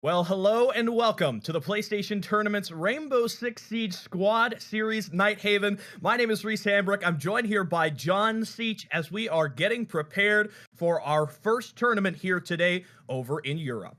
Well, hello and welcome to the PlayStation Tournament's Rainbow Six Siege Squad Series Night Haven. My name is Reese Hambrook. I'm joined here by John Seach as we are getting prepared for our first tournament here today over in Europe.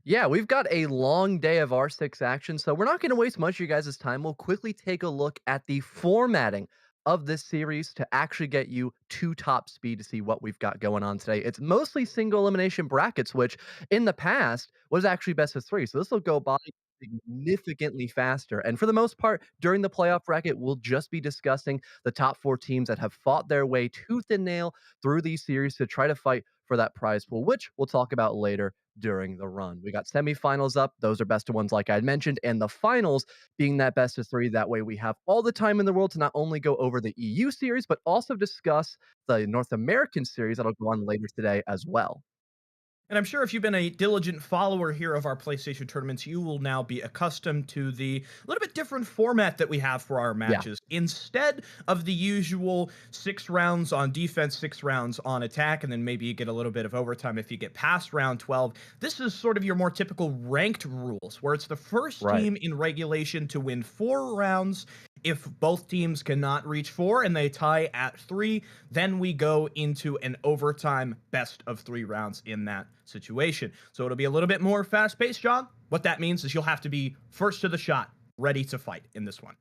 Yeah, we've got a long day of R6 action, so we're not going to waste much of you guys' time. We'll quickly take a look at the formatting of this series to actually get you to top speed to see what we've got going on today. It's mostly single elimination brackets, which in the past was actually best of three. So this will go by significantly faster. And for the most part, during the playoff bracket, we'll just be discussing the top four teams that have fought their way tooth and nail through these series to try to fight for that prize pool, which we'll talk about later during the run. We got semifinals up. Those are best of ones, like I had mentioned, and the finals being that best of three. That way, we have all the time in the world to not only go over the EU series, but also discuss the North American series that'll go on later today as well. And I'm sure if you've been a diligent follower here of our PlayStation tournaments, you will now be accustomed to the little bit different format that we have for our Yeah. matches. Instead of the usual 6 rounds on defense, 6 rounds on attack, and then maybe you get a little bit of overtime if you get past round 12, this is sort of your more typical ranked rules, where it's the first Right. team in regulation to win 4 rounds. If both teams cannot reach four and they tie at three, then we go into an overtime best of 3 rounds in that situation. So it'll be a little bit more fast paced, John. What that means is you'll have to be first to the shot, ready to fight in this one.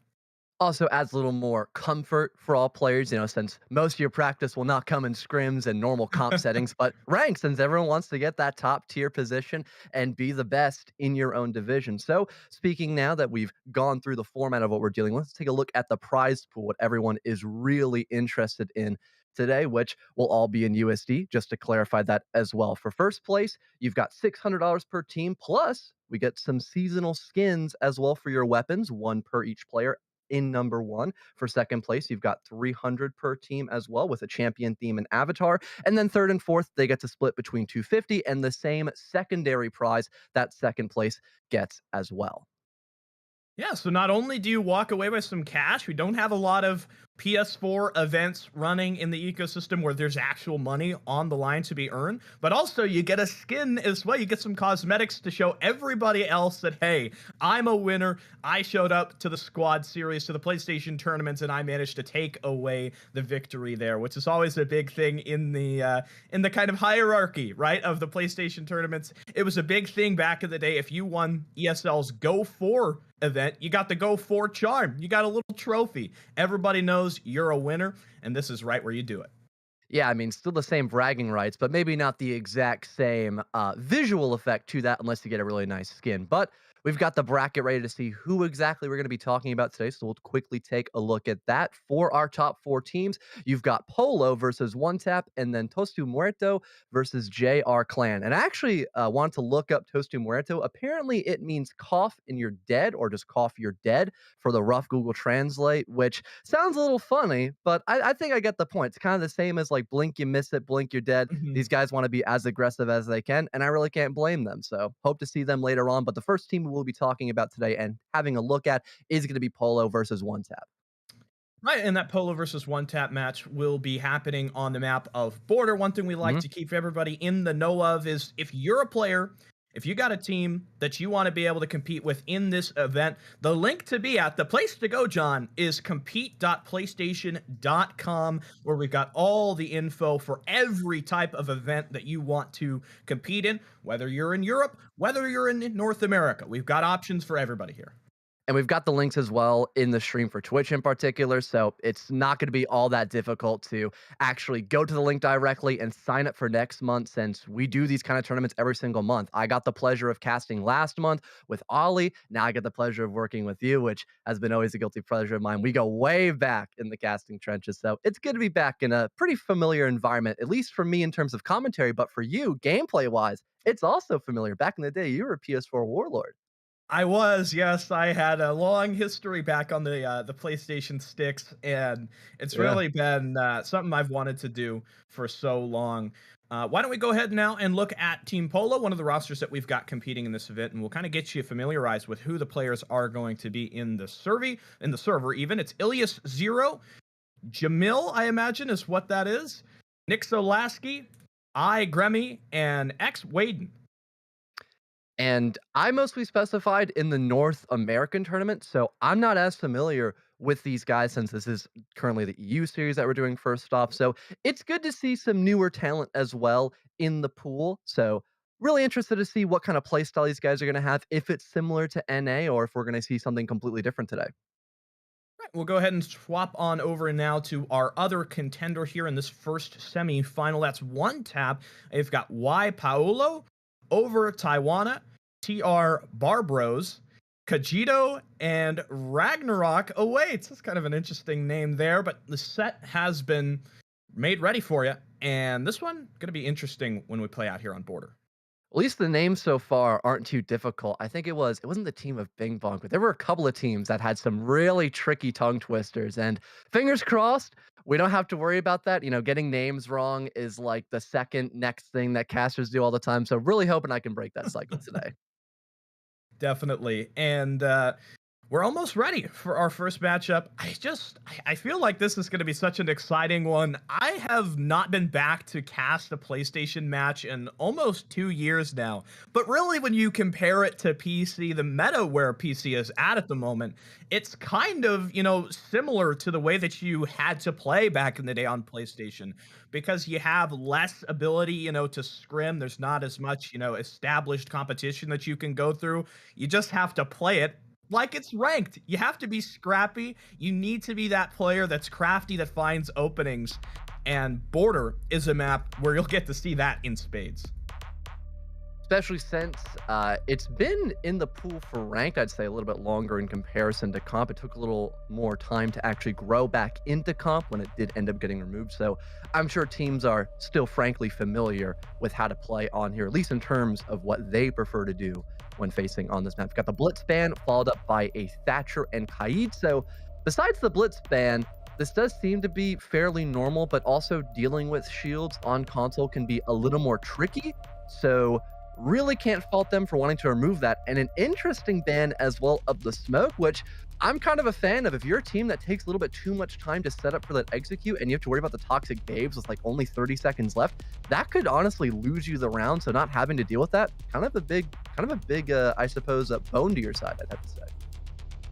Also adds a little more comfort for all players, since most of your practice will not come in scrims and normal comp settings, but ranks, since everyone wants to get that top tier position and be the best in your own division. So, speaking now that we've gone through the format of what we're dealing with, let's take a look at the prize pool, what everyone is really interested in today, which will all be in USD, just to clarify that as well. For first place, you've got $600 per team, plus we get some seasonal skins as well for your weapons, one per each player in number one. For second place, you've got 300 per team as well with a champion theme and avatar. And then third and fourth, they get to split between 250 and the same secondary prize that second place gets as well. Yeah, so not only do you walk away with some cash, we don't have a lot of PS4 events running in the ecosystem where there's actual money on the line to be earned, but also you get a skin as well. You get some cosmetics to show everybody else that, hey, I'm a winner. I showed up to the squad series, to the PlayStation tournaments, and I managed to take away the victory there, which is always a big thing in the kind of hierarchy, right, of the PlayStation tournaments. It was a big thing back in the day. If you won ESL's Go 4 event, you got the Go 4 charm. You got a little trophy. Everybody knows you're a winner, and this is right where you do it. Yeah, I mean, still the same bragging rights, but maybe not the exact same visual effect to that unless you get a really nice skin. But we've got the bracket ready to see who exactly we're going to be talking about today. So we'll quickly take a look at that. For our top four teams, you've got Polo versus One Tap, and then Tostu Muerto versus JR Clan. And I actually wanted to look up Tostu Muerto. Apparently, it means cough and you're dead, or just cough you're dead for the rough Google Translate, which sounds a little funny, but I think I get the point. It's kind of the same as like blink, you miss it, blink, you're dead. Mhm. These guys want to be as aggressive as they can, and I really can't blame them. So hope to see them later on. But the first team we will be talking about today and having a look at is going to be Polo versus One Tap. Right, and that Polo versus One Tap match will be happening on the map of Border. One thing we like Mhm. to keep everybody in the know of is if you're a player, if you got a team that you want to be able to compete with in this event, the link to be at, the place to go, John, is compete.playstation.com, where we've got all the info for every type of event that you want to compete in, whether you're in Europe, whether you're in North America. We've got options for everybody here. And we've got the links as well in the stream for Twitch in particular. So it's not going to be all that difficult to actually go to the link directly and sign up for next month, since we do these kind of tournaments every single month. I got the pleasure of casting last month with Ollie. Now I get the pleasure of working with you, which has been always a guilty pleasure of mine. We go way back in the casting trenches. So it's good to be back in a pretty familiar environment, at least for me in terms of commentary. But for you, gameplay wise, it's also familiar. Back in the day, you were a PS4 Warlord. I was, yes. I had a long history back on the PlayStation sticks, and it's Yeah. really been something I've wanted to do for so long. Why don't we go ahead now and look at Team Polo, one of the rosters that we've got competing in this event, and we'll kind of get you familiarized with who the players are going to be in the server even. It's Ilias Zero, Jamil, I imagine, is what that is. Nick Solasky, I Gremmy, and X Waden. And I mostly specified in the North American tournament, so I'm not as familiar with these guys since this is currently the EU series that we're doing first off. So it's good to see some newer talent as well in the pool. So really interested to see what kind of play style these guys are going to have, if it's similar to NA or if we're going to see something completely different today. Right, we'll go ahead and swap on over now to our other contender here in this first semi-final. That's one tap. They've got Y Paolo over Taiwana, TR Barbros, Kajito, and Ragnarok awaits. That's kind of an interesting name there, but the set has been made ready for you. And this one going to be interesting when we play out here on Border. At least the names so far aren't too difficult. I think it wasn't the team of Bing Bong, but there were a couple of teams that had some really tricky tongue twisters. And fingers crossed, we don't have to worry about that. You know, getting names wrong is like the second next thing that casters do all the time. So really hoping I can break that cycle today. Definitely. And we're almost ready for our first matchup. I feel like this is going to be such an exciting one. I have not been back to cast a PlayStation match in almost 2 years now. But really, when you compare it to PC, the meta where PC is at the moment, it's kind of, similar to the way that you had to play back in the day on PlayStation, because you have less ability, to scrim. There's not as much, established competition that you can go through. You just have to play it like it's ranked. You have to be scrappy. You need to be that player that's crafty, that finds openings. And Border is a map where you'll get to see that in spades. Especially since it's been in the pool for ranked, I'd say a little bit longer in comparison to comp. It took a little more time to actually grow back into comp when it did end up getting removed. So I'm sure teams are still frankly familiar with how to play on here, at least in terms of what they prefer to do when facing on this map. We've got the Blitz ban followed up by a Thatcher and Kaid. So besides the Blitz ban, this does seem to be fairly normal, but also dealing with shields on console can be a little more tricky. So really can't fault them for wanting to remove that. And an interesting ban as well of the smoke, which I'm kind of a fan of. If you're a team that takes a little bit too much time to set up for that execute and you have to worry about the toxic babes with like only 30 seconds left, that could honestly lose you the round. So not having to deal with that, kind of a big, I suppose, bone to your side, I'd have to say.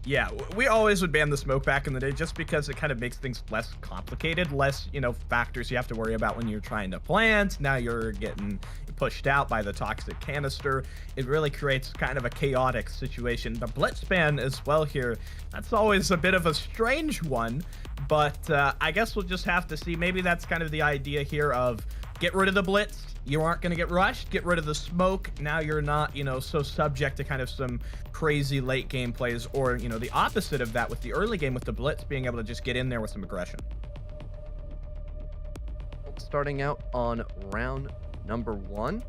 Yeah, we always would ban the smoke back in the day just because it kind of makes things less complicated, less, factors you have to worry about when you're trying to plant. Now you're getting pushed out by the toxic canister. It really creates kind of a chaotic situation. The Blitz ban as well here, that's always a bit of a strange one, but I guess we'll just have to see. Maybe that's kind of the idea here of get rid of the Blitz. You aren't going to get rushed. Get rid of the smoke. Now you're not, so subject to kind of some crazy late game plays, or, the opposite of that with the early game with the Blitz being able to just get in there with some aggression. Starting out on round number 1,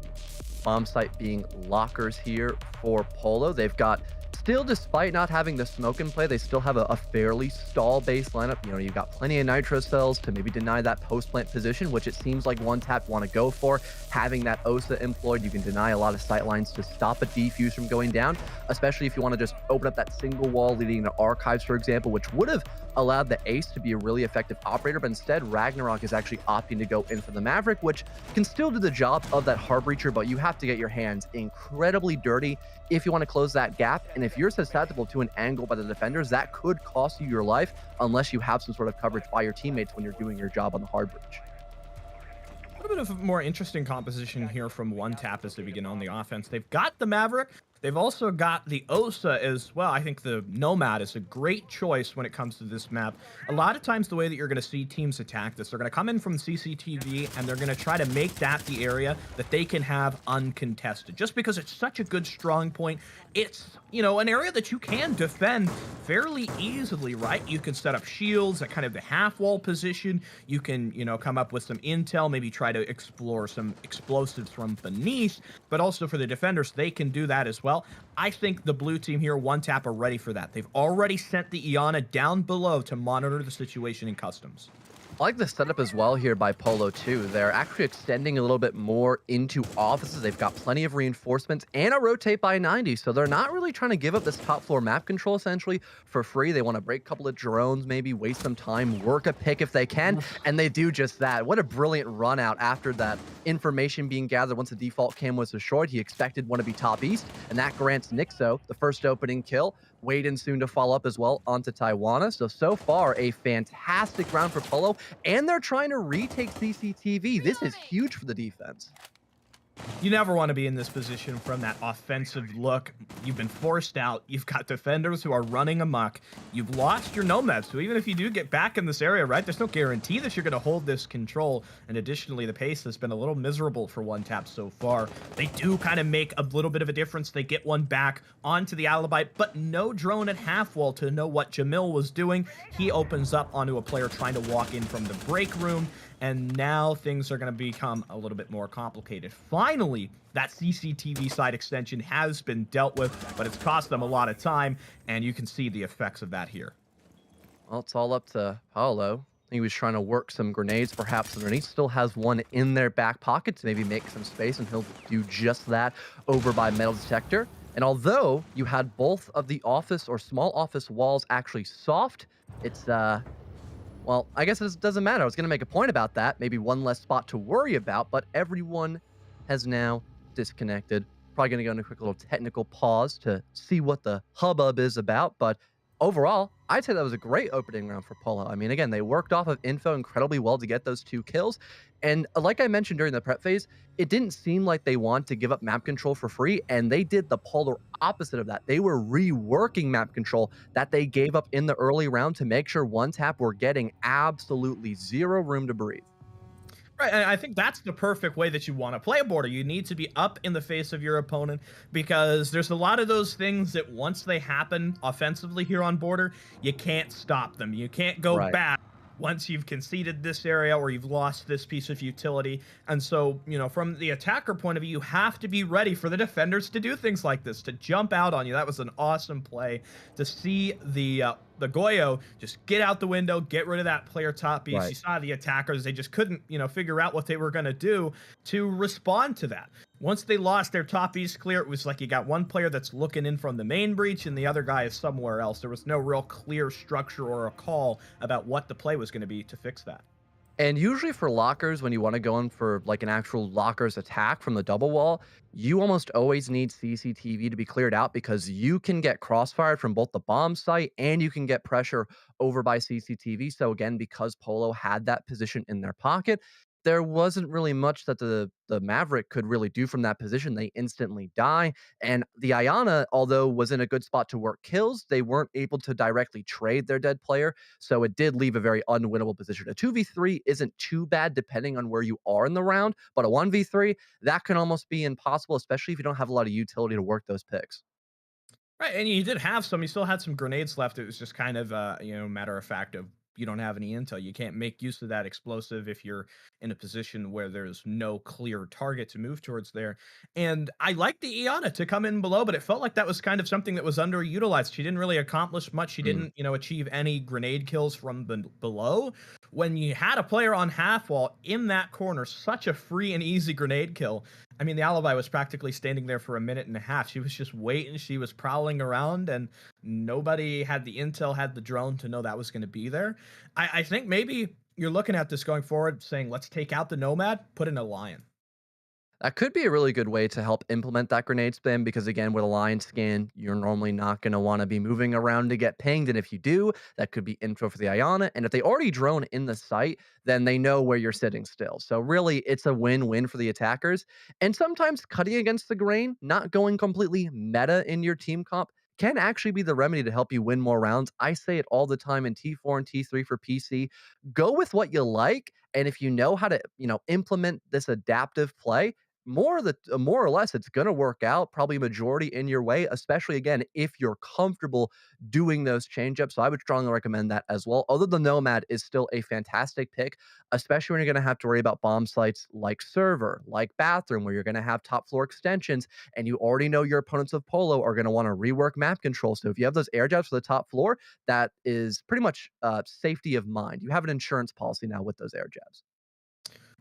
bomb site being lockers here for Polo. They've got, still, despite not having the smoke in play, they still have a fairly stall-based lineup. You've got plenty of nitro cells to maybe deny that post-plant position, which it seems like one tap want to go for. Having that OSA employed, you can deny a lot of sight lines to stop a defuse from going down, especially if you want to just open up that single wall leading to archives, for example, which would have allowed the Ace to be a really effective operator, but instead Ragnarok is actually opting to go in for the Maverick, which can still do the job of that hard breacher, but you have to get your hands incredibly dirty if you want to close that gap. And if you're susceptible to an angle by the defenders, that could cost you your life unless you have some sort of coverage by your teammates when you're doing your job on the hard breach. A little bit of a more interesting composition here from one tap as they begin on the offense. They've got the Maverick. They've also got the OSA as well. I think the Nomad is a great choice when it comes to this map. A lot of times the way that you're going to see teams attack this, they're going to come in from CCTV and they're going to try to make that the area that they can have uncontested. Just because it's such a good strong point, it's, an area that you can defend fairly easily, right? You can set up shields at kind of the half wall position. You can, come up with some intel, maybe try to explore some explosives from beneath, but also for the defenders, they can do that as well. I think the blue team here, one tap, are ready for that. They've already sent the Iana down below to monitor the situation in customs. I like the setup as well here by Polo too. They're actually extending a little bit more into offices. They've got plenty of reinforcements and a rotate by 90. So they're not really trying to give up this top floor map control essentially for free. They want to break a couple of drones, maybe waste some time, work a pick if they can. And they do just that. What a brilliant run out after that information being gathered once the default cam was destroyed. He expected one to be top east, and that grants Nixo the first opening kill. Wade soon to follow up as well onto Taiwana. So far, a fantastic round for Polo, and they're trying to retake CCTV. This is huge for the defense. You never want to be in this position from that offensive look. You've been forced out. You've got defenders who are running amok. You've lost your nomads. So even if you do get back in this area, right, there's no guarantee that you're going to hold this control. And additionally, the pace has been a little miserable for one tap so far. They do kind of make a little bit of a difference. They get one back onto the alibi, but no drone at half wall to know what Jamil was doing. He opens up onto a player trying to walk in from the break room. And now things are going to become a little bit more complicated. Finally, that CCTV side extension has been dealt with, but it's cost them a lot of time, and you can see the effects of that here. Well, it's all up to Paulo. He was trying to work some grenades, perhaps underneath. Still has one in their back pocket to maybe make some space, and he'll do just that over by metal detector. And although you had both of the office or small office walls actually soft, it's well, I guess it doesn't matter. I was going to make a point about that. Maybe one less spot to worry about, but everyone has now disconnected. Probably going to go into a quick little technical pause to see what the hubbub is about. But overall, I'd say that was a great opening round for Polo. I mean, again, they worked off of info incredibly well to get those 2 kills. And like I mentioned during the prep phase, it didn't seem like they want to give up map control for free. And they did the polar opposite of that. They were reworking map control that they gave up in the early round to make sure one tap were getting absolutely zero room to breathe. Right, and I think that's the perfect way that you want to play a border. You need to be up in the face of your opponent because there's a lot of those things that once they happen offensively here on border, you can't stop them. You can't go Right. back once you've conceded this area or you've lost this piece of utility. And so, from the attacker point of view, you have to be ready for the defenders to do things like this, to jump out on you. That was an awesome play to see the Goyo just get out the window, get rid of that player top piece. Right. You saw the attackers, they just couldn't, figure out what they were going to do to respond to that. Once they lost their top piece clear, it was like you got one player that's looking in from the main breach and the other guy is somewhere else. There was no real clear structure or a call about what the play was going to be to fix that. And usually for lockers, when you want to go in for like an actual lockers attack from the double wall, you almost always need CCTV to be cleared out because you can get crossfired from both the bomb site and you can get pressure over by CCTV. So again, because Polo had that position in their pocket, there wasn't really much that the Maverick could really do from that position. They instantly die. And the Ayana, although was in a good spot to work kills, they weren't able to directly trade their dead player. So it did leave a very unwinnable position. A 2v3 isn't too bad depending on where you are in the round, but a 1v3, that can almost be impossible, especially if you don't have a lot of utility to work those picks. Right, and you did have some. You still had some grenades left. It was just kind of, matter of fact of you don't have any intel. You can't make use of that explosive if you're in a position where there's no clear target to move towards there. And I like the Iana to come in below, but it felt like that was kind of something that was underutilized. She didn't really accomplish much. She Mm. didn't, achieve any grenade kills from below. When you had a player on half wall in that corner, such a free and easy grenade kill. I mean, the alibi was practically standing there for a minute and a half. She was just waiting. She was prowling around, and nobody had the intel, had the drone to know that was going to be there. I think maybe you're looking at this going forward, saying, let's take out the Nomad, put in a Lion. That could be a really good way to help implement that grenade spam because, again, with a line scan, you're normally not going to want to be moving around to get pinged. And if you do, that could be info for the Iana. And if they already drone in the site, then they know where you're sitting still. So, really, it's a win win for the attackers. And sometimes cutting against the grain, not going completely meta in your team comp, can actually be the remedy to help you win more rounds. I say it all the time in T4 and T3 for PC. Go with what you like. And if you know how to, implement this adaptive play, more or less it's going to work out, probably majority in your way, especially again if you're comfortable doing those change ups. So I would strongly recommend that as well. Although the Nomad is still a fantastic pick, especially when you're going to have to worry about bomb sites like server, like bathroom, where you're going to have top floor extensions, and you already know your opponents of Polo are going to want to rework map control. So if you have those air jabs for the top floor, that is pretty much safety of mind. You have an insurance policy now with those air jabs.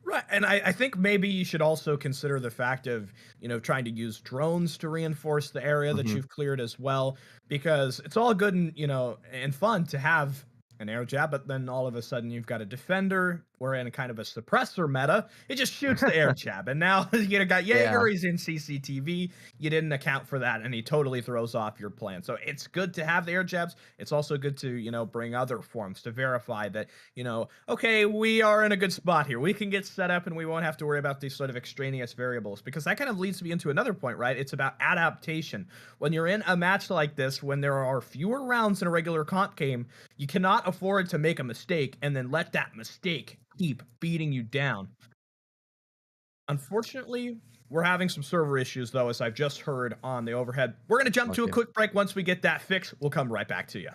Right, and I think maybe you should also consider the fact of, trying to use drones to reinforce the area that Hmm. you've cleared as well, because it's all good and fun to have an air jab, but then all of a sudden you've got a defender. We're in a kind of a suppressor meta. It just shoots the air jab, and now got Yeah. Jaeger. He's in CCTV. You didn't account for that, and he totally throws off your plan. So it's good to have the air jabs. It's also good to bring other forms to verify that okay, we are in a good spot here. We can get set up and we won't have to worry about these sort of extraneous variables, because that kind of leads me into another point, right? It's about adaptation. When you're in a match like this, when there are fewer rounds in a regular comp game, you cannot afford to make a mistake and then let that mistake keep beating you down. Unfortunately, we're having some server issues, though, as I've just heard on the overhead. We're going to jump to a Okay. quick break. Once we get that fixed, we'll come right back to you.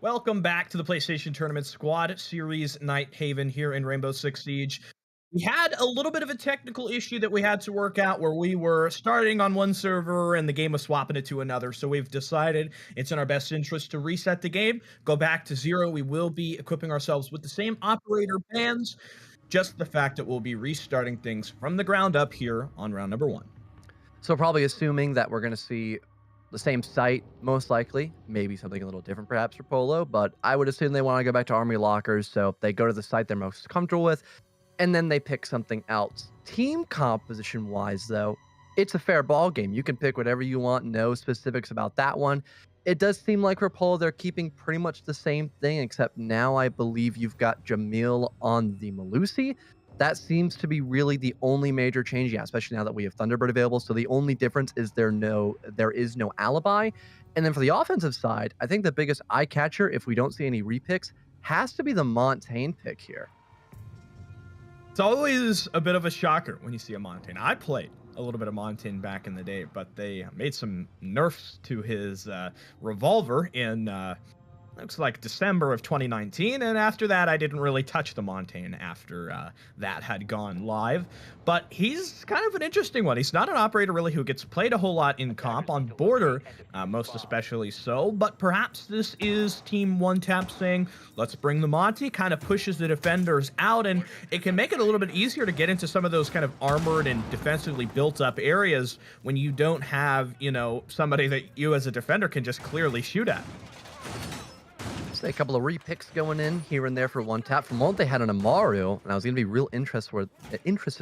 Welcome back to the PlayStation Tournament Squad Series Night Haven here in Rainbow Six Siege. We had a little bit of a technical issue that we had to work out where we were starting on one server and the game was swapping it to another. So we've decided it's in our best interest to reset the game, go back to 0. We will be equipping ourselves with the same operator bands, just the fact that we'll be restarting things from the ground up here on round number 1. So probably assuming that we're going to see the same site, most likely, maybe something a little different perhaps for Polo, but I would assume they want to go back to Army Lockers, so they go to the site they're most comfortable with, and then they pick something else. Team composition wise, though, it's a fair ball game. You can pick whatever you want, no specifics about that one. It does seem like for Polo, they're keeping pretty much the same thing, except now I believe you've got Jamil on the Malusi. That seems to be really the only major change, yeah, especially now that we have Thunderbird available. So the only difference is there is no alibi. And then for the offensive side, I think the biggest eye catcher, if we don't see any repicks, has to be the Montaigne pick here. It's always a bit of a shocker when you see a Montaigne. I played a little bit of Montaigne back in the day, but they made some nerfs to his revolver in looks like December of 2019, and after that, I didn't really touch the Montaigne after that had gone live. But he's kind of an interesting one. He's not an operator really who gets played a whole lot in comp, on Border most especially so, but perhaps this is Team One Tap saying, let's bring the Monty, kind of pushes the defenders out, and it can make it a little bit easier to get into some of those kind of armored and defensively built up areas when you don't have, you know, somebody that you as a defender can just clearly shoot at. Say a couple of repicks going in here and there for One Tap. From what they had on Amaru, and I was going to be real interested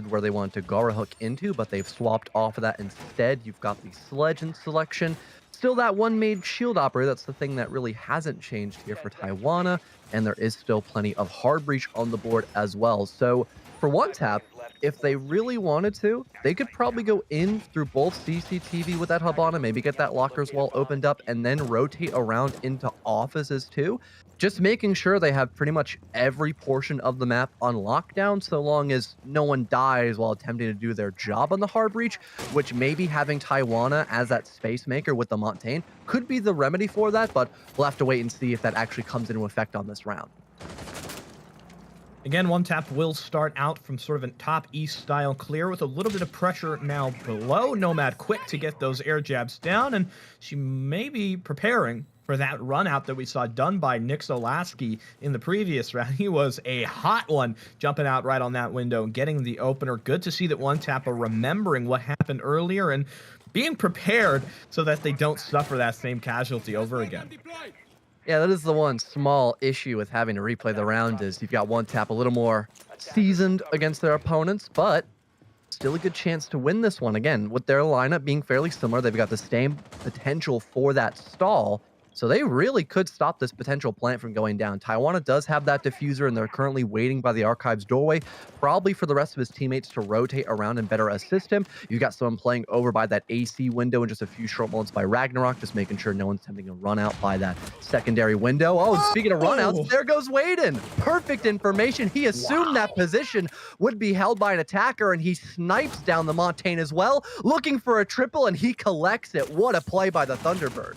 where they wanted to Gara hook into, but they've swapped off of that instead. You've got the Sledge selection. Still that one made shield operator. That's the thing that really hasn't changed here for Taiwana, and there is still plenty of hard breach on the board as well. So for One Tap, if they really wanted to, they could probably go in through both CCTV with that Habana, maybe get that lockers wall opened up, and then rotate around into offices too. Just making sure they have pretty much every portion of the map on lockdown, so long as no one dies while attempting to do their job on the hard breach, which maybe having Taiwana as that space maker with the Montaigne could be the remedy for that, but we'll have to wait and see if that actually comes into effect on this round. Again, One Tap will start out from sort of a top east style clear with a little bit of pressure now below. Nomad quick to get those air jabs down, and she may be preparing for that run out that we saw done by Nick Zolaski in the previous round. He was a hot one jumping out right on that window and getting the opener. Good to see that One Tap are remembering what happened earlier and being prepared so that they don't suffer that same casualty over again. Yeah, that is the one small issue with having to replay the round is you've got One Tap a little more seasoned against their opponents, but still a good chance to win this one. Again, with their lineup being fairly similar, they've got the same potential for that stall. So they really could stop this potential plant from going down. Taiwana does have that diffuser, and they're currently waiting by the Archives doorway, probably for the rest of his teammates to rotate around and better assist him. You've got someone playing over by that AC window and just a few short moments by Ragnarok, just making sure no one's attempting to run out by that secondary window. Oh, and speaking of runouts, there goes Waden. Perfect information. He assumed that position would be held by an attacker, and he snipes down the Montaigne as well, looking for a triple, and he collects it. What a play by the Thunderbird.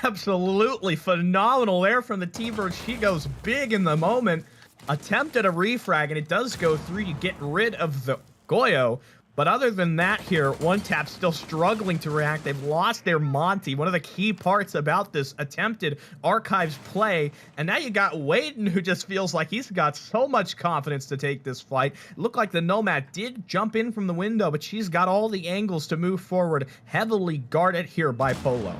Absolutely phenomenal there from the T-Bird. She goes big in the moment. Attempted a refrag, and it does go through to get rid of the Goyo. But other than that here, One Tap still struggling to react. They've lost their Monty, one of the key parts about this attempted Archives play. And now you got Waden, who just feels like he's got so much confidence to take this fight. Looked like the Nomad did jump in from the window, but she's got all the angles to move forward. Heavily guarded here by Polo.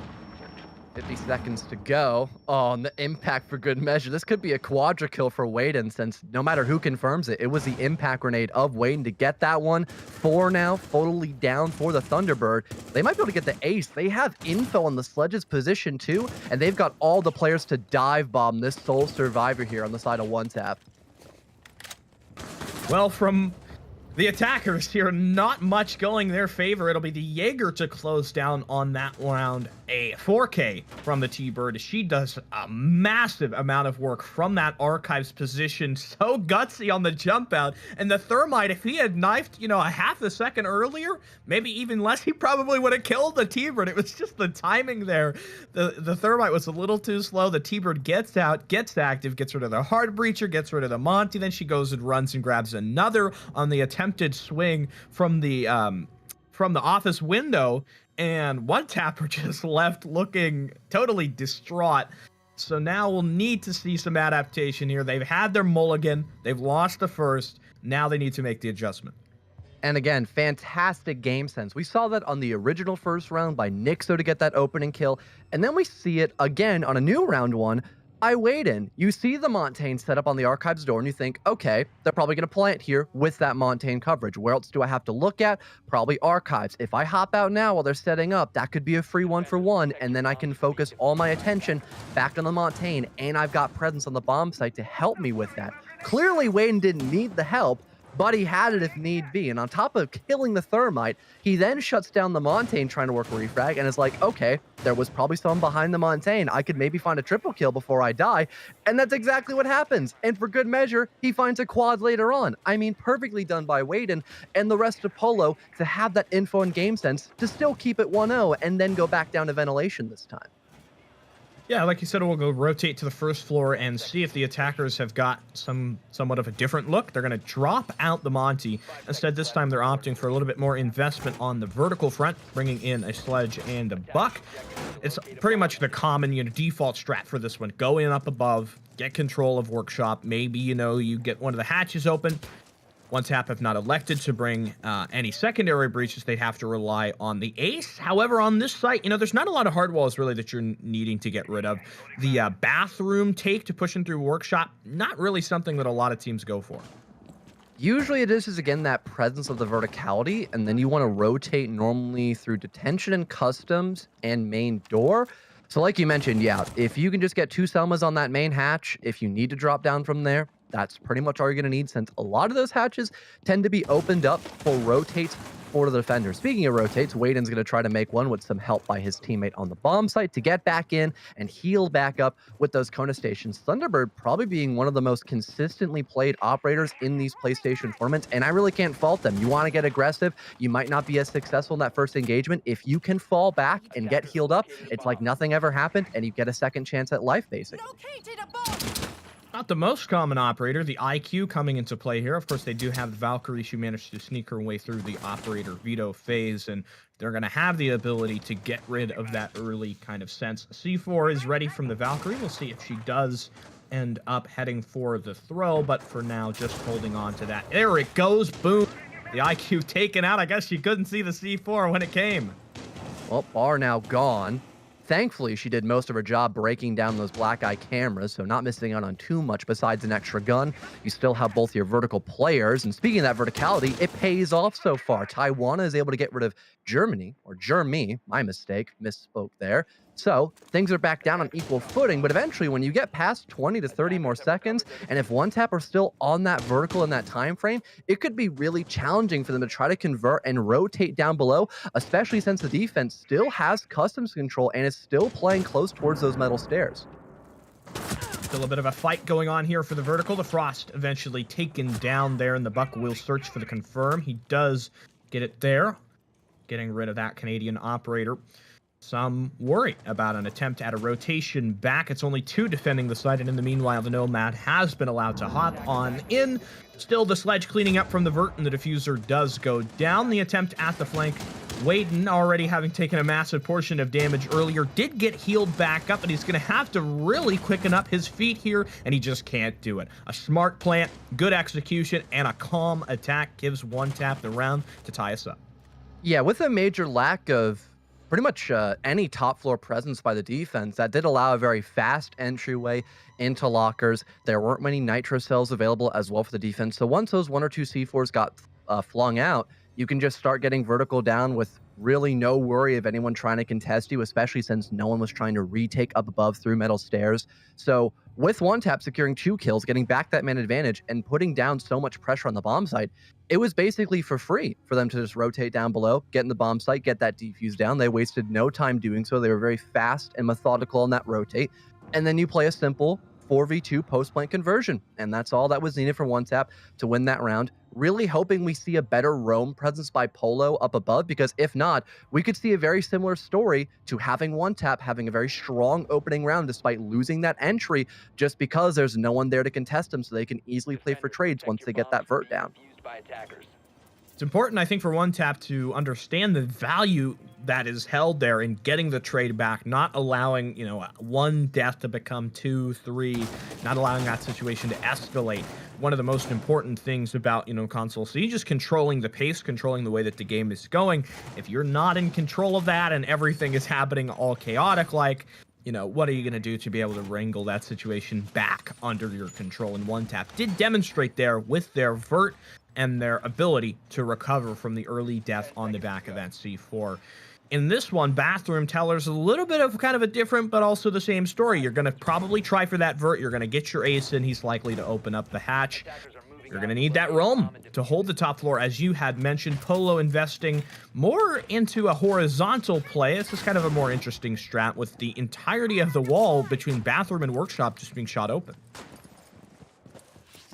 50 seconds to go. Oh, and the impact for good measure. This could be a quadra kill for Waden, since no matter who confirms it, it was the impact grenade of Waden to get that one. 4 now, totally down for the Thunderbird. They might be able to get the ace. They have info on the Sledge's position too, and they've got all the players to dive bomb this sole survivor here on the side of One Tap. Well, from The attackers here, not much going their favor. It'll be the Jaeger to close down on that round. A 4K from the T-Bird. She does a massive amount of work from that archives position. So gutsy on the jump out. And the Thermite, if he had knifed, a half a second earlier, maybe even less, he probably would have killed the T-Bird. It was just the timing there. The Thermite was a little too slow. The T-Bird gets out, gets active, gets rid of the Hard Breacher, gets rid of the Monty. Then she goes and runs and grabs another on the attempted swing from the office window, and one tapper just left looking totally distraught. So now we'll need to see some adaptation here. They've had their mulligan, they've lost the first, now they need to make the adjustment. And again, fantastic game sense. We saw that on the original first round by Nixo to get that opening kill, and then we see it again on a new round one by Waden. You see the Montaigne set up on the archives door and you think, okay, they're probably going to plant here with that Montaigne coverage. Where else do I have to look at? Probably archives. If I hop out now while they're setting up, that could be a free 1-for-1, and then I can focus all my attention back on the Montaigne, and I've got presence on the bomb site to help me with that. Clearly, Waden didn't need the help, but he had it if need be. And on top of killing the Thermite, he then shuts down the Montaigne trying to work a refrag and is like, okay, there was probably someone behind the Montaigne. I could maybe find a triple kill before I die. And that's exactly what happens. And for good measure, he finds a quad later on. I mean, perfectly done by Waden and the rest of Polo to have that info and game sense to still keep it 1-0 and then go back down to ventilation this time. Yeah, like you said, we'll go rotate to the first floor and see if the attackers have got somewhat of a different look. They're going to drop out the Monty. Instead, this time they're opting for a little bit more investment on the vertical front, bringing in a Sledge and a Buck. It's pretty much the common, default strat for this one. Go in up above, get control of Workshop. Maybe, you get one of the hatches open. One tap, if not elected to bring any secondary breaches, they'd have to rely on the ace. However, on this site, there's not a lot of hard walls really that you're needing to get rid of. The bathroom take to pushing through Workshop, not really something that a lot of teams go for. Usually it is just, again, that presence of the verticality, and then you want to rotate normally through detention and customs and main door. So like you mentioned, yeah, if you can just get 2 Selmas on that main hatch, if you need to drop down from there, that's pretty much all you're going to need, since a lot of those hatches tend to be opened up for rotates for the defender. Speaking of rotates, Waden's going to try to make one with some help by his teammate on the bomb site to get back in and heal back up with those Kona stations. Thunderbird probably being one of the most consistently played operators in these PlayStation tournaments, and I really can't fault them. You want to get aggressive, you might not be as successful in that first engagement. If you can fall back and get healed up, it's like nothing ever happened, and you get a second chance at life, basically. Not the most common operator, the IQ coming into play here. Of course, they do have Valkyrie. She managed to sneak her way through the operator veto phase, and they're going to have the ability to get rid of that early kind of sense. C4 is ready from the Valkyrie. We'll see if she does end up heading for the throw, but for now, just holding on to that. There it goes. Boom. The IQ taken out. I guess she couldn't see the C4 when it came. Well, bar now gone. Thankfully, she did most of her job breaking down those black eye cameras, so not missing out on too much besides an extra gun. You still have both your vertical players, and speaking of that verticality, it pays off so far. Taiwan is able to get rid of Germany, or Germany, my mistake, misspoke there. So things are back down on equal footing, but eventually when you get past 20 to 30 more seconds, and if one tap are still on that vertical in that time frame, it could be really challenging for them to try to convert and rotate down below, especially since the defense still has customs control and is still playing close towards those metal stairs. Still a bit of a fight going on here for the vertical. The Frost eventually taken down there, and the Buck will search for the confirm. He does get it there, getting rid of that Canadian operator. Some worry about an attempt at a rotation back. It's only 2 defending the site, and in the meanwhile, the Nomad has been allowed to hop on in. Still, the Sledge cleaning up from the vert, and the diffuser does go down. The attempt at the flank, Waden, already having taken a massive portion of damage earlier, did get healed back up, and he's going to have to really quicken up his feet here, and he just can't do it. A smart plant, good execution, and a calm attack gives one tap the round to tie us up. Yeah, with a major lack of pretty much any top floor presence by the defense, that did allow a very fast entryway into lockers. There weren't many nitro cells available as well for the defense. So once those 1 or 2 C4s got flung out, you can just start getting vertical down with really no worry of anyone trying to contest you, especially since no one was trying to retake up above through metal stairs. So with one tap securing 2 kills, getting back that man advantage, and putting down so much pressure on the bomb site, it was basically for free for them to just rotate down below, get in the bomb site, get that defuse down. They wasted no time doing so. They were very fast and methodical on that rotate. And then you play a simple 4v2 post plant conversion. And that's all that was needed for one tap to win that round. Really hoping we see a better roam presence by Polo up above, because if not, we could see a very similar story to having one tap having a very strong opening round despite losing that entry, just because there's no one there to contest them, so they can easily play for trades once they get that vert down. It's important, I think, for one tap to understand the value that is held there in getting the trade back, not allowing, one death to become 2, 3, not allowing that situation to escalate. One of the most important things about, console Siege is controlling the pace, controlling the way that the game is going. If you're not in control of that and everything is happening all chaotic, what are you going to do to be able to wrangle that situation back under your control? And one tap did demonstrate there with their vert and their ability to recover from the early death on the back of that C4. In this one, Bathroom Teller's a little bit of kind of a different, but also the same story. You're going to probably try for that vert. You're going to get your ace in. He's likely to open up the hatch. You're going to need that roam to hold the top floor, as you had mentioned. Polo investing more into a horizontal play. This is kind of a more interesting strat with the entirety of the wall between bathroom and workshop just being shot open.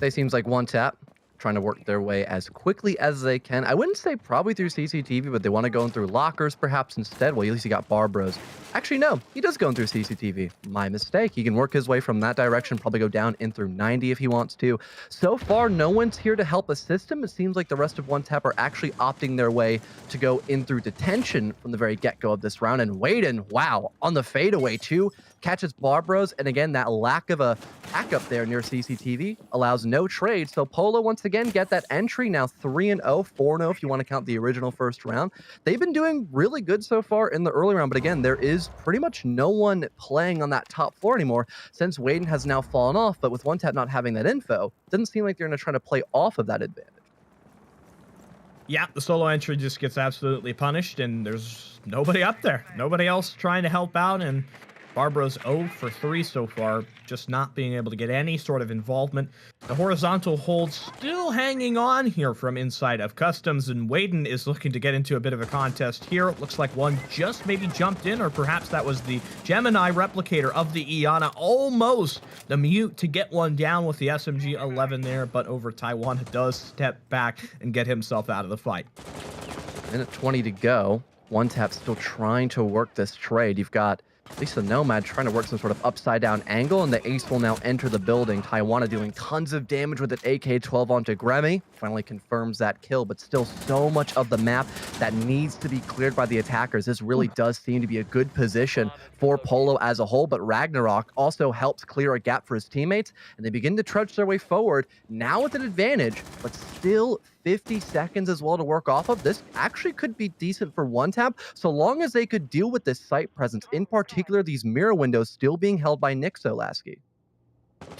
Say seems like one tap trying to work their way as quickly as they can. I wouldn't say probably through CCTV, but they want to go in through lockers perhaps instead. Well, at least he got Barbros. Actually, no, he does go in through CCTV. My mistake. He can work his way from that direction, probably go down in through 90 if he wants to. So far, no one's here to help assist him. It seems like the rest of one tap are actually opting their way to go in through detention from the very get-go of this round. And Waden, wow, on the fadeaway too, catches Barbros. And again, that lack of a backup there near CCTV allows no trade. So Polo once again get that entry, now 3-0, 4-0 if you want to count the original first round. They've been doing really good so far in the early round, but again, there is pretty much no one playing on that top floor anymore since Waden has now fallen off. But with one tap not having that info, doesn't seem like they're going to try to play off of that advantage. Yeah, the solo entry just gets absolutely punished, and there's nobody up there. Nobody else trying to help out, and Barbara's 0 for 3 so far, just not being able to get any sort of involvement. The horizontal hold still hanging on here from inside of Customs, and Waden is looking to get into a bit of a contest here. It looks like one just maybe jumped in, or perhaps that was the Gemini replicator of the Iana. Almost the mute to get one down with the SMG-11 there, but over Taiwan does step back and get himself out of the fight. Minute 20 to go. One tap still trying to work this trade. You've got at least the Nomad trying to work some sort of upside down angle, and the ace will now enter the building. Taiwana doing tons of damage with an AK-12 onto Gremmy. Finally confirms that kill, but still so much of the map that needs to be cleared by the attackers. This really does seem to be a good position for Polo as a whole, but Ragnarok also helps clear a gap for his teammates, and they begin to trudge their way forward, now with an advantage, but still 50 seconds as well to work off of. This actually could be decent for one tap, so long as they could deal with this site presence, in particular these mirror windows still being held by Nixo Lasky.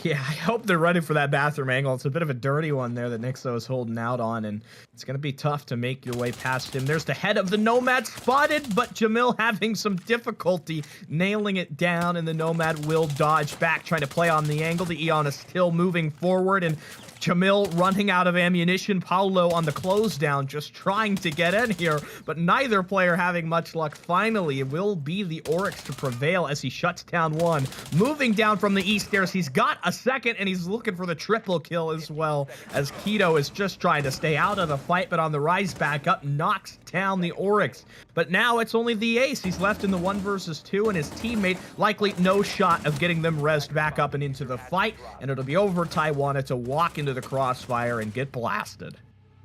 Yeah, I hope they're ready for that bathroom angle. It's a bit of a dirty one there that Nixo is holding out on, and it's going to be tough to make your way past him. There's the head of the Nomad spotted, but Jamil having some difficulty nailing it down, and the Nomad will dodge back, trying to play on the angle. The Eon is still moving forward, and Jamil running out of ammunition. Paulo on the close down, just trying to get in here, but neither player having much luck. Finally, it will be the Oryx to prevail as he shuts down one. Moving down from the east stairs, he's got a second, and he's looking for the triple kill as well, as Keto is just trying to stay out of the fight, but on the rise back up, knocks down the Oryx. But now it's only the ace. He's left in the 1 versus 2, and his teammate likely no shot of getting them rezzed back up and into the fight, and it'll be over Taiwan to walk into the crossfire and get blasted.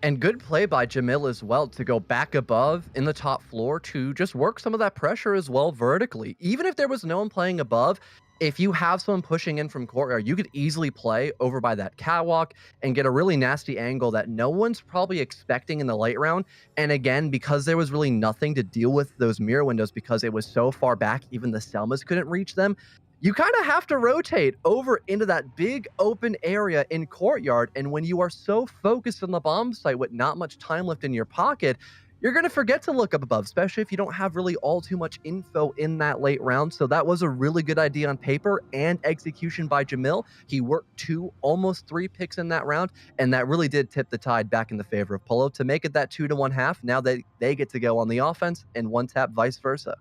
And good play by Jamil as well to go back above in the top floor to just work some of that pressure as well vertically. Even if there was no one playing above, if you have someone pushing in from courtyard, you could easily play over by that catwalk and get a really nasty angle that no one's probably expecting in the late round. And again, because there was really nothing to deal with those mirror windows because it was so far back, even the Selmas couldn't reach them. You kind of have to rotate over into that big open area in courtyard. And when you are so focused on the bomb site with not much time left in your pocket, you're going to forget to look up above, especially if you don't have really all too much info in that late round. So that was a really good idea on paper and execution by Jamil. He worked 2, almost 3 picks in that round, and that really did tip the tide back in the favor of Polo to make it that 2-to-1 half. Now they get to go on the offense and one tap vice versa.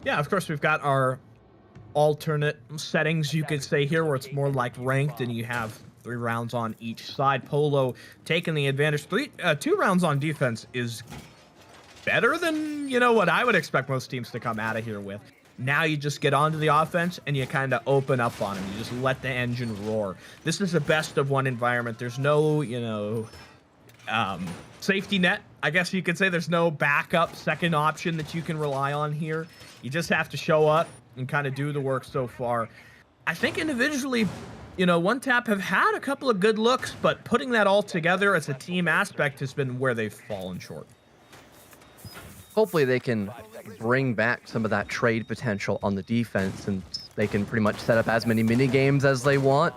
Yeah, of course, we've got our alternate settings, you could say here, where it's more like ranked and you have 3 rounds on each side. Polo taking the advantage. 2 rounds on defense is better than, what I would expect most teams to come out of here with. Now you just get onto the offense and you kind of open up on them. You just let the engine roar. This is a best of one environment. There's no, safety net, I guess you could say. There's no backup second option that you can rely on here. You just have to show up and kind of do the work so far. I think individually, One Tap have had a couple of good looks, but putting that all together as a team aspect has been where they've fallen short. Hopefully they can bring back some of that trade potential on the defense, and they can pretty much set up as many mini games as they want.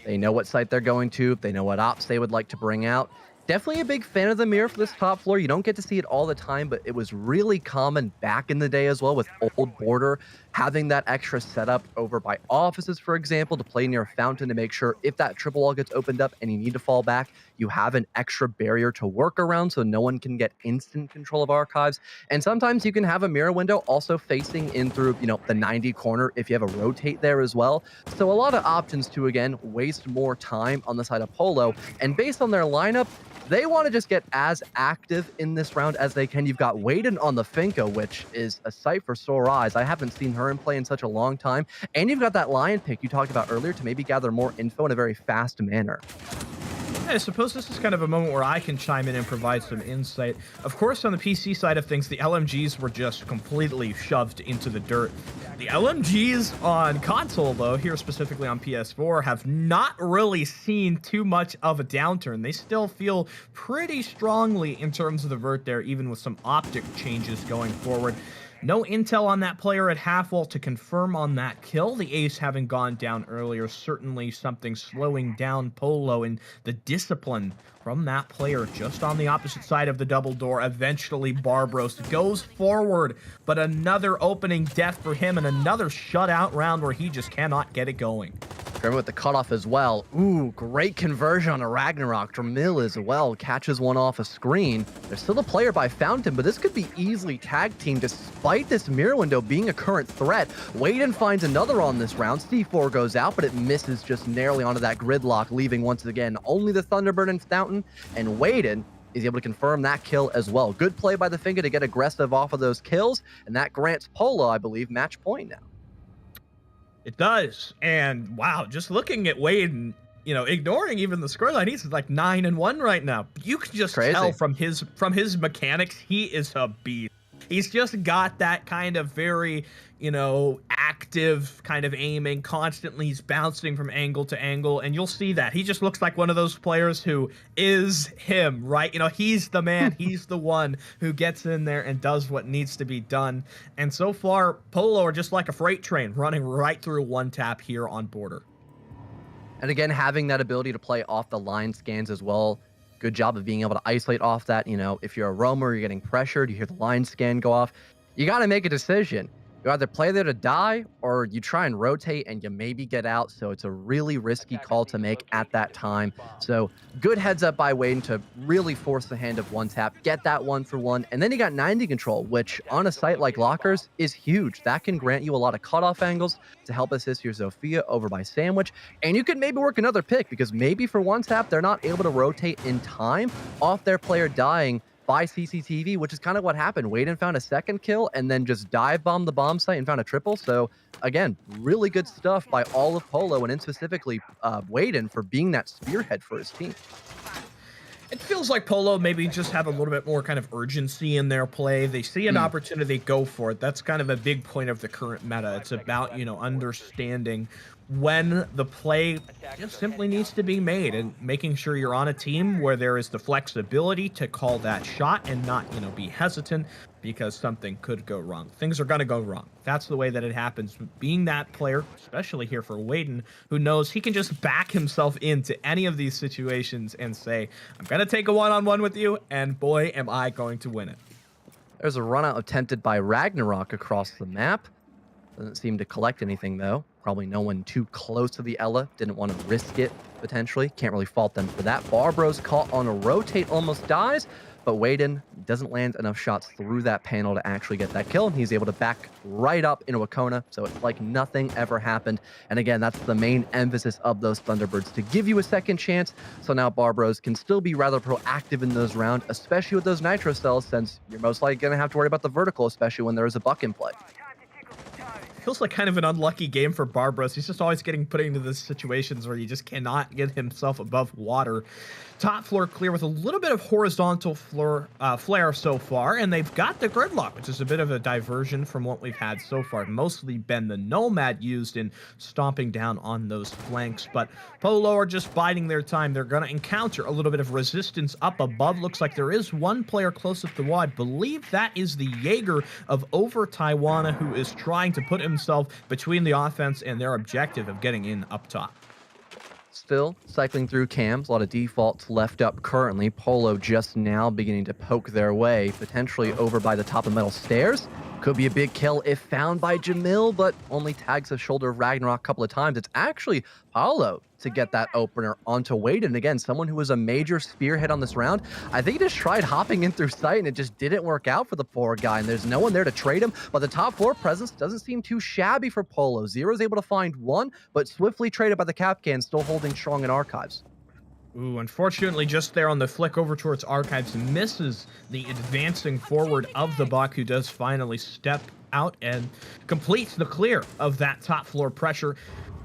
They know what site they're going to. They know what ops they would like to bring out. Definitely a big fan of the mirror for this top floor. You don't get to see it all the time, but it was really common back in the day as well with old border, having that extra setup over by offices, for example, to play near a fountain to make sure if that triple wall gets opened up and you need to fall back, you have an extra barrier to work around so no one can get instant control of archives. And sometimes you can have a mirror window also facing in through, the 90 corner if you have a rotate there as well. So a lot of options to, again, waste more time on the side of Polo. And based on their lineup, they want to just get as active in this round as they can. You've got Waden on the Finka, which is a sight for sore eyes. I haven't seen her in play in such a long time. And you've got that Lion pick you talked about earlier to maybe gather more info in a very fast manner. I suppose this is kind of a moment where I can chime in and provide some insight. Of course, on the PC side of things, the LMGs were just completely shoved into the dirt. The LMGs on console, though, here specifically on PS4, have not really seen too much of a downturn. They still feel pretty strongly in terms of the vert there, even with some optic changes going forward. No intel on that player at half wall to confirm on that kill. The ace having gone down earlier, certainly something slowing down Polo, and the discipline from that player just on the opposite side of the double door. Eventually Barbros goes forward, but another opening death for him and another shutout round where he just cannot get it going. Remember with the cutoff as well. Ooh, great conversion on a Ragnarok. Dramil as well catches one off a screen. There's still a player by Fountain, but this could be easily tag team despite this mirror window being a current threat. Waden finds another on this round. C4 goes out, but it misses just narrowly onto that gridlock, leaving once again only the Thunderbird and Fountain, and Waden is able to confirm that kill as well. Good play by the Finger to get aggressive off of those kills, and that grants Polo, I believe, match point now. It does. And wow, just looking at Wade and, ignoring even the scoreline, he's like 9-1 right now. You can just tell from his mechanics, he is a beast. He's just got that kind of very, active kind of aiming. Constantly he's bouncing from angle to angle, and you'll see that. He just looks like one of those players who is him, right? He's the man. He's the one who gets in there and does what needs to be done. And so far, Polo are just like a freight train running right through One Tap here on border. And again, having that ability to play off the line scans as well. Good job of being able to isolate off that. If you're a roamer, you're getting pressured, you hear the line scan go off. You got to make a decision. You either play there to die or you try and rotate and you maybe get out. So it's a really risky call to make at that time. So good heads up by Waden to really force the hand of One Tap, get that 1-for-1. And then you got 90 control, which on a site like Lockers is huge. That can grant you a lot of cutoff angles to help assist your Zofia over by Sandwich. And you can maybe work another pick because maybe for One Tap, they're not able to rotate in time off their player dying by CCTV, which is kind of what happened. Waden found a second kill and then just dive bombed the bomb site and found a triple. So again, really good stuff by all of Polo, and in specifically Waden for being that spearhead for his team. It feels like Polo maybe just have a little bit more kind of urgency in their play. They see an opportunity, go for it. That's kind of a big point of the current meta. It's about, understanding when the play just simply needs to be made and making sure you're on a team where there is the flexibility to call that shot and not, be hesitant. because something could go wrong. Things are going to go wrong. That's the way that it happens. Being that player, especially here for Waden, who knows he can just back himself into any of these situations and say, I'm going to take a one-on-one with you, and boy, am I going to win it. There's a run out attempted by Ragnarok across the map. Doesn't seem to collect anything, though. Probably no one too close to the Ella. Didn't want to risk it, potentially. Can't really fault them for that. Barbro's caught on a rotate, almost dies. But Waden doesn't land enough shots through that panel to actually get that kill. And he's able to back right up into a Kona. So it's like nothing ever happened. And again, that's the main emphasis of those Thunderbirds, to give you a second chance. So now Barbros can still be rather proactive in those rounds, especially with those nitro cells, since you're most likely going to have to worry about the vertical, especially when there is a buck in play. Feels like kind of an unlucky game for Barbros. He's just always getting put into these situations where he just cannot get himself above water. Top floor clear with a little bit of horizontal floor flare so far, and they've got the gridlock, which is a bit of a diversion from what we've had so far. Mostly been the Nomad used in stomping down on those flanks, but Polo are just biding their time. They're going to encounter a little bit of resistance up above. Looks like there is one player closest to the wall. I believe that is the Jaeger of Over Taiwana, who is trying to put himself between the offense and their objective of getting in up top. Still cycling through cams, a lot of defaults left up currently. Polo just now beginning to poke their way, potentially over by the top of metal stairs. Could be a big kill if found by Jamil, but only tags the shoulder of Ragnarok a couple of times. It's actually Paulo to get that opener onto Waden. Again, someone who was a major spearhead on this round. I think he just tried hopping in through sight, and it just didn't work out for the poor guy, and there's no one there to trade him. But the top floor presence doesn't seem too shabby for Polo. Zero's able to find one, but swiftly traded by the Capcan, still holding strong in Archives. Ooh, unfortunately, just there on the flick over towards Archives, misses the advancing forward of the Buck, who does finally step out and completes the clear of that top floor pressure.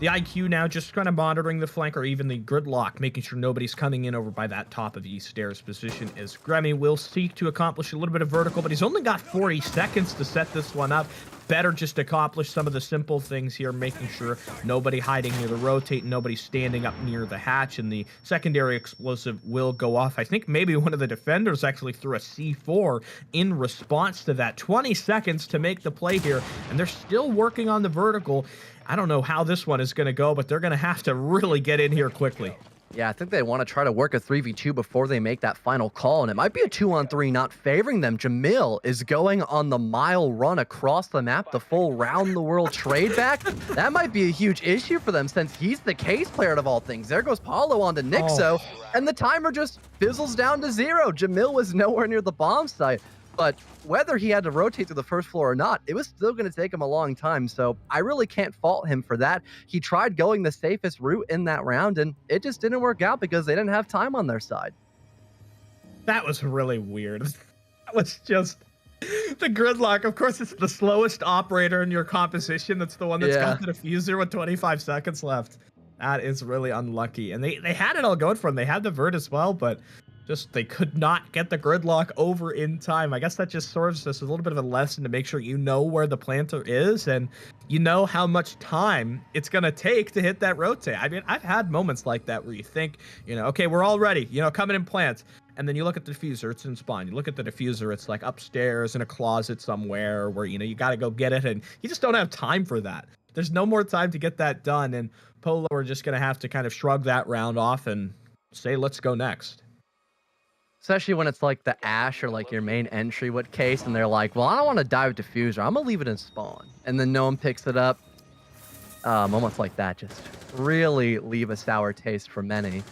The IQ now just kind of monitoring the flank or even the gridlock, making sure nobody's coming in over by that top of East Stairs position, as Gremmy will seek to accomplish a little bit of vertical, but he's only got 40 seconds to set this one up. Better just accomplish some of the simple things here, making sure nobody hiding near the rotate, nobody standing up near the hatch, and the secondary explosive will go off. I think maybe one of the defenders actually threw a C4 in response to that. 20 seconds to make the play here, and they're still working on the vertical. I don't know how this one is going to go, but they're going to have to really get in here quickly. Yeah, I think they want to try to work a 3v2 before they make that final call, and it might be a 2-on-3 not favoring them. Jamil is going on the mile run across the map, the full round-the-world trade back. That might be a huge issue for them since he's the case player of all things. There goes Paulo on to Nixo, and the timer just fizzles down to 0. Jamil was nowhere near the bomb site. But whether he had to rotate to the first floor or not, it was still going to take him a long time. So I really can't fault him for that. He tried going the safest route in that round, and it just didn't work out because they didn't have time on their side. That was really weird. That was just the gridlock. Of course, it's the slowest operator in your composition. That's the one that's got the diffuser with 25 seconds left. That is really unlucky. And they had it all going for them. They had the vert as well, but just they could not get the gridlock over in time. I guess that just serves as a little bit of a lesson to make sure you know where the planter is and you know how much time it's going to take to hit that rotate. I mean, I've had moments like that where you think, okay, we're all ready, coming in plant. And then you look at the diffuser, it's in spawn. You look at the diffuser, it's like upstairs in a closet somewhere where, you got to go get it. And you just don't have time for that. There's no more time to get that done. And Polo are just going to have to kind of shrug that round off and say, let's go next. Especially when it's like the Ash or like your main entry with case, and they're like, well, I don't want to dive diffuser. I'm going to leave it in spawn. And then no one picks it up. Moments like that just really leave a sour taste for many.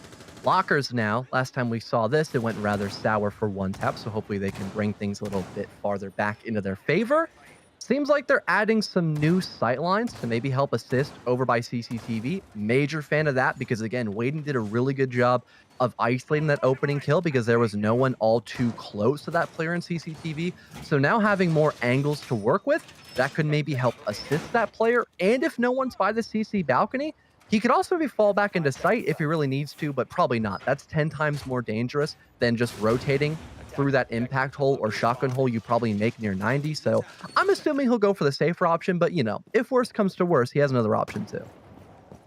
Lockers now. Last time we saw this, it went rather sour for one tap, so hopefully they can bring things a little bit farther back into their favor. Seems like they're adding some new sightlines to maybe help assist over by CCTV. Major fan of that because, again, Waden did a really good job of isolating that opening kill because there was no one all too close to that player in CCTV. So now having more angles to work with, that could maybe help assist that player. And if no one's by the CC balcony, he could also be fall back into sight if he really needs to, but probably not. That's 10 times more dangerous than just rotating through that impact hole or shotgun hole you probably make near 90. So I'm assuming he'll go for the safer option, but if worse comes to worse, he has another option too.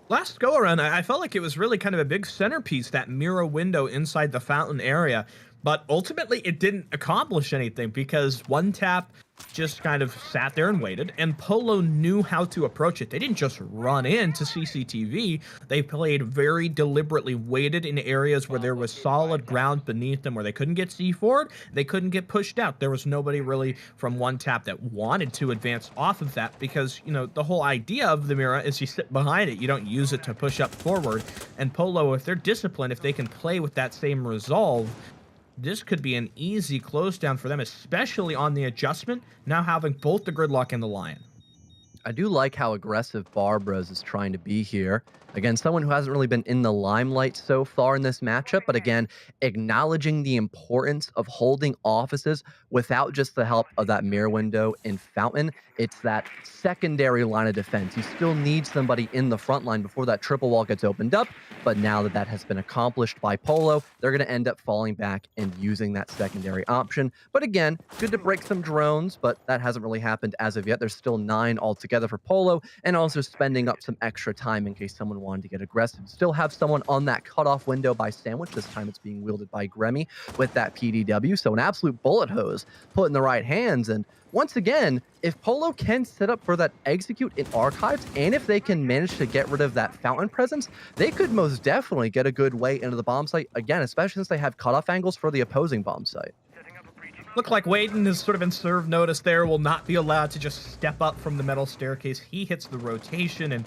Last go around, I felt like it was really kind of a big centerpiece, that mirror window inside the fountain area. But ultimately, it didn't accomplish anything because One Tap just kind of sat there and waited, and Polo knew how to approach it. They didn't just run into CCTV. They played very deliberately, waited in areas where there was solid ground beneath them, where they couldn't get C4'd, they couldn't get pushed out. There was nobody really from One Tap that wanted to advance off of that because, the whole idea of the Mira is you sit behind it, you don't use it to push up forward. And Polo, if they're disciplined, if they can play with that same resolve, this could be an easy close down for them, especially on the adjustment, now having both the Gridlock and the Lion. I do like how aggressive Barbros is trying to be here. Again, someone who hasn't really been in the limelight so far in this matchup, but again, acknowledging the importance of holding offices without just the help of that mirror window in Fountain. It's that secondary line of defense. You still need somebody in the front line before that triple wall gets opened up, but now that that has been accomplished by Polo, they're going to end up falling back and using that secondary option. But again, good to break some drones, but that hasn't really happened as of yet. There's still 9 altogether for Polo, and also spending up some extra time in case someone wanted to get aggressive. Still have someone on that cutoff window by Sandwich. This time it's being wielded by Gremmy with that PDW. So an absolute bullet hose put in the right hands. And once again, if Polo can set up for that execute in Archives, and if they can manage to get rid of that Fountain presence, they could most definitely get a good way into the bomb site again, especially since they have cutoff angles for the opposing bomb site. Look like Waden has sort of been served notice there, will not be allowed to just step up from the metal staircase. He hits the rotation and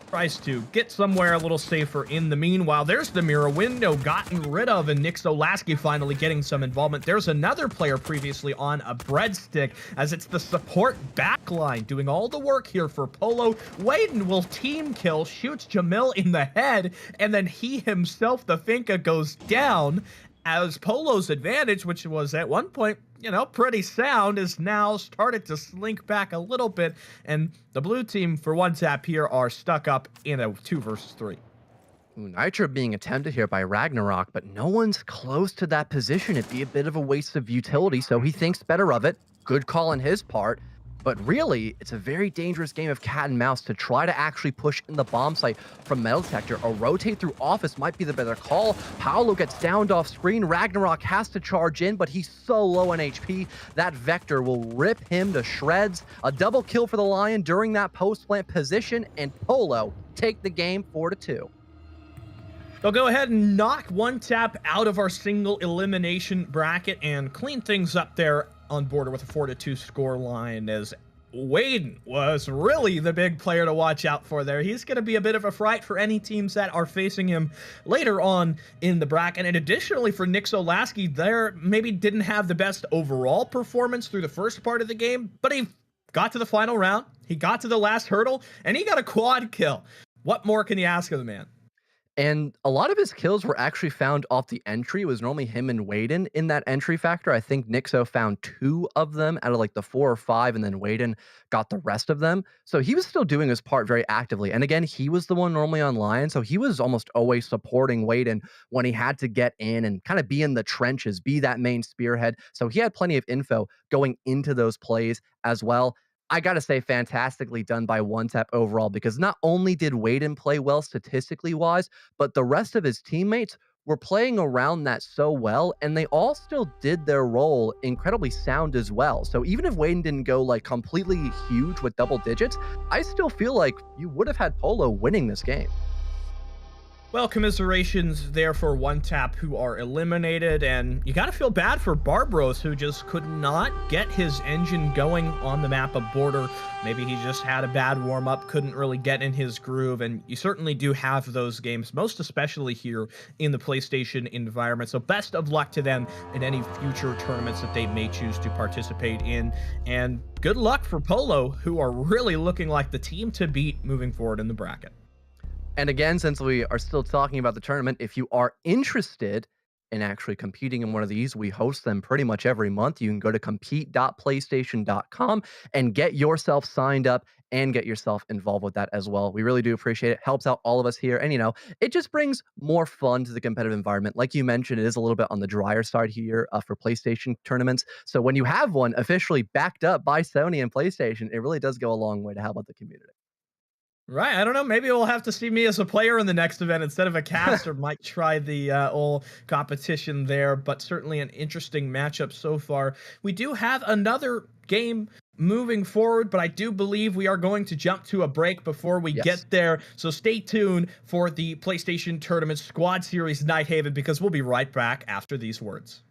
tries to get somewhere a little safer. In the meanwhile, there's the mirror window gotten rid of, and Nick Zolaski finally getting some involvement. There's another player previously on a breadstick, as it's the support backline doing all the work here for Polo. Waden will team kill, shoots Jamil in the head, and then he himself, the Finka, goes down, as Polo's advantage, which was at one point, pretty sound, is now started to slink back a little bit, and the blue team for One Tap here are stuck up in a 2 versus 3. Ooh, Nitro being attempted here by Ragnarok, but no one's close to that position. It'd be a bit of a waste of utility, so he thinks better of it. Good call on his part. But really, it's a very dangerous game of cat and mouse to try to actually push in the bomb site from Metal Detector. A rotate through Office might be the better call. Paolo gets downed off screen. Ragnarok has to charge in, but he's so low on HP. That Vector will rip him to shreds. A double kill for the Lion during that post-plant position, and Polo take the game 4-2. They'll go ahead and knock One Tap out of our single elimination bracket and clean things up there on border with a 4-2 score line, as Waden was really the big player to watch out for there. He's going to be a bit of a fright for any teams that are facing him later on in the bracket. And additionally, for Nick Zolaski, there maybe didn't have the best overall performance through the first part of the game, but he got to the final round, he got to the last hurdle, and he got a quad kill. What more can you ask of the man? And a lot of his kills were actually found off the entry. It was normally him and Waden in that entry factor. I think Nixo found 2 of them out of like the 4 or 5, and then Waden got the rest of them. So he was still doing his part very actively. And again, he was the one normally on Lion, so he was almost always supporting Waden when he had to get in and kind of be in the trenches, be that main spearhead. So he had plenty of info going into those plays as well. I got to say, fantastically done by One Tap overall, because not only did Waden play well statistically wise, but the rest of his teammates were playing around that so well, and they all still did their role incredibly sound as well. So even if Waden didn't go like completely huge with double digits, I still feel like you would have had Polo winning this game. Well, commiserations there for One Tap, who are eliminated, and you gotta feel bad for Barbros, who just could not get his engine going on the map of Border. Maybe he just had a bad warm-up, couldn't really get in his groove, and you certainly do have those games, most especially here in the PlayStation environment. So best of luck to them in any future tournaments that they may choose to participate in, and good luck for Polo, who are really looking like the team to beat moving forward in the bracket. And again, since we are still talking about the tournament, if you are interested in actually competing in one of these, we host them pretty much every month. You can go to compete.playstation.com and get yourself signed up and get yourself involved with that as well. We really do appreciate it. Helps out all of us here. And, it just brings more fun to the competitive environment. Like you mentioned, it is a little bit on the drier side here for PlayStation tournaments. So when you have one officially backed up by Sony and PlayStation, it really does go a long way to help out the community. Right. I don't know. Maybe we'll have to see me as a player in the next event instead of a caster. Might try the old competition there, but certainly an interesting matchup so far. We do have another game moving forward, but I do believe we are going to jump to a break before we Yes. get there. So stay tuned for the PlayStation Tournament Squad Series Night Haven because we'll be right back after these words.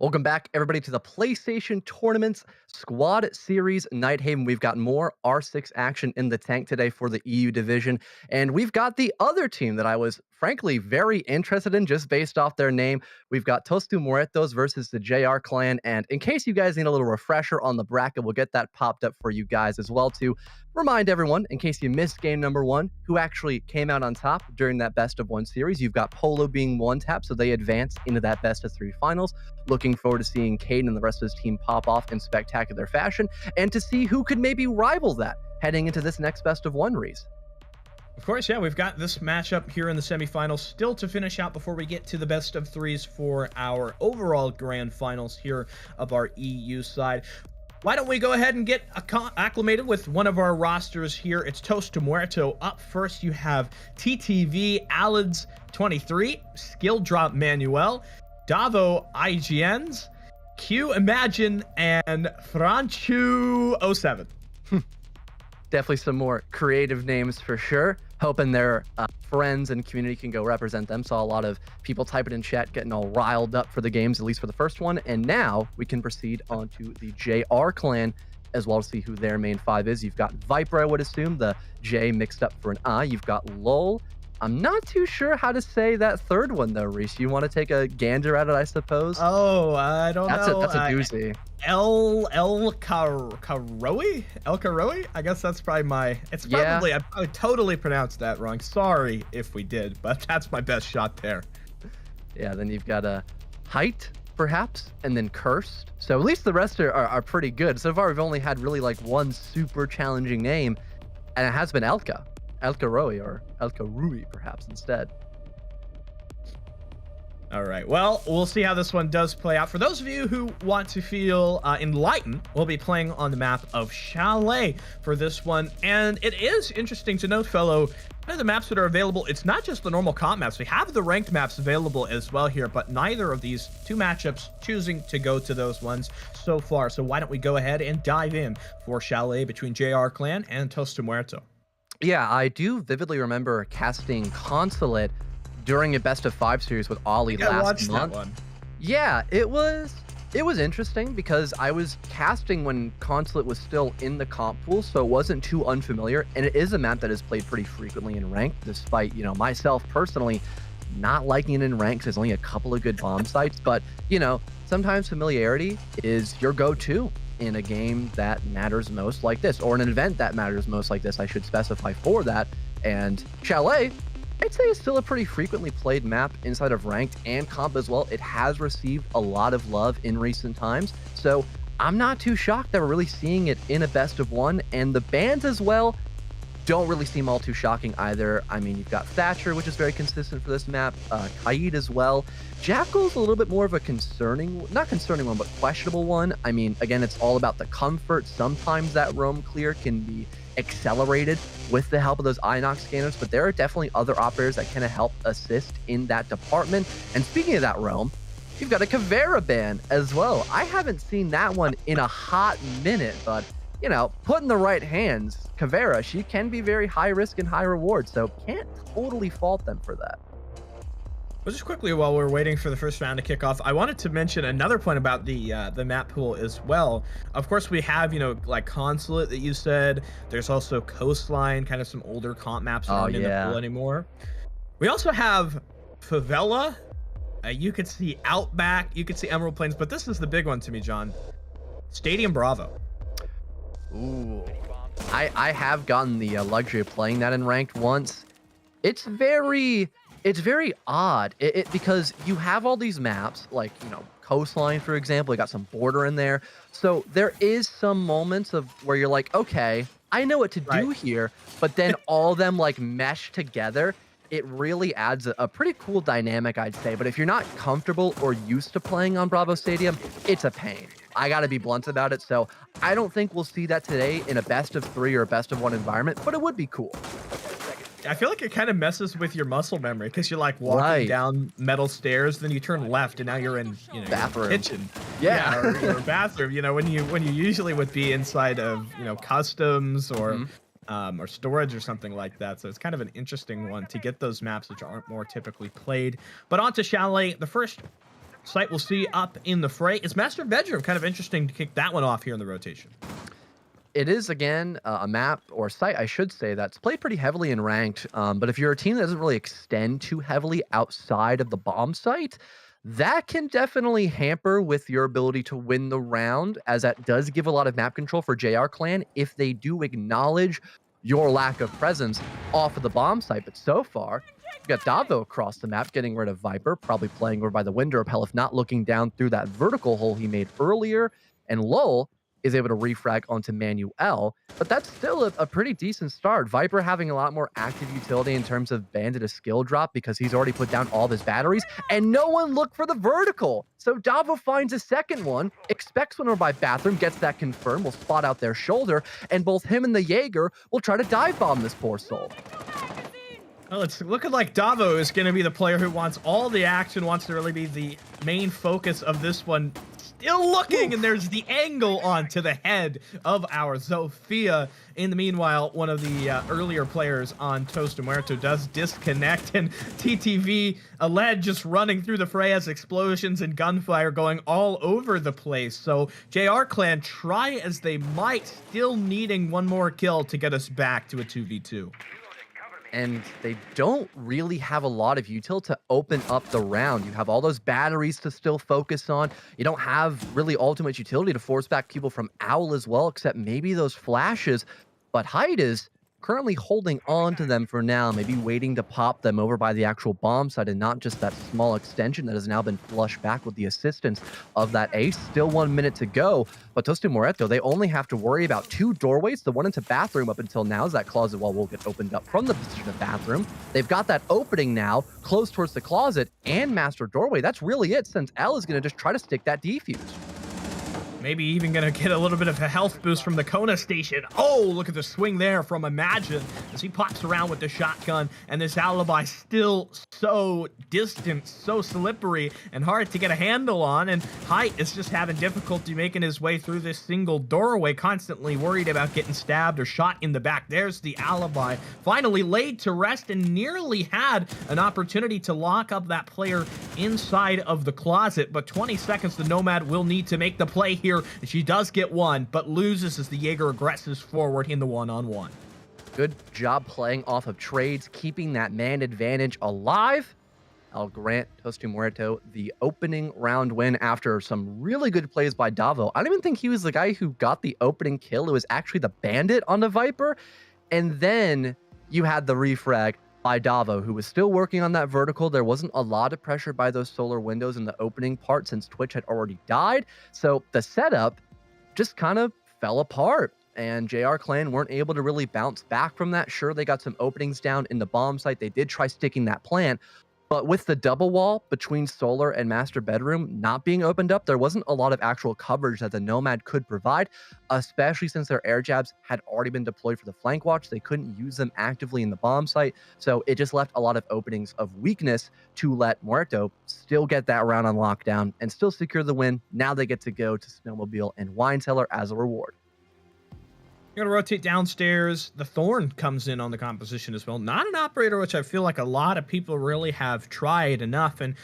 Welcome back, everybody, to the PlayStation Tournaments Squad Series Nighthaven. We've got more R6 action in the tank today for the EU division, and we've got the other team that I was frankly very interested in just based off their name. We've got Tostu Muertos versus the JR clan, and in case you guys need a little refresher on the bracket, we'll get that popped up for you guys as well to remind everyone, in case you missed game number one, who actually came out on top during that best of one series. You've got Polo being one tap, so they advance into that best of three finals. Looking forward to seeing Caden and the rest of his team pop off in spectacular fashion and to see who could maybe rival that heading into this next best of one, Reese. Of course, yeah, we've got this matchup here in the semifinals still to finish out before we get to the best of threes for our overall grand finals here of our EU side. Why don't we go ahead and get acclimated with one of our rosters here? It's Tostu Muerto. Up first, you have TTV Alids 23, Skill Drop Manuel, Davo IGNs, Q Imagine, and Franchu 07. Definitely some more creative names for sure. Hoping their friends and community can go represent them. Saw a lot of people typing in chat, getting all riled up for the games, at least for the first one. And now we can proceed on to the JR clan as well to see who their main five is. You've got Viper, I would assume, the J mixed up for an I. You've got LOL. I'm not too sure how to say that third one, though, Reese. You want to take a gander at it, I suppose? Oh, I don't know. That's a doozy. El Karoe? I guess that's probably my... It's probably... Yeah. I totally pronounced that wrong. Sorry if we did, but that's my best shot there. Yeah, then you've got a Height, perhaps, and then Cursed. So at least the rest are pretty good. So far, we've only had really like one super challenging name, and it has been Elka. Elka Rui, or Elka Rui, perhaps, instead. All right, well, we'll see how this one does play out. For those of you who want to feel enlightened, we'll be playing on the map of Chalet for this one. And it is interesting to note, fellow, the maps that are available, it's not just the normal comp maps. We have the ranked maps available as well here, but neither of these two matchups choosing to go to those ones so far. So why don't we go ahead and dive in for Chalet between JR Clan and Tostu Muerto. Yeah, I do vividly remember casting Consulate during a best of five series with Ollie last month. That one. Yeah, it was interesting because I was casting when Consulate was still in the comp pool, so it wasn't too unfamiliar, and it is a map that is played pretty frequently in ranked, despite, you know, myself personally not liking it in ranks. There's only a couple of good bomb sites, but, you know, sometimes familiarity is your go-to in a game that matters most like this, or an event that matters most like this, I should specify for that. And Chalet, I'd say it's still a pretty frequently played map inside of ranked and comp as well. It has received a lot of love in recent times, so I'm not too shocked that we're really seeing it in a best of one. And the bans as well don't really seem all too shocking either. I mean, you've got Thatcher, which is very consistent for this map, Kaid as well. Jackal's a little bit more of a not concerning one, but questionable one. I mean, again, it's all about the comfort. Sometimes that roam clear can be accelerated with the help of those Inox scanners, but there are definitely other operators that can help assist in that department. And speaking of that roam, you've got a Caveira ban as well. I haven't seen that one in a hot minute, but you know, put in the right hands, Caveira, she can be very high risk and high reward, so can't totally fault them for that. Well, just quickly while we're waiting for the first round to kick off, I wanted to mention another point about the map pool as well. Of course, we have, you know, like Consulate that you said. There's also Coastline, kind of some older comp maps that aren't in the pool anymore. We also have Favela. You could see Outback. You could see Emerald Plains, but this is the big one to me, John. Stadium Bravo. Ooh, I have gotten the luxury of playing that in ranked once. It's very odd because you have all these maps, like, you know, Coastline, for example, you got some border in there. So there is some moments of where you're like, okay, I know what to do here, but then all of them like mesh together. It really adds a pretty cool dynamic, I'd say. But if you're not comfortable or used to playing on Bravo Stadium, it's a pain. I got to be blunt about it. So I don't think we'll see that today in a best of three or a best of one environment, but it would be cool. I feel like it kind of messes with your muscle memory because you're like walking down metal stairs, then you turn left, and now you're in, you know, bathroom, kitchen, or your bathroom. You know, when you usually would be inside of, you know, customs or storage or something like that. So it's kind of an interesting one to get those maps which aren't more typically played. But on to Chalet, the first site we'll see up in the fray is Master Bedroom. Kind of interesting to kick that one off here in the rotation. It is, again, a map or site, I should say, that's played pretty heavily in ranked. But if you're a team that doesn't really extend too heavily outside of the bomb site, that can definitely hamper with your ability to win the round, as that does give a lot of map control for JR Clan if they do acknowledge your lack of presence off of the bomb site. But so far, you got Davo across the map getting rid of Viper, probably playing over by the window repel, if not looking down through that vertical hole he made earlier. And Lowell is able to refrag onto Manuel, but that's still a pretty decent start. Viper having a lot more active utility in terms of Bandit a skill drop because he's already put down all of his batteries, and no one looked for the vertical. So Davo finds a second one, expects one over by Bathroom, gets that confirmed, will spot out their shoulder, and both him and the Jaeger will try to dive bomb this poor soul. Well, it's looking like Davo is going to be the player who wants all the action, wants to really be the main focus of this one. Still looking, and there's the angle onto the head of our Zofia. In the meanwhile, one of the earlier players on Tostu Muerto does disconnect, and TTV, a lead just running through the fray as explosions and gunfire going all over the place. So JR Clan, try as they might, still needing one more kill to get us back to a 2v2. And they don't really have a lot of util to open up the round. You have all those batteries to still focus on. You don't have really ultimate utility to force back people from Owl as well, except maybe those flashes. But Hyde is currently holding on to them for now, maybe waiting to pop them over by the actual bomb site and not just that small extension that has now been flushed back with the assistance of that ace. Still 1 minute to go, but Tostu Muerto, they only have to worry about two doorways, the one into Bathroom up until now as that closet wall will get opened up from the position of Bathroom. They've got that opening now, close towards the closet and Master Doorway. That's really it, since L is going to just try to stick that defuse. Maybe even going to get a little bit of a health boost from the Kona station. Oh, look at the swing there from Imagine as he pops around with the shotgun, and this alibi still so distant, so slippery, and hard to get a handle on, and Height is just having difficulty making his way through this single doorway, constantly worried about getting stabbed or shot in the back. There's the alibi, finally laid to rest, and nearly had an opportunity to lock up that player inside of the closet, but 20 seconds the Nomad will need to make the play here. She does get one, but loses as the Jaeger aggresses forward in the one-on-one. Good job playing off of trades, keeping that man advantage alive. I'll grant Tostu Muerto the opening round win after some really good plays by Davo. I don't even think he was the guy who got the opening kill. It was actually the Bandit on the Viper. And then you had the refrag by Davo, who was still working on that vertical. There wasn't a lot of pressure by those solar windows in the opening part since Twitch had already died. So the setup just kind of fell apart, and JR Clan weren't able to really bounce back from that. Sure, they got some openings down in the bomb site. They did try sticking that plant, but with the double wall between Solar and Master Bedroom not being opened up, there wasn't a lot of actual coverage that the Nomad could provide, especially since their air jabs had already been deployed for the flank watch. They couldn't use them actively in the bomb site, so it just left a lot of openings of weakness to let Muerto still get that round on lockdown and still secure the win. Now they get to go to Snowmobile and Wine Cellar as a reward. You're going to rotate downstairs. The Thorn comes in on the composition as well. Not an operator, which I feel like a lot of people really have tried enough. And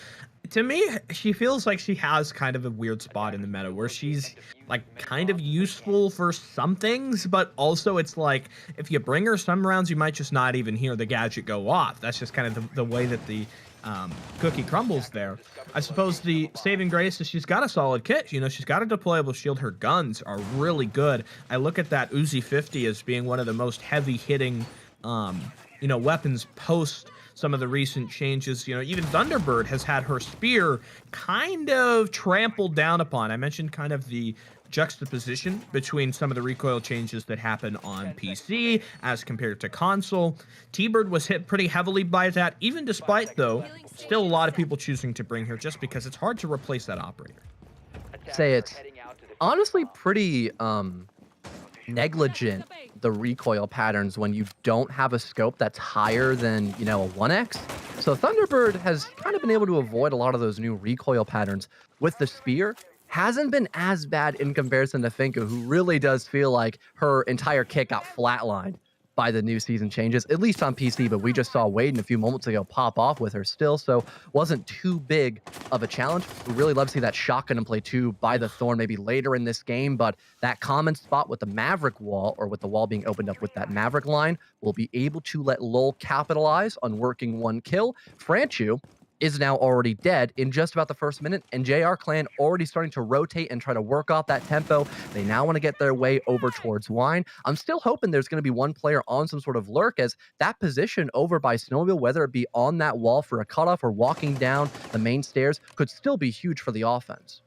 to me, she feels like she has kind of a weird spot in the meta where she's like kind of useful for some things, but also it's like if you bring her some rounds, you might just not even hear the gadget go off. That's just kind of the way that the cookie crumbles there. I suppose the saving grace is she's got a solid kit. You know, she's got a deployable shield. Her guns are really good. I look at that Uzi 50 as being one of the most heavy hitting, you know, weapons post some of the recent changes. You know, even Thunderbird has had her spear kind of trampled down upon. I mentioned kind of the juxtaposition between some of the recoil changes that happen on PC as compared to console. T-Bird was hit pretty heavily by that, even despite, though, still a lot of people choosing to bring her just because it's hard to replace that operator. Say it's honestly pretty negligent, the recoil patterns, when you don't have a scope that's higher than, you know, a 1x. So Thunderbird has kind of been able to avoid a lot of those new recoil patterns with the spear. Hasn't been as bad in comparison to Finka, who really does feel like her entire kit got flatlined by the new season changes, at least on PC, but we just saw Waden a few moments ago pop off with her still, so wasn't too big of a challenge. We really love to see that shotgun and play 2 by the Thorn maybe later in this game, but that common spot with the Maverick wall, or with the wall being opened up with that Maverick line, will be able to let Lowell capitalize on working 1 kill. Franchu is now already dead in just about the first minute, and JR Clan already starting to rotate and try to work off that tempo. They now want to get their way over towards Wine. I'm still hoping there's going to be one player on some sort of lurk, as that position over by Snowmobile, whether it be on that wall for a cutoff or walking down the main stairs, could still be huge for the offense.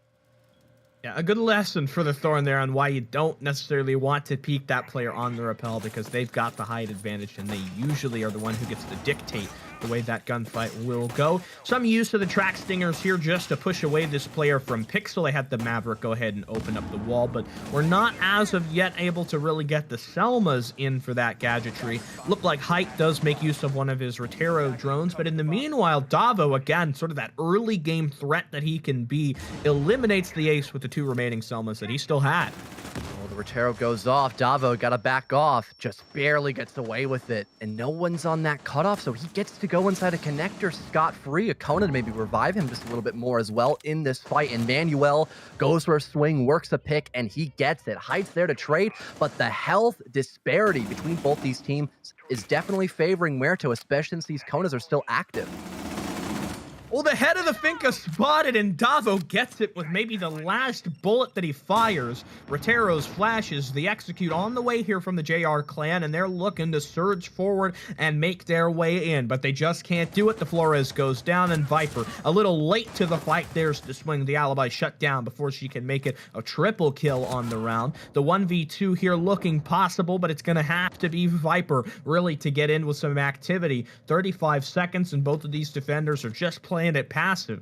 Yeah, a good lesson for the Thorn there on why you don't necessarily want to peek that player on the rappel, because they've got the height advantage and they usually are the one who gets to dictate the way that gunfight will go. Some use of the track stingers here just to push away this player from Pixel. They had the Maverick go ahead and open up the wall, but we're not as of yet able to really get the Selmas in for that gadgetry. Looked like Height does make use of one of his Rotero drones, but in the meanwhile, Davo, again, sort of that early game threat that he can be, eliminates the ace with the 2 remaining Selmas that he still had. Well, the Rotero goes off. Davo got to back off. Just barely gets away with it. And no one's on that cutoff, so he gets to go inside a connector scot-free. Akona to maybe revive him just a little bit more as well in this fight. And Manuel goes for a swing, works a pick, and he gets it. Height's there to trade, but the health disparity between both these teams is definitely favoring Muerto, especially since these Konas are still active. Well, the head of the Finca spotted, and Davo gets it with maybe the last bullet that he fires. Rotero's flashes the execute on the way here from the JR Clan, and they're looking to surge forward and make their way in, but they just can't do it. The Flores goes down, and Viper, a little late to the fight, there's the swing. The Alibi shut down before she can make it a triple kill on the round. The 1v2 here looking possible, but it's going to have to be Viper really to get in with some activity. 35 seconds, and both of these defenders are just playing it passive,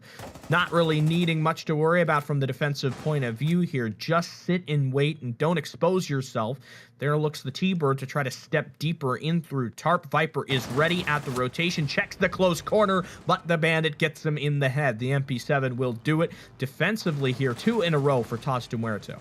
not really needing much to worry about from the defensive point of view here. Just sit and wait and don't expose yourself. There looks the T-Bird to try to step deeper in through Tarp. Viper is ready at the rotation, checks the close corner, but the Bandit gets him in the head. The MP7 will do it defensively here, 2 in a row for Tostu Muerto.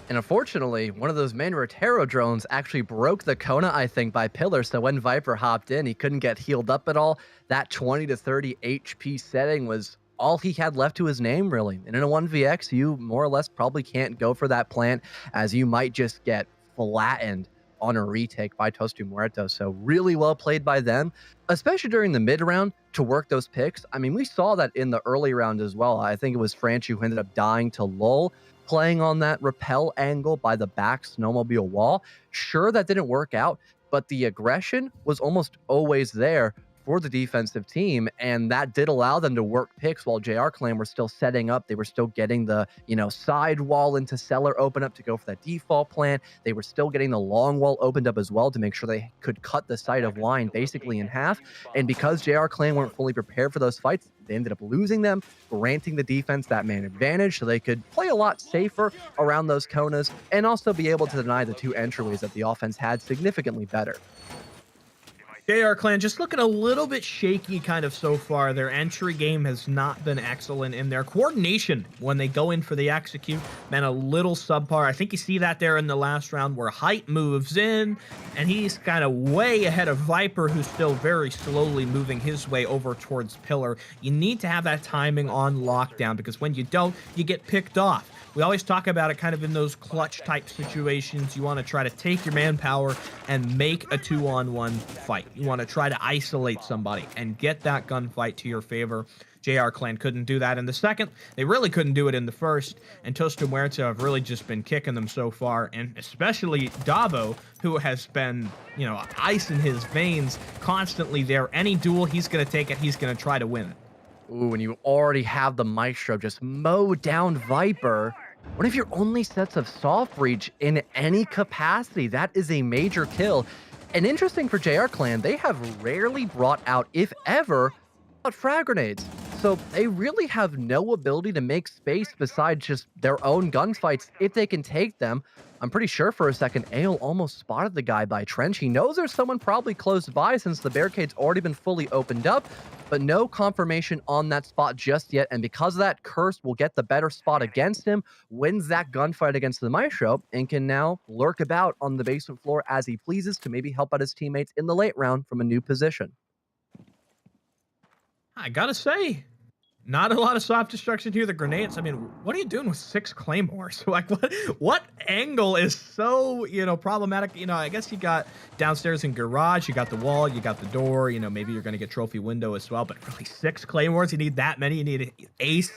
And unfortunately, one of those main Rotero drones actually broke the Kona, I think, by Pillar. So when Viper hopped in, he couldn't get healed up at all. That 20 to 30 HP setting was all he had left to his name, really. And in a 1vx, you more or less probably can't go for that plant, as you might just get flattened on a retake by Tostu Muerto. So really well played by them, especially during the mid round to work those picks. I mean, we saw that in the early round as well. I think it was Franchu who ended up dying to Lowell, playing on that rappel angle by the back snowmobile wall. Sure, that didn't work out, but the aggression was almost always there for the defensive team, and that did allow them to work picks while JR Clan were still setting up. They were still getting the, side wall into cellar open up to go for that default plan. They were still getting the long wall opened up as well to make sure they could cut the side of line basically in half. And because JR Clan weren't fully prepared for those fights, they ended up losing them, granting the defense that man advantage so they could play a lot safer around those Konas and also be able to deny the 2 entryways that the offense had significantly better. JR Clan just looking a little bit shaky kind of so far. Their entry game has not been excellent, and their coordination when they go in for the execute been a little subpar. I think you see that there in the last round where Height moves in, and he's kind of way ahead of Viper, who's still very slowly moving his way over towards Pillar. You need to have that timing on lockdown, because when you don't, you get picked off. We always talk about it kind of in those clutch type situations. You want to try to take your manpower and make a 2-on-1 fight. You want to try to isolate somebody and get that gunfight to your favor. JR Clan couldn't do that in the second. They really couldn't do it in the first. And Tostu Muerto have really just been kicking them so far. And especially Davo, who has been, ice in his veins constantly there. Any duel, he's going to take it. He's going to try to win it. Ooh, and you already have the Maestro just mow down Viper. One of your only sets of soft reach in any capacity. That is a major kill. And interesting for JR Clan, they have rarely brought out, if ever, frag grenades. So they really have no ability to make space besides just their own gunfights if they can take them. I'm pretty sure for a second, Ale almost spotted the guy by trench. He knows there's someone probably close by since the barricade's already been fully opened up, but no confirmation on that spot just yet. And because of that, Curse will get the better spot against him, wins that gunfight against the Maestro, and can now lurk about on the basement floor as he pleases to maybe help out his teammates in the late round from a new position. I gotta say, not a lot of soft destruction here. The grenades. I mean, what are you doing with 6 claymores? Like, what angle is so problematic? I guess you got downstairs in garage, you got the wall, you got the door. Maybe you're gonna get trophy window as well. But really, 6 claymores. You need that many. You need ace,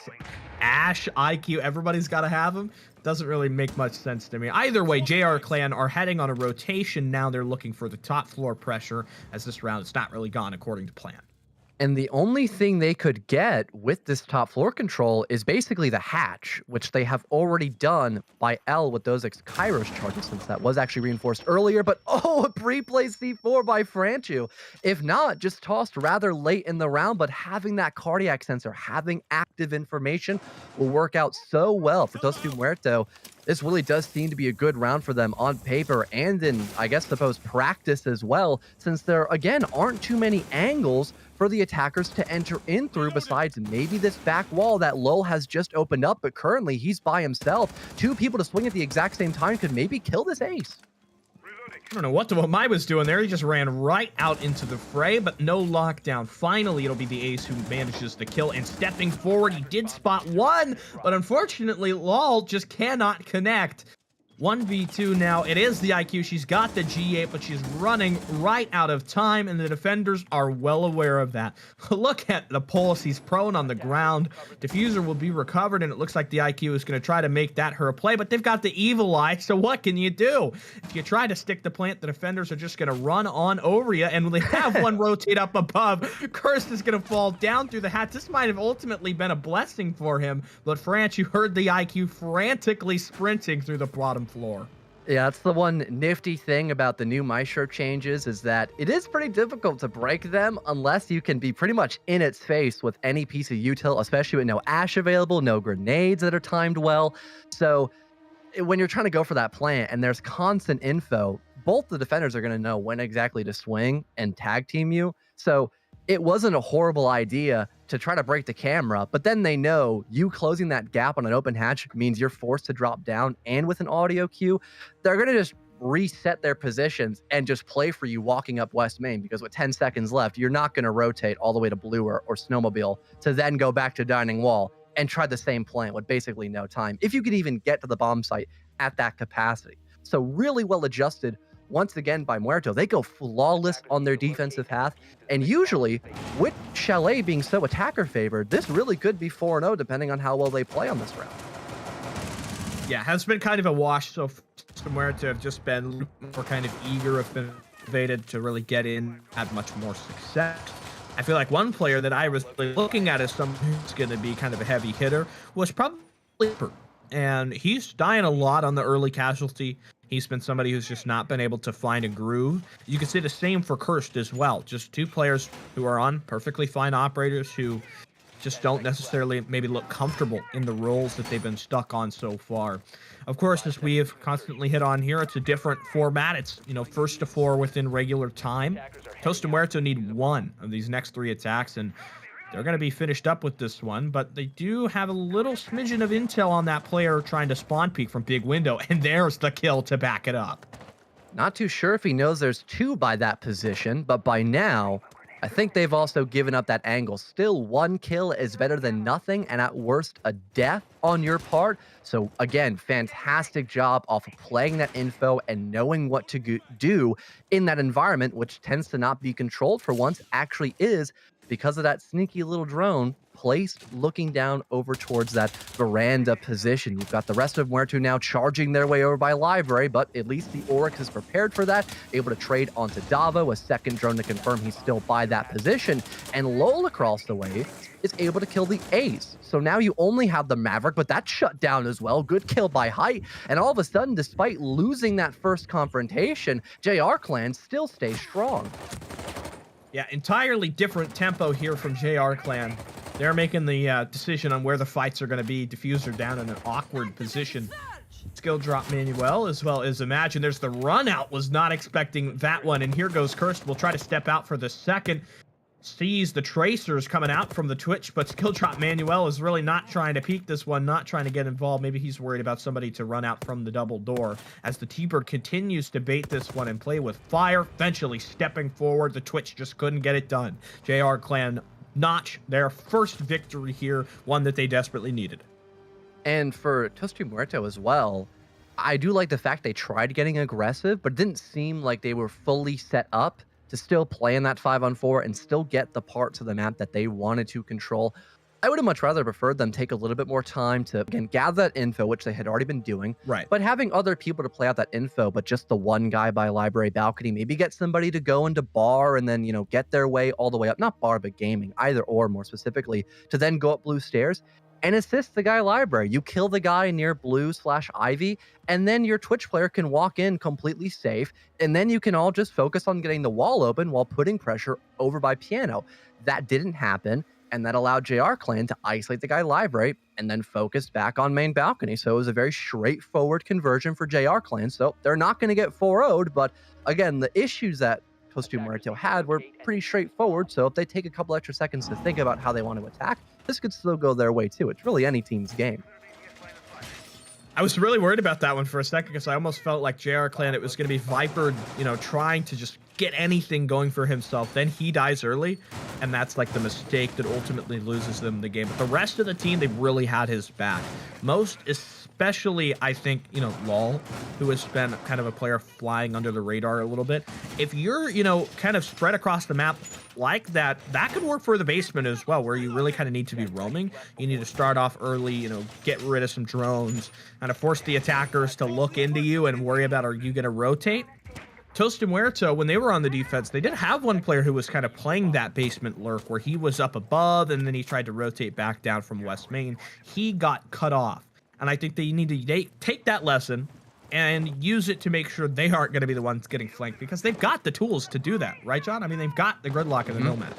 ash, IQ. Everybody's got to have them. Doesn't really make much sense to me. Either way, JR Clan are heading on a rotation now. They're looking for the top floor pressure as this round it's not really gone according to plan. And the only thing they could get with this top floor control is basically the hatch, which they have already done by L with those Kairos charges, since that was actually reinforced earlier. But a pre-placed C4 by Franchu. If not, just tossed rather late in the round, but having that cardiac sensor, having active information will work out so well for Tostu Muerto. This really does seem to be a good round for them on paper and in, I guess, suppose practice as well, since there, again, aren't too many angles for the attackers to enter in through besides maybe this back wall that Lowell has just opened up, but currently he's by himself. 2 people to swing at the exact same time could maybe kill this ace. I don't know what Mai was doing there. He just ran right out into the fray, but no lockdown. Finally, it'll be the ace who manages the kill, and stepping forward, he did spot one, but unfortunately, Lol just cannot connect. 1v2 now. It is the IQ. She's got the G8, but she's running right out of time, and the defenders are well aware of that. Look at the pulse. He's prone on the ground. Diffuser will be recovered, and it looks like the IQ is going to try to make that her play, but they've got the evil eye, so what can you do? If you try to stick the plant, the defenders are just going to run on over you, and when they have one rotate up above, Curse is going to fall down through the hatch. This might have ultimately been a blessing for him, but France, you heard the IQ frantically sprinting through the bottom floor. Yeah, that's the one nifty thing about the new Maestro changes is that it is pretty difficult to break them unless you can be pretty much in its face with any piece of util, especially with no ash available, no grenades that are timed well. So when you're trying to go for that plant and there's constant info, both the defenders are going to know when exactly to swing and tag team you. So it wasn't a horrible idea to try to break the camera, but then they know you closing that gap on an open hatch means you're forced to drop down, and with an audio cue, they're going to just reset their positions and just play for you walking up West Main, because with 10 seconds left, you're not going to rotate all the way to Blue or Snowmobile to then go back to Dining Wall and try the same plant with basically no time, if you could even get to the bomb site at that capacity. So really well adjusted once again by Muerto. They go flawless on their defensive path, and usually with Chalet being so attacker favored, this really could be 4-0 depending on how well they play on this round. Yeah, has been kind of a wash so Muerto have just been more kind of eager, have been motivated to really get in, had much more success. I feel like one player that I was really looking at as someone who's going to be kind of a heavy hitter was probably Leaper. And he's dying a lot on the early casualty. He's been somebody who's just not been able to find a groove. You can say the same for Cursed as well. Just 2 players who are on perfectly fine operators who just don't necessarily maybe look comfortable in the roles that they've been stuck on so far. Of course, as we have constantly hit on here, it's a different format. It's, first to 4 within regular time. Tostu Muerto need 1 of these next 3 attacks, and they're going to be finished up with this one, but they do have a little smidgen of intel on that player trying to spawn peek from big window, and there's the kill to back it up. Not too sure if he knows there's 2 by that position, but by now, I think they've also given up that angle. Still, 1 kill is better than nothing, and at worst, a death on your part. So again, fantastic job off of playing that info and knowing what to do in that environment, which tends to not be controlled for once, actually is, because of that sneaky little drone placed looking down over towards that veranda position. You've got the rest of Muerto now charging their way over by Library, but at least the Oryx is prepared for that, able to trade onto Davo, a second drone to confirm he's still by that position, and Lowell across the way is able to kill the ace. So now you only have the Maverick, but that's shut down as well. Good kill by Height, and all of a sudden, despite losing that first confrontation, JR Clan still stays strong. Yeah, entirely different tempo here from JR Clan. They're making the decision on where the fights are going to be. Diffuser down in an awkward position. Skill drop Manuel as well as Imagine. There's the run out. Was not expecting that one. And here goes Cursed. Will try to step out for the second. Sees the tracers coming out from the Twitch, but skill drop Manuel is really not trying to peek this one, not trying to get involved. Maybe he's worried about somebody to run out from the double door as the T-Bird continues to bait this one and play with fire, eventually stepping forward. The Twitch just couldn't get it done. JR Clan notch their first victory here, one that they desperately needed. And for Tostu Muerto as well, I do like the fact they tried getting aggressive, but it didn't seem like they were fully set up to still play in that 5-on-4 and still get the parts of the map that they wanted to control. I would have much rather preferred them take a little bit more time to, again, gather that info, which they had already been doing. Right. But having other people to play out that info, but just the one guy by library balcony, maybe get somebody to go into bar and then, you know, get their way all the way up, not bar, but gaming, either or more specifically, to then go up blue stairs and assist the guy library. You kill the guy near blue/ivy, and then your Twitch player can walk in completely safe, and then you can all just focus on getting the wall open while putting pressure over by piano. That didn't happen, and that allowed JR Clan to isolate the guy library and then focus back on main balcony. So it was a very straightforward conversion for JR Clan. So they're not going to get 4-0'd, but again, the issues that Tostu Muerto had were pretty straightforward. So if they take a couple extra seconds to think about how they want to attack, this could still go their way too. It's really any team's game. I was really worried about that one for a second because I almost felt like JR Clan, it was going to be Viper, you know, trying to just get anything going for himself. Then he dies early, and that's like the mistake that ultimately loses them the game. But the rest of the team, they really had his back. Most especially, I think, you know, Lol, who has been kind of a player flying under the radar a little bit. If you're, you know, kind of spread across the map like that, that could work for the basement as well, where you really kind of need to be roaming. You need to start off early, you know, get rid of some drones, kind of force the attackers to look into you and worry about, are you going to rotate? Tostu Muerto, when they were on the defense, they did have one player who was kind of playing that basement lurk where he was up above and then he tried to rotate back down from West Main. He got cut off. And I think they need to take that lesson and use it to make sure they aren't going to be the ones getting flanked, because they've got the tools to do that. Right, John? I mean, they've got the gridlock and the nomad.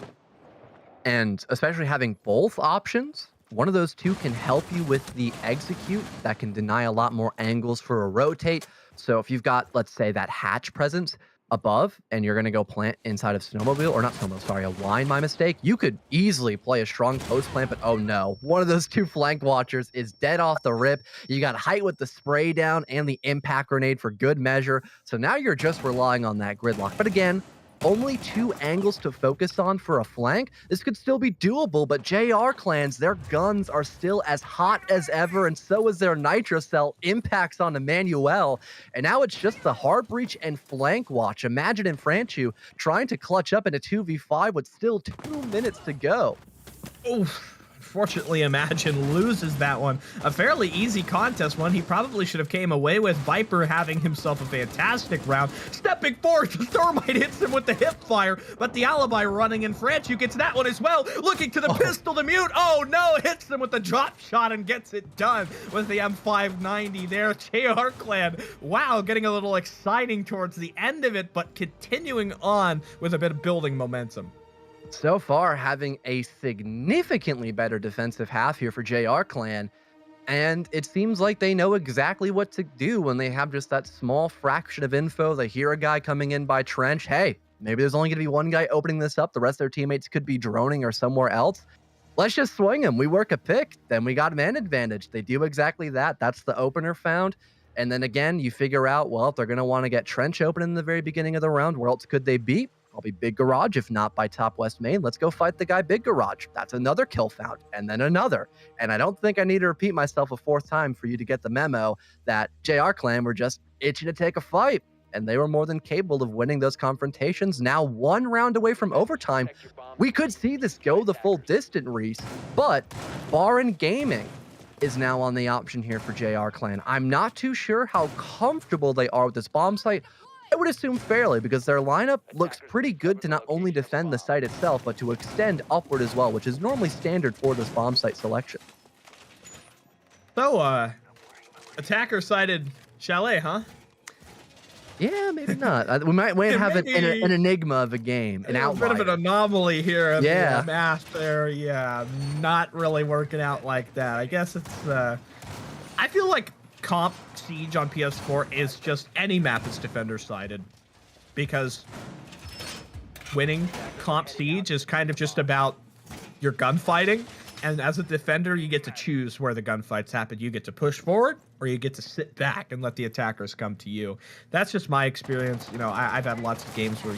And especially having both options, one of those two can help you with the execute. That can deny a lot more angles for a rotate. So if you've got, let's say, that hatch presence above and you're going to go plant inside of Snowmobile, or not Snowmobile, sorry, a line, my mistake, you could easily play a strong post plant, but oh no, one of those two flank watchers is dead off the rip. You got height with the spray down and the impact grenade for good measure. So now you're just relying on that gridlock. But again, only two angles to focus on for a flank. This could still be doable, but JR Clans, their guns are still as hot as ever, and so is their Nitro Cell impacts on Emmanuel. And now it's just the hard breach and flank watch. Imagine in Franchu trying to clutch up in a 2v5 with still 2 minutes to go. Oof. Unfortunately, Imagine loses that one. A fairly easy contest one. He probably should have came away with. Viper having himself a fantastic round. Stepping forward, the Thermite hits him with the hip fire, but the Alibi running in. Franchu gets that one as well. Looking to the pistol to mute. Oh no, hits him with the drop shot and gets it done with the M590 there. JR Clan, wow, getting a little exciting towards the end of it, but continuing on with a bit of building momentum. So far, having a significantly better defensive half here for JR Clan, and it seems like they know exactly what to do when they have just that small fraction of info. They hear a guy coming in by trench. Hey, maybe there's only going to be one guy opening this up. The rest of their teammates could be droning or somewhere else. Let's just swing him. We work a pick, then we got man advantage. They do exactly that. That's the opener found. And then again, you figure out, well, if they're going to want to get trench open in the very beginning of the round, where else could they be? Probably Big Garage, if not by top West Main. Let's go fight the guy Big Garage. That's another kill found, and then another. And I don't think I need to repeat myself a fourth time for you to get the memo that JR Clan were just itching to take a fight, and they were more than capable of winning those confrontations. Now 1 round away from overtime. We could see this go the full distance, Reese, but Baron Gaming is now on the option here for JR Clan. I'm not too sure how comfortable they are with this bomb site. I would assume fairly, because their lineup looks pretty good to not only defend the site itself, but to extend upward as well, which is normally standard for this bomb site selection. So, attacker-sided Chalet, huh? Yeah, maybe not. We might Yeah, have an maybe enigma of a game, an a bit of an outlier. anomaly here in the Yeah. math there. Yeah, not really working out like that. I guess it's. I feel like Comp Siege on PS4 is just any map is defender sided because winning Comp Siege is kind of just about your gunfighting. And as a defender, you get to choose where the gunfights happen. You get to push forward or you get to sit back and let the attackers come to you. That's just my experience. You know, I've had lots of games where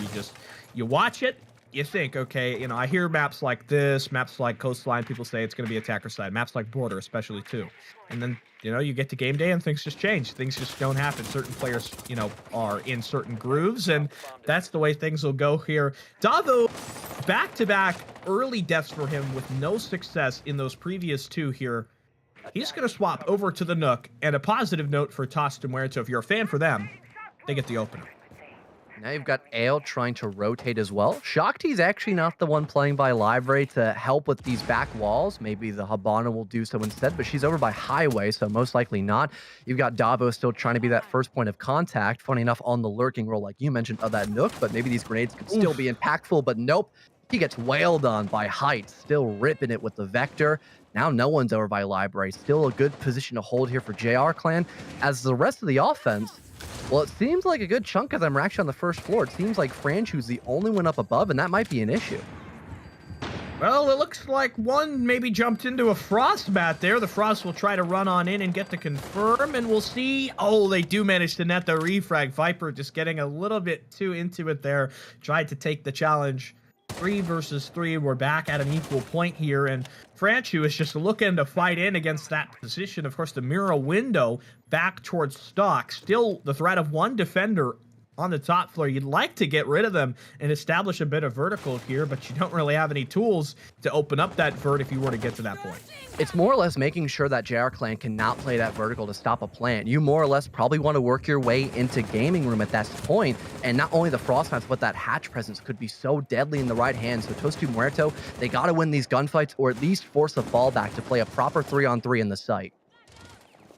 you watch it, you think, okay, you know, I hear maps like this, maps like Coastline, people say it's going to be attacker side, maps like Border, especially too. And then, you know, you get to game day and things just change. Things just don't happen. Certain players, you know, are in certain grooves, and that's the way things will go here. Davo, back-to-back early deaths for him with no success in those previous two here. He's going to swap over to the Nook, and a positive note for Tostu Muerto. If you're a fan for them, they get the opener. Now you've got Ale trying to rotate as well. Shakti's actually not the one playing by library to help with these back walls. Maybe the Habana will do so instead, but she's over by Highway, so most likely not. You've got Davo still trying to be that first point of contact. Funny enough, on the lurking role, like you mentioned, of that Nook, but maybe these grenades could still be impactful, but nope. He gets wailed on by Height, still ripping it with the Vector. Now no one's over by library. Still a good position to hold here for JR Clan. As the rest of the offense, well, it seems like a good chunk of them are actually on the first floor. It seems like Franchu's the only one up above, and that might be an issue. Well, it looks like one maybe jumped into a Frost bat there. The Frost will try to run on in and get to confirm, and we'll see. Oh, they do manage to net the refrag. Viper just getting a little bit too into it there. Tried to take the challenge. 3 versus 3. We're back at an equal point here, and Franchu is just looking to fight in against that position. Of course, the mirror window back towards stock. Still the threat of one defender on the top floor. You'd like to get rid of them and establish a bit of vertical here, but you don't really have any tools to open up that vert if you were to get to that point. It's more or less making sure that JR Clan cannot play that vertical to stop a plant. You more or less probably want to work your way into gaming room at that point, and not only the frost mats, but that hatch presence could be so deadly in the right hand. So Tostu Muerto, they got to win these gunfights or at least force a fallback to play a proper 3-on-3 in the site.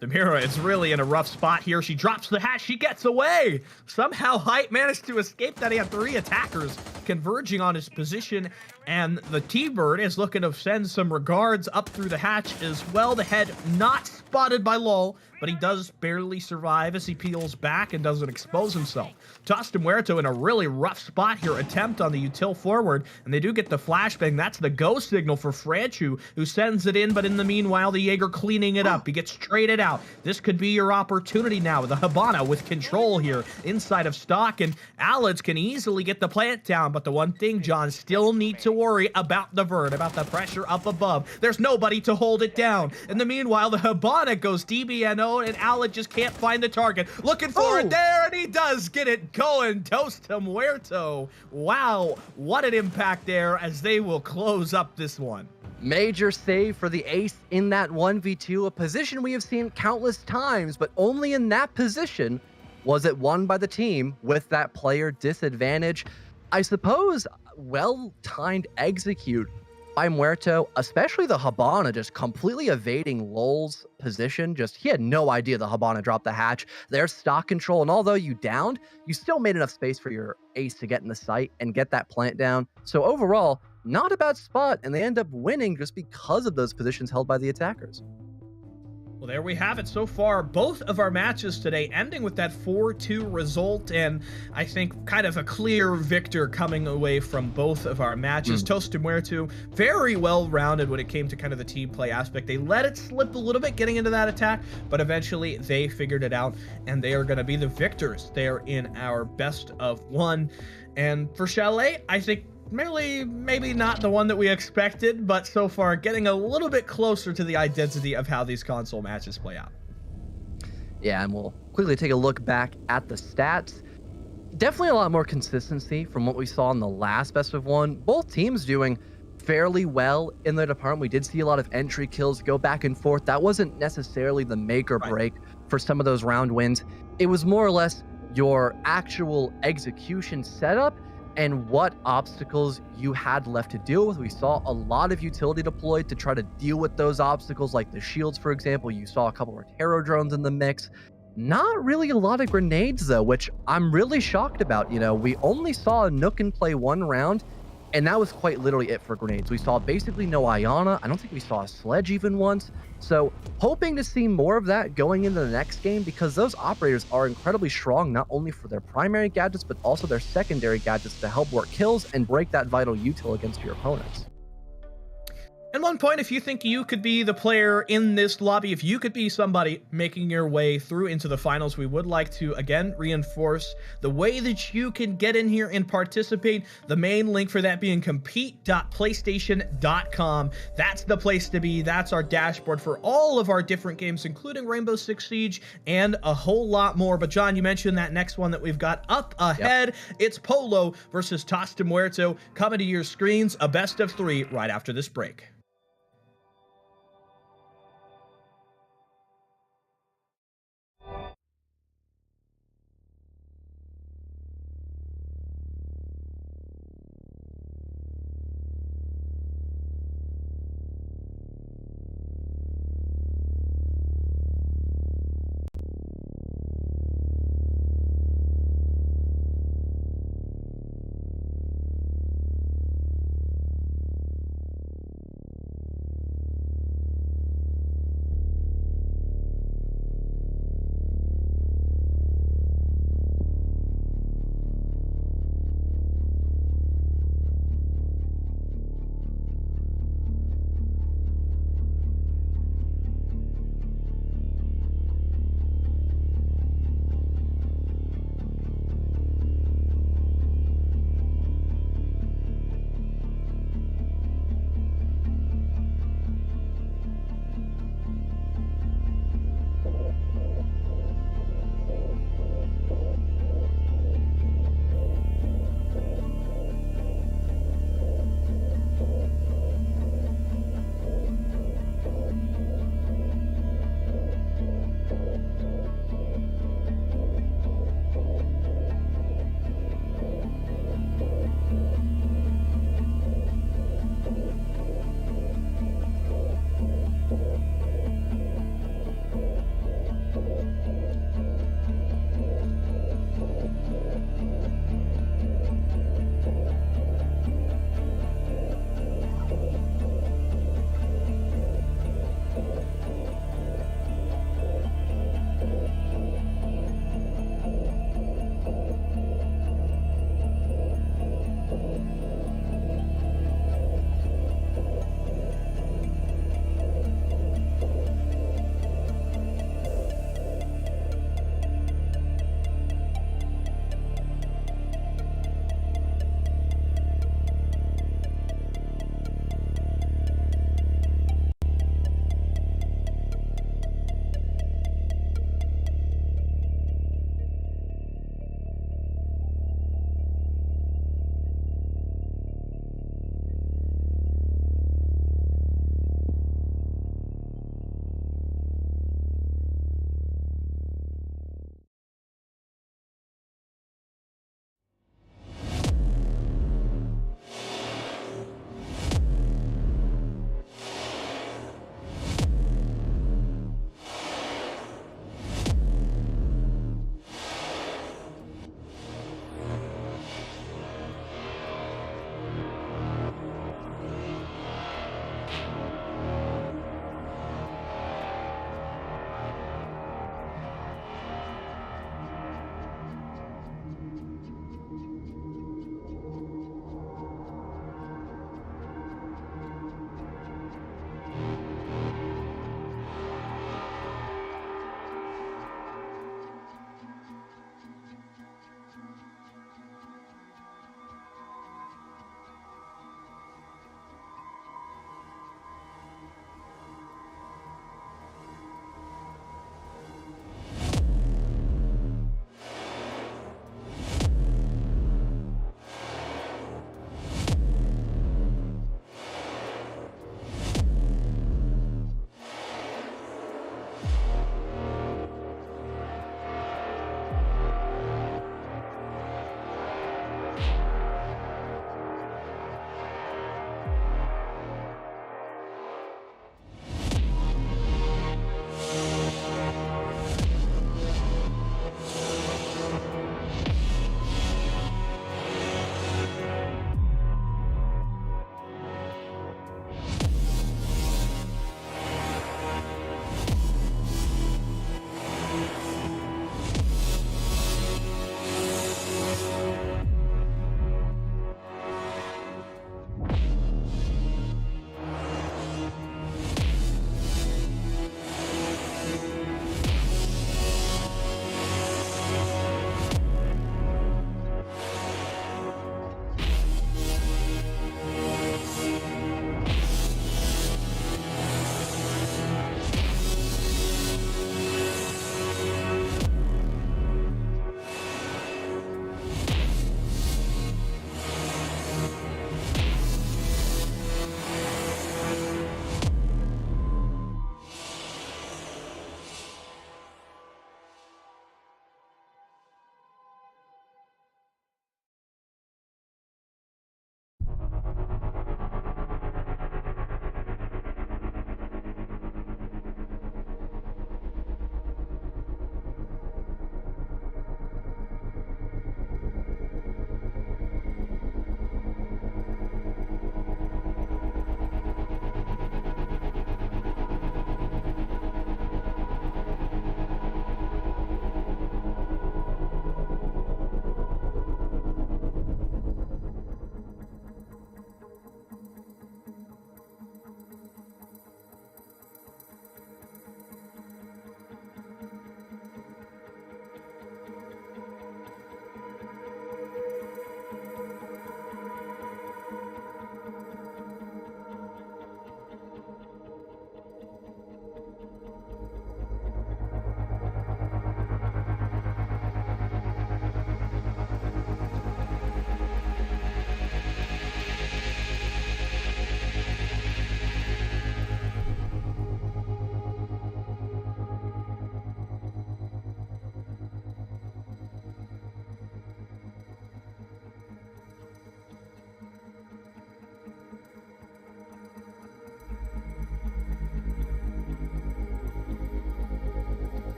Demira is really in a rough spot here. She drops the hatch. She gets away. Somehow Height managed to escape that. He had 3 attackers converging on his position. And the T-Bird is looking to send some regards up through the hatch as well. The head not spotted by Lol, but he does barely survive as he peels back and doesn't expose himself. Tostu Muerto in a really rough spot here. Attempt on the util forward, and they do get the flashbang. That's the go signal for Franchu, who sends it in, but in the meanwhile, the Jaeger cleaning it up. He gets traded out. This could be your opportunity now. The Habana with control here inside of stock, and Alids can easily get the plant down, but the one thing, John, still need to worry about the vert, about the pressure up above. There's nobody to hold it down. In the meanwhile, the Habana goes DBNO, and Alid just can't find the target. Looking for it there, and he does get it going. Tostu Muerto. Wow, what an impact there as they will close up this one. Major save for the ace in that 1v2, a position we have seen countless times, but only in that position was it won by the team with that player disadvantage. I suppose well-timed execute by Muerto, especially the Habana just completely evading Lol's position. Just, he had no idea the Habana dropped the hatch. There's stock control, and although you downed, you still made enough space for your ace to get in the site and get that plant down. So overall, not a bad spot, and they end up winning just because of those positions held by the attackers. Well, there we have it so far. Both of our matches today ending with that 4-2 result, and I think kind of a clear victor coming away from both of our matches. Tostu Muerto, very well-rounded when it came to kind of the team play aspect. They let it slip a little bit getting into that attack, but eventually they figured it out, and they are going to be the victors. They are in our best of 1. And for Chalet, I think maybe not the one that we expected, but so far getting a little bit closer to the identity of how these console matches play out. Yeah, and we'll quickly take a look back at the stats. Definitely a lot more consistency from what we saw in the last best of 1. Both teams doing fairly well in their department. We did see a lot of entry kills go back and forth. That wasn't necessarily the make or break for some of those round wins. It was more or less your actual execution setup and what obstacles you had left to deal with. We saw a lot of utility deployed to try to deal with those obstacles, like the shields, for example. You saw a couple of Terror drones in the mix. Not really a lot of grenades though, which I'm really shocked about. We only saw Nook and play one round, and that was quite literally it for grenades. We saw basically no Iana. I don't think we saw a sledge even once. So hoping to see more of that going into the next game because those operators are incredibly strong, not only for their primary gadgets, but also their secondary gadgets to help work kills and break that vital util against your opponents. At one point, if you think you could be the player in this lobby, if you could be somebody making your way through into the finals, we would like to again reinforce the way that you can get in here and participate. The main link for that being compete.playstation.com. That's the place to be. That's our dashboard for all of our different games, including Rainbow Six Siege and a whole lot more. But John, you mentioned that next one that we've got up Yep. ahead. It's Polo versus Tostu Muerto coming to your screens, a best of 3 right after this break.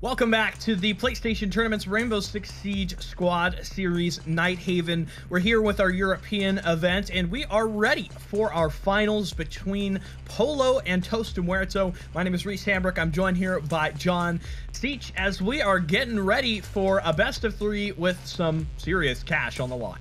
Welcome back to the PlayStation Tournament's Rainbow Six Siege Squad Series Night Haven. We're here with our European event, and we are ready for our finals between Polo and Tostu Muerto. My name is Reese Hambrick. I'm joined here by John Seach as we are getting ready for a best of three with some serious cash on the line.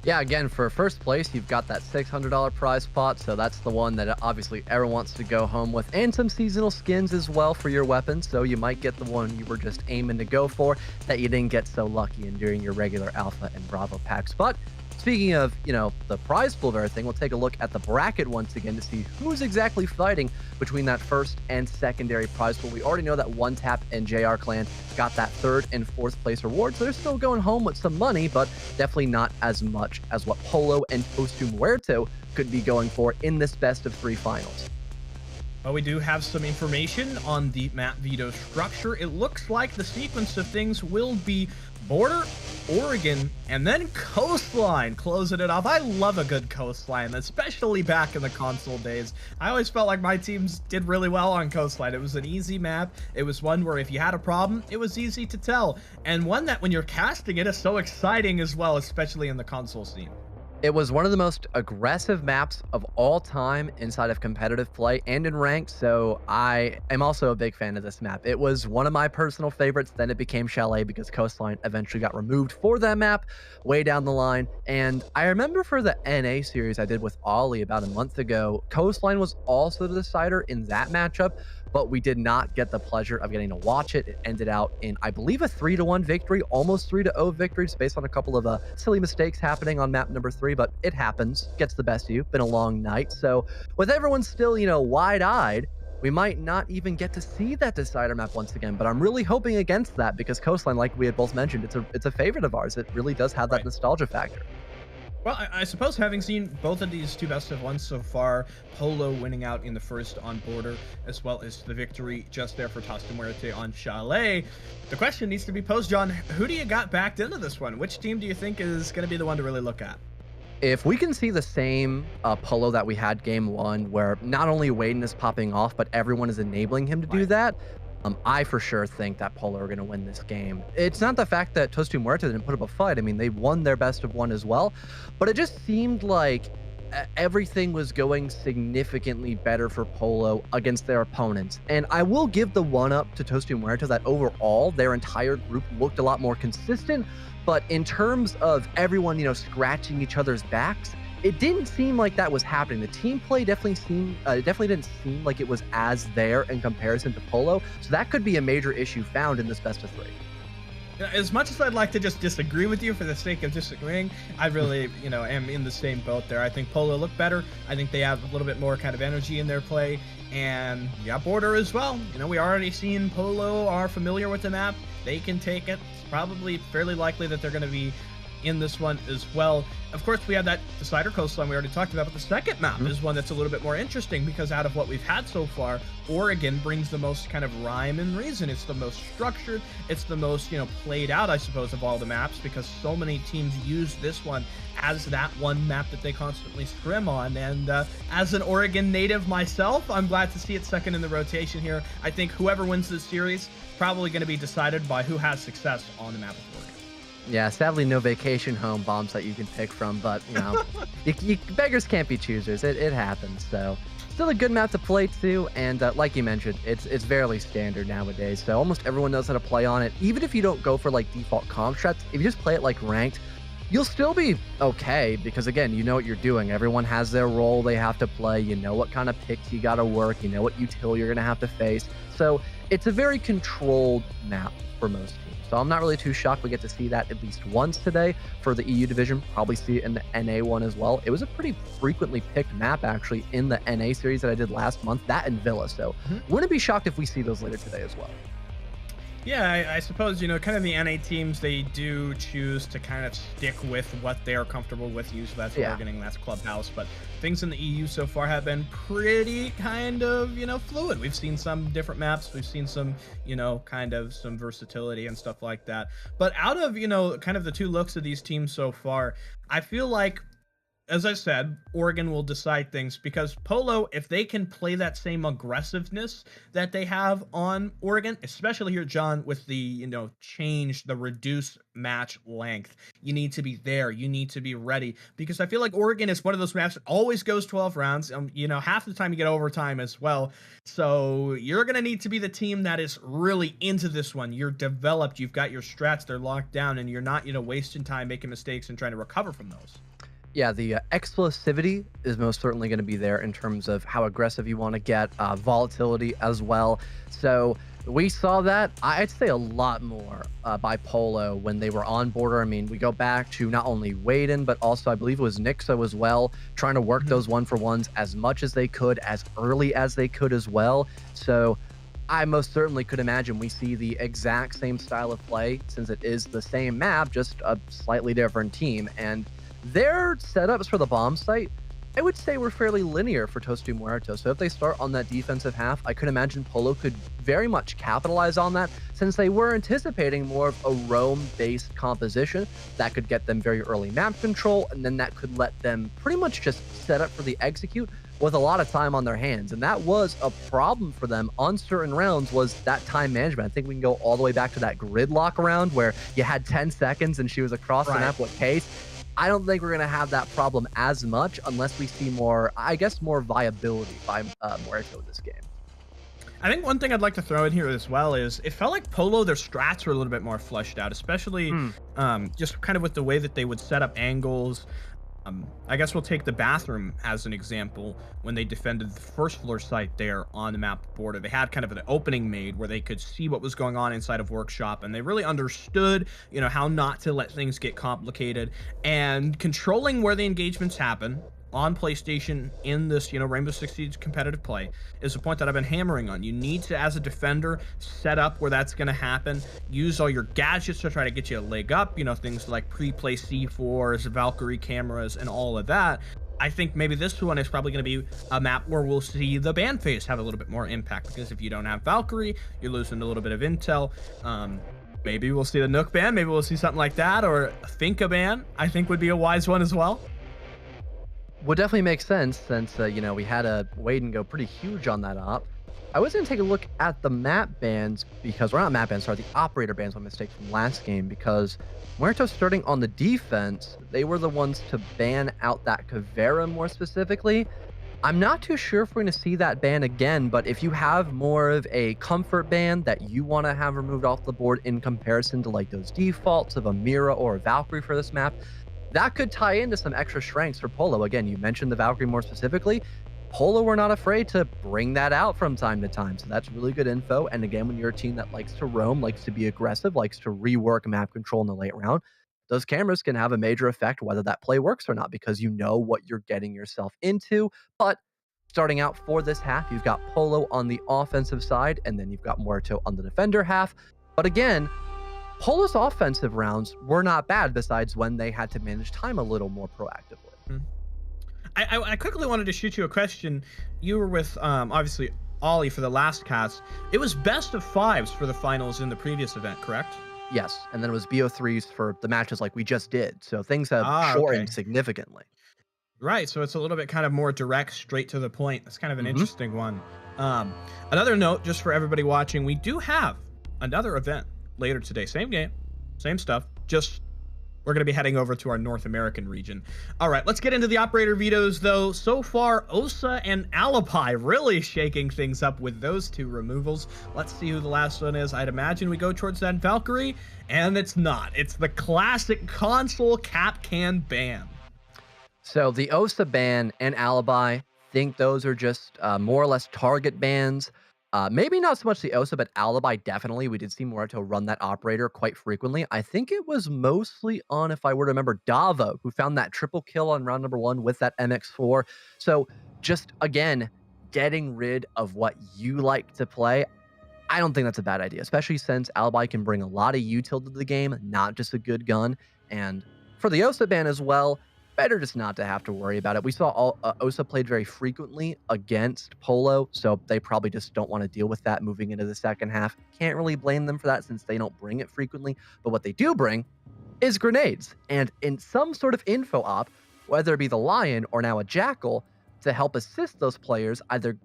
Yeah, again, for first place, you've got that $600 prize pot, so that's the one that obviously everyone wants to go home with, and some seasonal skins as well for your weapons, so you might get the one you were just aiming to go for that you didn't get so lucky in during your regular Alpha and Bravo packs. But speaking of, the prize pool of everything, we'll take a look at the bracket once again to see who's exactly fighting between that first and secondary prize pool. We already know that One Tap and JR Clan got that third and fourth place reward, so they're still going home with some money, but definitely not as much as what Polo and Tostu Muerto could be going for in this best of three finals. Well, we do have some information on the map veto structure. It looks like the sequence of things will be border, Oregon, and then coastline, closing it off. I love a good coastline, especially back in the console days. I always felt like my teams did really well on coastline. It was an easy map. It was one where if you had a problem, it was easy to tell. And one that when you're casting it is so exciting as well, especially in the console scene. It was one of the most aggressive maps of all time inside of competitive play and in ranked, so I am also a big fan of this map. It was one of my personal favorites, then it became Chalet because Coastline eventually got removed for that map way down the line. And I remember for the NA series I did with Ollie about a month ago, Coastline was also the decider in that matchup, but we did not get the pleasure of getting to watch it. It ended out in, I believe, a 3-1 victory, almost 3-0 victory, just based on a couple of silly mistakes happening on map number 3, but it happens, gets the best of you. Been a long night, so with everyone still, wide-eyed, we might not even get to see that decider map once again, but I'm really hoping against that because Coastline, like we had both mentioned, it's a favorite of ours. It really does have that nostalgia factor. Well, I suppose having seen both of these two best of ones so far, Polo winning out in the first on border, as well as the victory just there for Tostu Muerte on Chalet, the question needs to be posed, John, who do you got backed into this one? Which team do you think is going to be the one to really look at? If we can see the same Polo that we had game one, where not only Waden is popping off, but everyone is enabling him to do that, I for sure think that Polo are going to win this game. It's not the fact that Tostu Muerto didn't put up a fight. I mean, they won their best of one as well, but it just seemed like everything was going significantly better for Polo against their opponents. And I will give the one up to Tostu Muerto that overall their entire group looked a lot more consistent, but in terms of everyone, scratching each other's backs, it didn't seem like that was happening. The team play definitely didn't seem like it was as there in comparison to Polo. So that could be a major issue found in this best of three. As much as I'd like to just disagree with you for the sake of disagreeing, I really, am in the same boat there. I think Polo look better. I think they have a little bit more kind of energy in their play. And yeah, border as well. We already seen Polo are familiar with the map. They can take it. It's probably fairly likely that they're going to be in this one as well. Of course, we have that decider coastline we already talked about, but the second map is one that's a little bit more interesting because out of what we've had so far, Oregon brings the most kind of rhyme and reason. It's the most structured, it's the most, played out, I suppose, of all the maps because so many teams use this one as that one map that they constantly scrim on. And as an Oregon native myself, I'm glad to see it second in the rotation here. I think whoever wins this series probably going to be decided by who has success on the map of Oregon. Yeah, sadly, no vacation home bombs that you can pick from, but, beggars can't be choosers. It happens, so still a good map to play too, and like you mentioned, it's fairly standard nowadays, so almost everyone knows how to play on it. Even if you don't go for, default comp strats, if you just play it like ranked, you'll still be okay, because, again, you know what you're doing. Everyone has their role they have to play. You know what kind of picks you got to work. You know what util you're going to have to face. So it's a very controlled map for most teams. So I'm not really too shocked we get to see that at least once today for the EU division. Probably see it in the NA one as well. It was a pretty frequently picked map, actually, in the NA series that I did last month, that and Villa. So wouldn't be shocked if we see those later today as well. Yeah, I suppose, kind of the NA teams, they do choose to kind of stick with what they are comfortable with. Usually that's Oregon and that's Clubhouse. But things in the EU so far have been pretty kind of, fluid. We've seen some different maps. We've seen some, kind of some versatility and stuff like that. But out of, kind of the two looks of these teams so far, I feel like as I said, Oregon will decide things because Polo, if they can play that same aggressiveness that they have on Oregon, especially here, John, with the, the reduced match length, you need to be there. You need to be ready because I feel like Oregon is one of those maps that always goes 12 rounds. Half the time you get overtime as well. So you're going to need to be the team that is really into this one. You're developed. You've got your strats. They're locked down and you're not, wasting time making mistakes and trying to recover from those. Yeah, the explosivity is most certainly going to be there in terms of how aggressive you want to get, volatility as well. So we saw that, I'd say, a lot more by Polo when they were on border. I mean, we go back to not only Waden, but also I believe it was Nixo as well, trying to work those one-for-ones as much as they could, as early as they could as well. So I most certainly could imagine we see the exact same style of play since it is the same map, just a slightly different team. And their setups for the bomb site, I would say, were fairly linear for Tostu Muerto. So if they start on that defensive half, I could imagine Polo could very much capitalize on that since they were anticipating more of a roam-based composition that could get them very early map control, and then that could let them pretty much just set up for the execute with a lot of time on their hands. And that was a problem for them on certain rounds, was that time management. I think we can go all the way back to that gridlock round where you had 10 seconds and she was across the map with Case. I don't think we're going to have that problem as much unless we see more, I guess, more viability by Muerto in this game. I think one thing I'd like to throw in here as well is it felt like Polo, their strats were a little bit more fleshed out, especially just kind of with the way that they would set up angles. I guess we'll take the bathroom as an example. When they defended the first floor site there on the map border, they had kind of an opening made where they could see what was going on inside of Workshop, and they really understood, how not to let things get complicated, and controlling where the engagements happen on PlayStation in this, Rainbow Six Siege competitive play is a point that I've been hammering on. You need to, as a defender, set up where that's going to happen. Use all your gadgets to try to get you a leg up, things like pre-play C4s, Valkyrie cameras, and all of that. I think maybe this one is probably going to be a map where we'll see the ban phase have a little bit more impact, because if you don't have Valkyrie, you're losing a little bit of intel. Maybe we'll see the Nook ban, maybe we'll see something like that, or a Finka ban, I think would be a wise one as well. Would definitely make sense since, we had a Waden go pretty huge on that op. I was going to take a look at the map bans because, or not map bans, sorry, the operator bans, my mistake from last game, because Muerto starting on the defense, they were the ones to ban out that Caveira more specifically. I'm not too sure if we're going to see that ban again, but if you have more of a comfort ban that you want to have removed off the board in comparison to like those defaults of a Mira or a Valkyrie for this map, that could tie into some extra strengths for Polo. Again, you mentioned the Valkyrie more specifically. Polo were not afraid to bring that out from time to time. So that's really good info. And again, when you're a team that likes to roam, likes to be aggressive, likes to rework map control in the late round, those cameras can have a major effect whether that play works or not, because you know what you're getting yourself into. But starting out for this half, you've got Polo on the offensive side, and then you've got Muerto on the defender half. But again, Polo's offensive rounds were not bad, besides when they had to manage time a little more proactively. I quickly wanted to shoot you a question. You were with, obviously, Ollie for the last cast. It was best of fives for the finals in the previous event, correct? Yes, and then it was BO3s for the matches like we just did. So things have shortened significantly. Right, so it's a little bit kind of more direct, straight to the point. That's kind of an interesting one. Another note, just for everybody watching, we do have another event later today. Same game, same stuff, just we're going to be heading over to our North American region. All right, let's get into the operator vetoes, though. So far, Osa and Alibi really shaking things up with those two removals. Let's see who the last one is. I'd imagine we go towards that Valkyrie, and it's not. It's the classic console cap can ban. So the Osa ban and Alibi, think those are just more or less target bans. Maybe not so much the Osa, but Alibi definitely. We did see Muerto run that operator quite frequently. I think it was mostly on, if I were to remember, Davo, who found that triple kill on round number 1 with that MX4. So just, again, getting rid of what you like to play, I don't think that's a bad idea, especially since Alibi can bring a lot of util to the game, not just a good gun. And for the Osa ban as well, better just not to have to worry about it. We saw Osa played very frequently against Polo, so they probably just don't want to deal with that moving into the second half. Can't really blame them for that since they don't bring it frequently, but what they do bring is grenades. And in some sort of info op, whether it be the Lion or now a Jackal, to help assist those players, either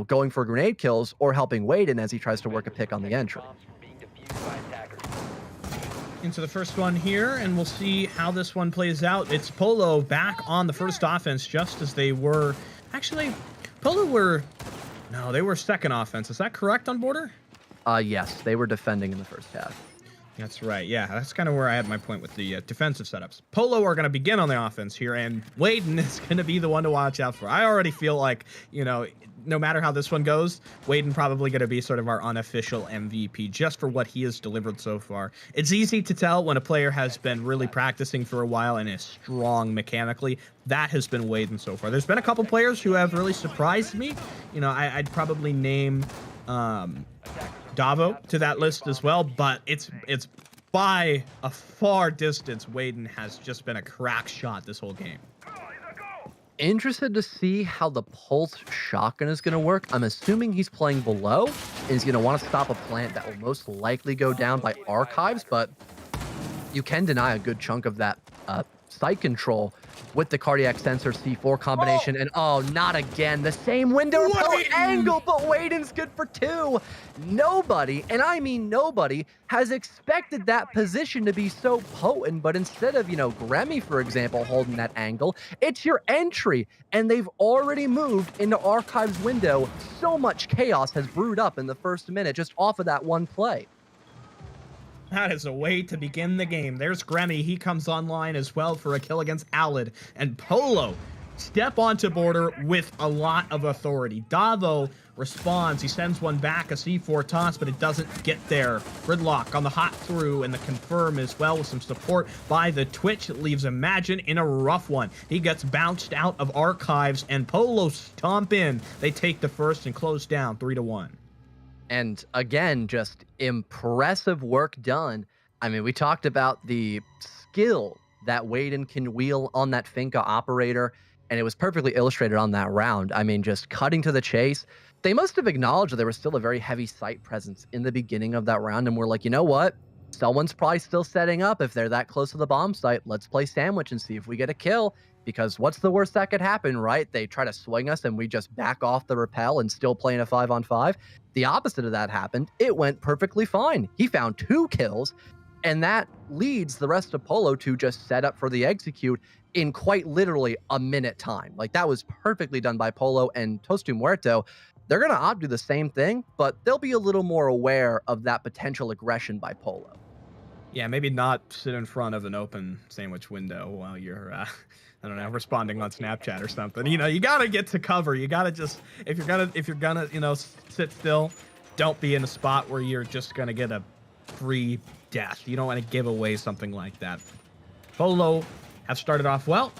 going for grenade kills or helping Waden as he tries to work a pick on the entry. Into the first one here, and we'll see how this one plays out. It's Polo back on the first offense, just as they were. Actually, Polo were. No, they were second offense. Is that correct on Border? Yes, they were defending in the first half. That's right. Yeah, that's kind of where I had my point with the defensive setups. Polo are going to begin on the offense here, and Waden is going to be the one to watch out for. I already feel like, no matter how this one goes, Waden probably going to be sort of our unofficial MVP just for what he has delivered so far. It's easy to tell when a player has been really practicing for a while and is strong mechanically. That has been Waden so far. There's been a couple players who have really surprised me. I'd probably name Davo to that list as well, but it's by a far distance, Waden has just been a crack shot this whole game. Interested to see how the pulse shotgun is going to work. I'm assuming he's playing below and he's going to want to stop a plant that will most likely go down by archives, but you can deny a good chunk of that sight control with the cardiac sensor C4 combination. And not again. The same window angle, but Waden's good for 2. Nobody, and I mean nobody, has expected that position to be so potent, but instead of, Gremmy, for example, holding that angle, it's your entry, and they've already moved into Archive's window. So much chaos has brewed up in the first minute just off of that one play. That is a way to begin the game. There's Gremmy. He comes online as well for a kill against Alid. And Polo step onto Border with a lot of authority. Davo responds. He sends one back, a C4 toss, but it doesn't get there. Gridlock on the hot through and the confirm as well with some support by the Twitch. It leaves Imagine in a rough one. He gets bounced out of Archives and Polo stomp in. They take the first and close down 3-1. And again, just impressive work done. I mean, we talked about the skill that Waden can wheel on that Finka operator, and it was perfectly illustrated on that round. I mean, just cutting to the chase. They must have acknowledged that there was still a very heavy sight presence in the beginning of that round, and we're like, you know what? Someone's probably still setting up. If they're that close to the bomb site, let's play sandwich and see if we get a kill. Because what's the worst that could happen, right? They try to swing us and we just back off the rappel and still play in a 5-on-5. The opposite of that happened. It went perfectly fine. He found 2 kills, and that leads the rest of Polo to just set up for the execute in quite literally a minute time. Like, that was perfectly done by Polo, and Tostu Muerto, they're going to opt to do the same thing, but they'll be a little more aware of that potential aggression by Polo. Yeah, maybe not sit in front of an open sandwich window while you're I don't know, responding on Snapchat or something. You gotta get to cover. You gotta just, if you're gonna, sit still, don't be in a spot where you're just gonna get a free death. You don't want to give away something like that. Polo have started off well.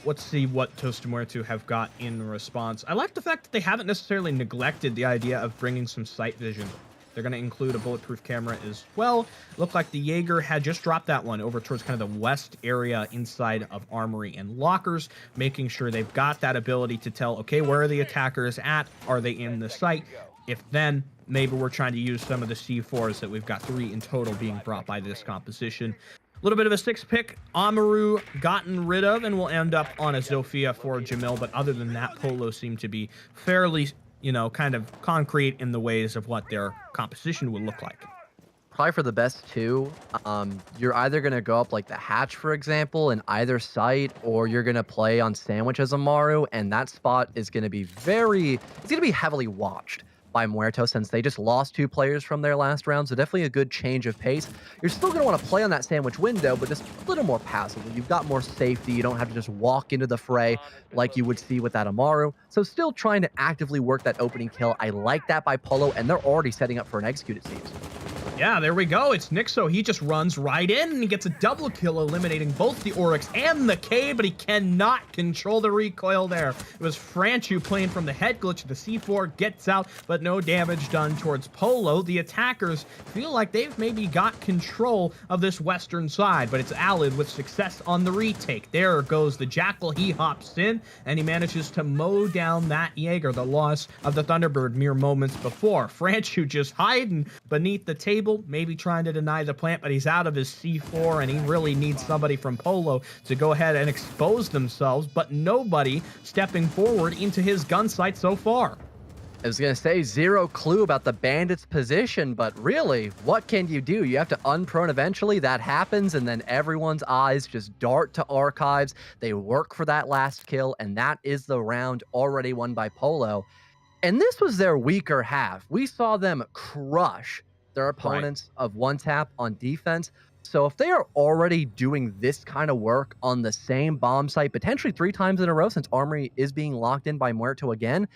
Let's see what Tostu Muerto have got in response. I like the fact that they haven't necessarily neglected the idea of bringing some sight vision. They're going to include a bulletproof camera as well. Looked like the Jaeger had just dropped that one over towards kind of the west area inside of Armory and Lockers, making sure they've got that ability to tell, okay, where are the attackers at? Are they in the site? If then, maybe we're trying to use some of the C4s that we've got 3 in total being brought by this composition. A little bit of a 6-pick. Amaru gotten rid of, and we'll end up on a Zofia for Jamil. But other than that, Polo seemed to be fairly, kind of concrete in the ways of what their composition would look like. Probably for the best 2, you're either going to go up like the hatch, for example, in either site, or you're going to play on sandwich as Amaru, and that spot is going to be it's going to be heavily watched by Muerto since they just lost 2 players from their last round, so definitely a good change of pace. You're still going to want to play on that sandwich window, but just a little more passively. You've got more safety. You don't have to just walk into the fray like you would see with that Amaru. So still trying to actively work that opening kill. I like that by Polo, and they're already setting up for an execute, it seems. Yeah, there we go. It's Nixo. He just runs right in and he gets a double kill, eliminating both the Oryx and the K, but he cannot control the recoil there. It was Franchu playing from the head glitch. The C4 gets out, but no damage done towards Polo. The attackers feel like they've maybe got control of this western side, but it's Alid with success on the retake. There goes the Jackal. He hops in and he manages to mow down that Jaeger, the loss of the Thunderbird mere moments before. Franchu just hiding beneath the table table, maybe trying to deny the plant, but he's out of his C4, and he really needs somebody from Polo to go ahead and expose themselves, but nobody stepping forward into his gun sight so far. I was going to say zero clue about the bandit's position, but really, what can you do? You have to unprone eventually. That happens, and then everyone's eyes just dart to archives. They work for that last kill, and that is the round already won by Polo. And this was their weaker half. We saw them crush their opponents of one tap on defense. So if they are already doing this kind of work on the same bomb site, potentially 3 times in a row since Armory is being locked in by Muerto again,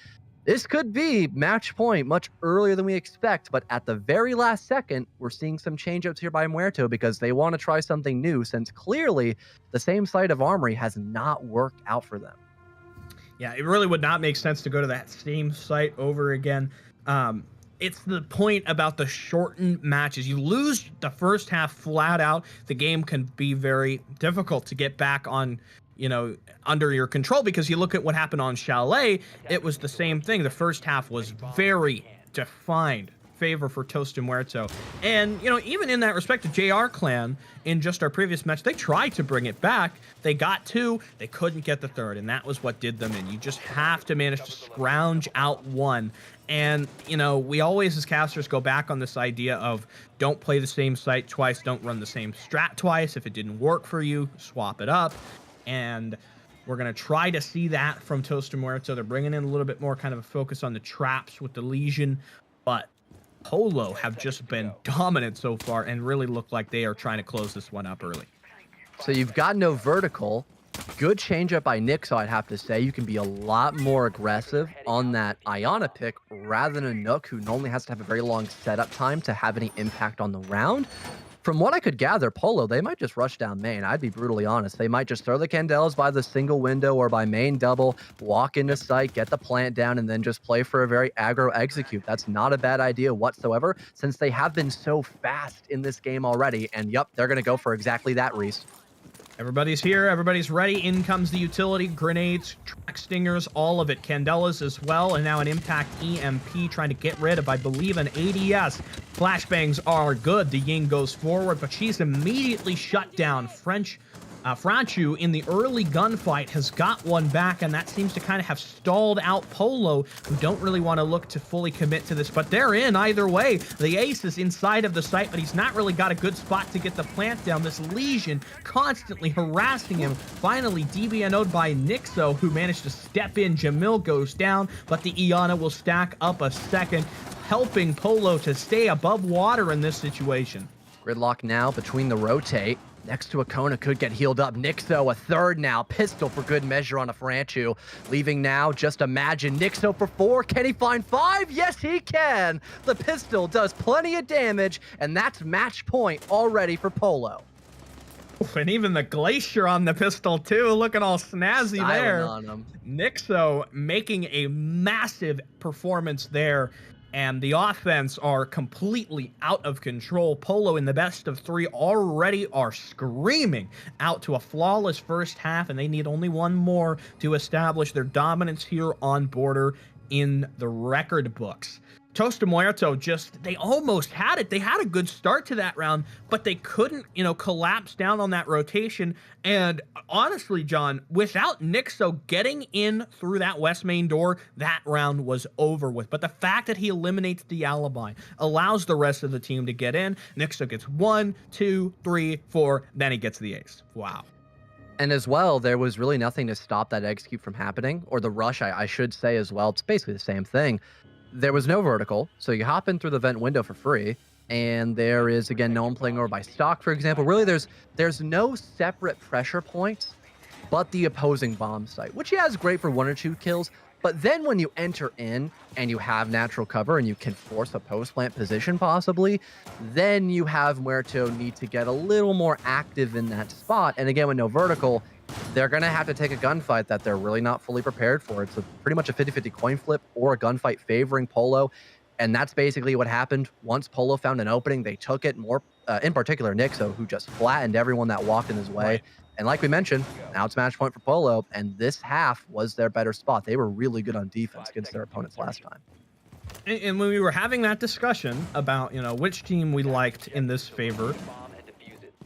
this could be match point much earlier than we expect, but at the very last second, we're seeing some change-ups here by Muerto because they want to try something new since clearly the same side of Armory has not worked out for them. Yeah, it really would not make sense to go to that same site over again. It's the point about the shortened matches. You lose the first half flat out, the game can be very difficult to get back on, under your control, because you look at what happened on Chalet, it was the same thing. The first half was very defined favor for Tostu Muerto. And, even in that respect, the JR clan, in just our previous match, they tried to bring it back. They got 2, they couldn't get the 3rd, and that was what did them in. You just have to manage to scrounge out 1. And, we always, as casters, go back on this idea of don't play the same site twice, don't run the same strat twice. If it didn't work for you, swap it up. And we're going to try to see that from Tostu Muerto. They're bringing in a little bit more kind of a focus on the traps with the Legion, but Polo have just been dominant so far and really look like they are trying to close this one up early. So you've got no vertical. Good change-up by Nixo, I'd have to say. You can be a lot more aggressive on that Iana pick rather than a Nook, who normally has to have a very long setup time to have any impact on the round. From what I could gather, Polo, they might just rush down main. I'd be brutally honest. They might just throw the Candelas by the single window or by main double, walk into sight, get the plant down, and then just play for a very aggro execute. That's not a bad idea whatsoever, since they have been so fast in this game already. And yep, they're going to go for exactly that, Reese. Everybody's here. Everybody's ready. In comes the utility, grenades, track stingers, all of it. Candelas as well, and now an impact EMP trying to get rid of, I believe, an ADS. Flashbangs are good. The Ying goes forward, but she's immediately shut down. Franchu in the early gunfight has got one back, and that seems to kind of have stalled out Polo, who don't really want to look to fully commit to this, but they're in either way. The ace is inside of the site, but he's not really got a good spot to get the plant down. This Legion constantly harassing him. Finally DBNO'd by Nixo, who managed to step in. Jamil goes down, but the Iana will stack up a second, helping Polo to stay above water in this situation. Gridlock now between the rotate. Next to Akona could get healed up. Nixo, a 3rd now. Pistol for good measure on a Franchu. Leaving now, just imagine. Nixo for 4. Can he find 5? Yes, he can. The pistol does plenty of damage, and that's match point already for Polo. Oof, and even the glacier on the pistol, too. Looking all snazzy there. On him. Nixo making a massive performance there. And the offense are completely out of control. Polo in the best of 3 already are screaming out to a flawless first half, and they need only one more to establish their dominance here on border in the record books. Tostu Muerto they almost had it. They had a good start to that round, but they couldn't, collapse down on that rotation. And honestly, John, without Nixo getting in through that west main door, that round was over with. But the fact that he eliminates the alibi allows the rest of the team to get in. Nixo gets 1, 2, 3, 4, then he gets the ace. Wow. And as well, there was really nothing to stop that execute from happening, or the rush, I should say as well. It's basically the same thing. There was no vertical, so you hop in through the vent window for free, and there is, again, no one playing over by stock, for example. Really, there's no separate pressure points but the opposing bomb site, which, yeah, is great for 1 or 2 kills, but then when you enter in and you have natural cover and you can force a post-plant position possibly, then you have Muerto need to get a little more active in that spot, and again, with no vertical, they're going to have to take a gunfight that they're really not fully prepared for. It's pretty much a 50-50 coin flip or a gunfight favoring Polo. And that's basically what happened. Once Polo found an opening, they took it more, in particular Nixo, who just flattened everyone that walked in his way. Right. And like we mentioned, now it's match point for Polo. And this half was their better spot. They were really good on defense against their opponents last time. And when we were having that discussion about, which team we liked in this favor,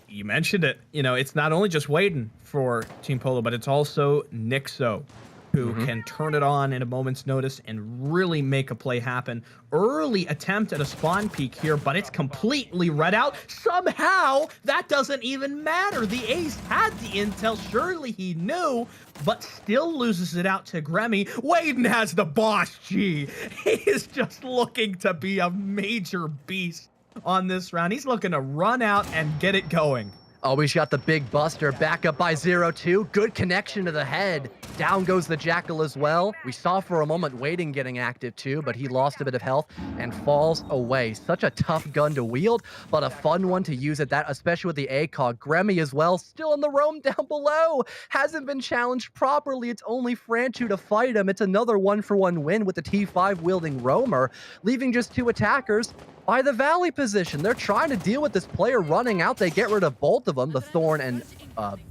you mentioned it. It's not only just Waden for Team Polo, but it's also Nixo, who Mhm. can turn it on in a moment's notice and really make a play happen. Early attempt at a spawn peek here, but it's completely read out. Somehow, that doesn't even matter. The ace had the intel. Surely he knew, but still loses it out to Gremmy. Waden has the boss G. He is just looking to be a major beast on this round. He's looking to run out and get it going. Always got the big buster, back up by 0-2. Good connection to the head. Down goes the Jackal as well. We saw for a moment Waden getting active too, but he lost a bit of health and falls away. Such a tough gun to wield, but a fun one to use at that, especially with the ACOG. Gremmy as well, still in the roam down below. Hasn't been challenged properly. It's only Franchu to fight him. It's another 1-for-1 win with the T5 wielding roamer, leaving just 2 attackers by the Valley position. They're trying to deal with this player running out. They get rid of both of them, the Thorn and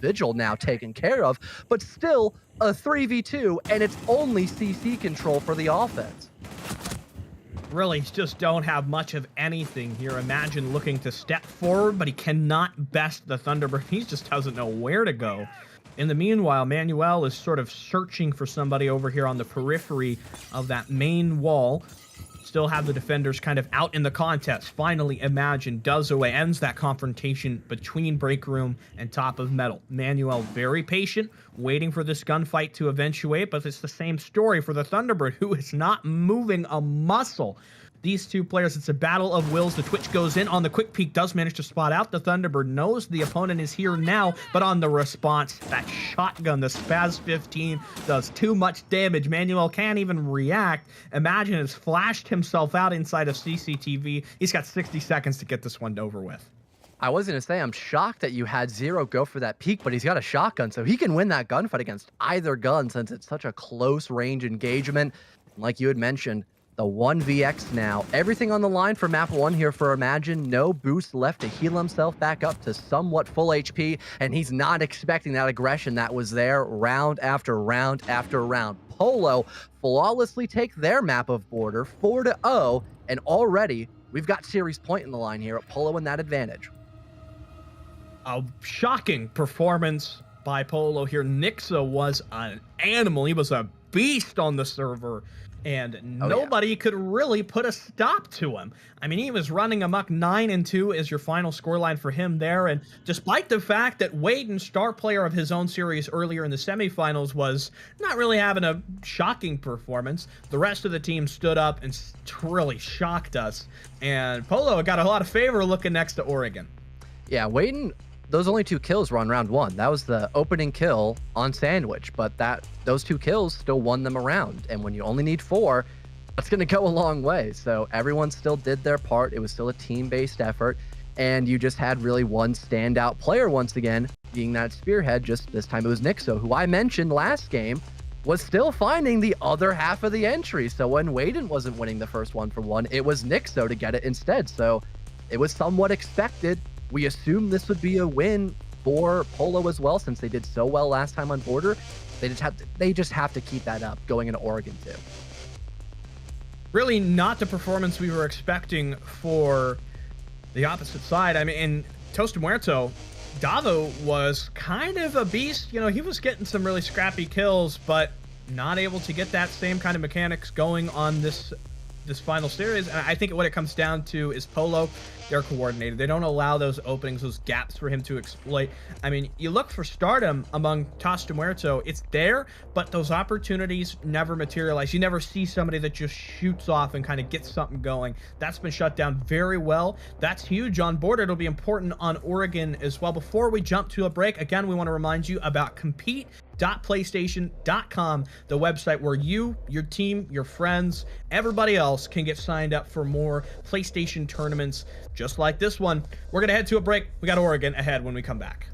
Vigil now taken care of, but still a 3v2, and it's only CC control for the offense. Really just don't have much of anything here. Imagine looking to step forward, but he cannot best the Thunderbird. He just doesn't know where to go. In the meanwhile, Manuel is sort of searching for somebody over here on the periphery of that main wall. Still have the defenders kind of out in the contest. Finally, Imagine does away, ends that confrontation between Break Room and Top of Metal. Manuel very patient, waiting for this gunfight to eventuate, but it's the same story for the Thunderbird, who is not moving a muscle. These two players, it's a battle of wills. The Twitch goes in on the quick peek, does manage to spot out the Thunderbird, knows the opponent is here now, but on the response, that shotgun, the Spaz 15, does too much damage. Manuel can't even react. Imagine has flashed himself out inside of CCTV. He's got 60 seconds to get this one over with. I was going to say, I'm shocked that you had Zero go for that peek, but he's got a shotgun, so he can win that gunfight against either gun since it's such a close range engagement. Like you had mentioned, the 1vx now. Everything on the line for map 1 here for Imagine. No boost left to heal himself back up to somewhat full HP, and he's not expecting that aggression that was there round after round after round. Polo flawlessly take their map of border 4-0, and already we've got series point in the line here at Polo in that advantage. A shocking performance by Polo here. Nixa was an animal. He was a beast on the server, and nobody could really put a stop to him. I mean, he was running amok. 9-2 is your final scoreline for him there, and despite the fact that Waden, star player of his own series earlier in the semifinals, was not really having a shocking performance, the rest of the team stood up and really shocked us, and Polo got a lot of favor looking next to Oregon. Yeah, Waden, those only 2 kills were on round 1. That was the opening kill on Sandwich, but those 2 kills still won them a round. And when you only need 4, that's going to go a long way. So everyone still did their part. It was still a team-based effort. And you just had really one standout player once again, being that spearhead. Just this time it was Nixo, who I mentioned last game was still finding the other half of the entry. So when Waden wasn't winning the first 1-for-1, it was Nixo to get it instead. So it was somewhat expected. We assumed this would be a win for Polo as well, since they did so well last time on border. They just have to keep that up going into Oregon too. Really not the performance we were expecting for the opposite side. I mean, in Tostu Muerto, Davo was kind of a beast. He was getting some really scrappy kills, but not able to get that same kind of mechanics going on this final series. And I think what it comes down to is Polo, they're coordinated. They don't allow those openings, those gaps for him to exploit. I mean, you look for stardom among Tostu Muerto, it's there, but those opportunities never materialize. You never see somebody that just shoots off and kind of gets something going. That's been shut down very well. That's huge on border. It'll be important on Oregon as well. Before we jump to a break, again, we want to remind you about compete.playstation.com, the website where you, your team, your friends, everybody else can get signed up for more PlayStation tournaments just like this one. We're going to head to a break. We got Oregon ahead when we come back.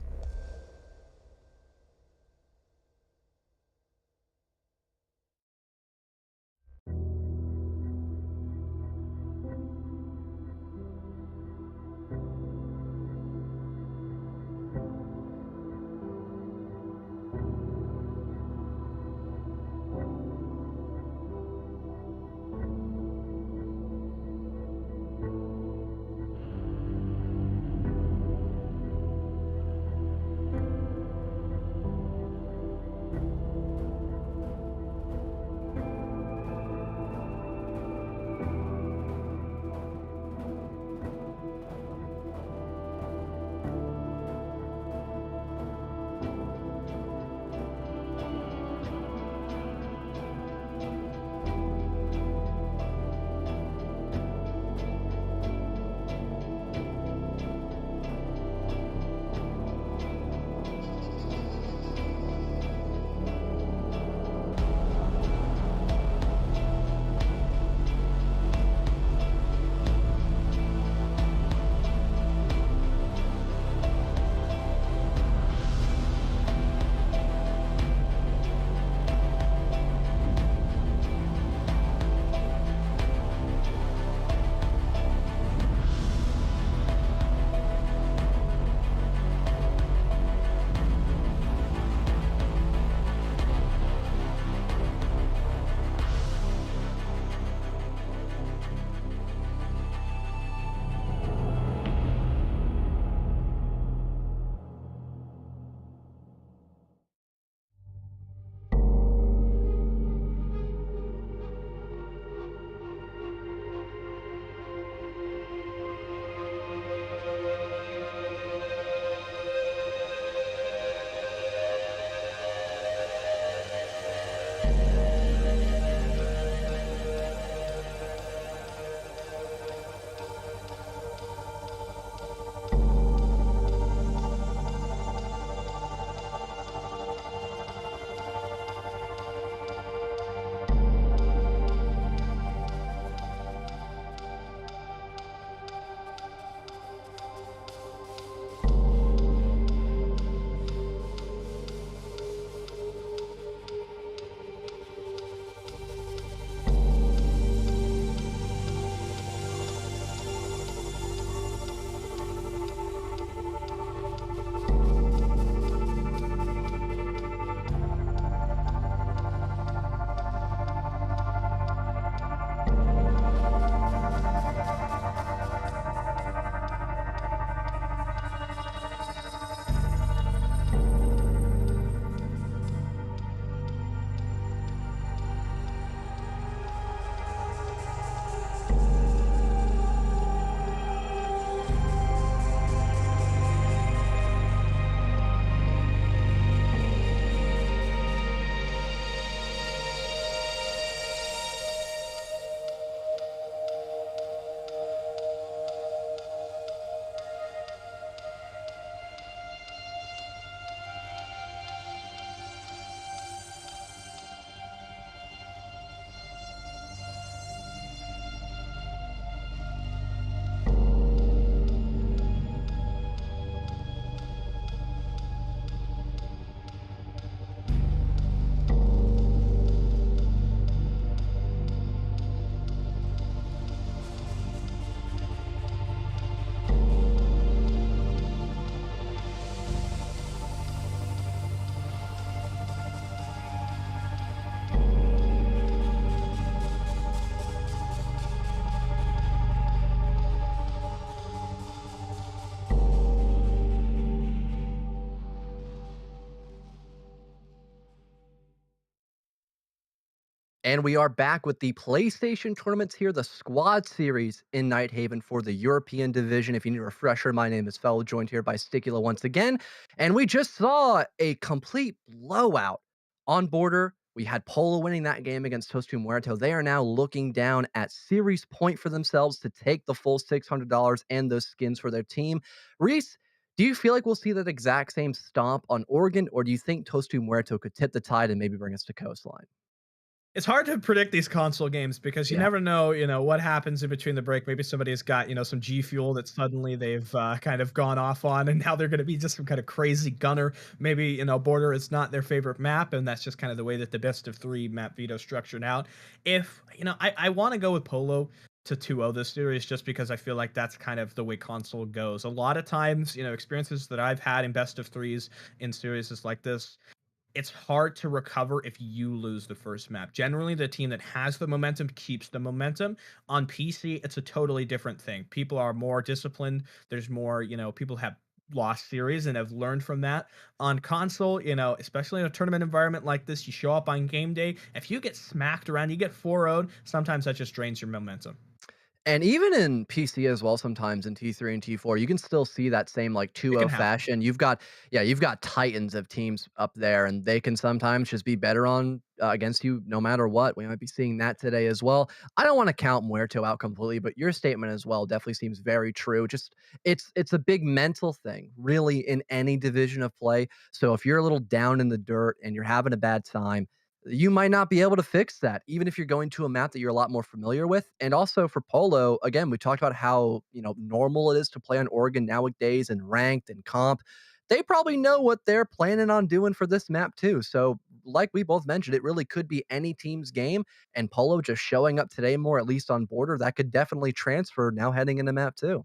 And we are back with the PlayStation tournaments here, the Squad Series in Nighthaven for the European Division. If you need a refresher, my name is Fellow, joined here by Sticula once again. And we just saw a complete blowout on border. We had Polo winning that game against Tostu Muerto. They are now looking down at series point for themselves to take the full $600 and those skins for their team. Reese, do you feel like we'll see that exact same stomp on Oregon, or do you think Tostu Muerto could tip the tide and maybe bring us to coastline? It's hard to predict these console games because you Yeah. never know, what happens in between the break. Maybe somebody's got, some G Fuel that suddenly they've kind of gone off on, and now they're going to be just some kind of crazy gunner. Maybe, Border is not their favorite map, and that's just kind of the way that the best of three map veto structured out. If, I want to go with Polo to 2-0 this series just because I feel like that's kind of the way console goes. A lot of times, experiences that I've had in best of threes in series like this, it's hard to recover if you lose the first map. Generally, the team that has the momentum keeps the momentum. On PC, it's a totally different thing. People are more disciplined. There's more, people have lost series and have learned from that. On console, especially in a tournament environment like this, you show up on game day. If you get smacked around, you get 4-0'd, sometimes that just drains your momentum. And even in PC as well, sometimes in T3 and T4, you can still see that same like It 2-0 can happen. fashion. You've got titans of teams up there, and they can sometimes just be better on against you no matter what. We might be seeing that today as well. I don't want to count Muerto out completely, but your statement as well definitely seems very true. Just it's a big mental thing, really, in any division of play. So if you're a little down in the dirt and you're having a bad time, you might not be able to fix that, even if you're going to a map that you're a lot more familiar with. And also for Polo, again, we talked about how normal it is to play on Oregon nowadays and ranked and comp. They probably know what they're planning on doing for this map too. So, like we both mentioned, it really could be any team's game. And Polo just showing up today more, at least on border, that could definitely transfer now heading into map two.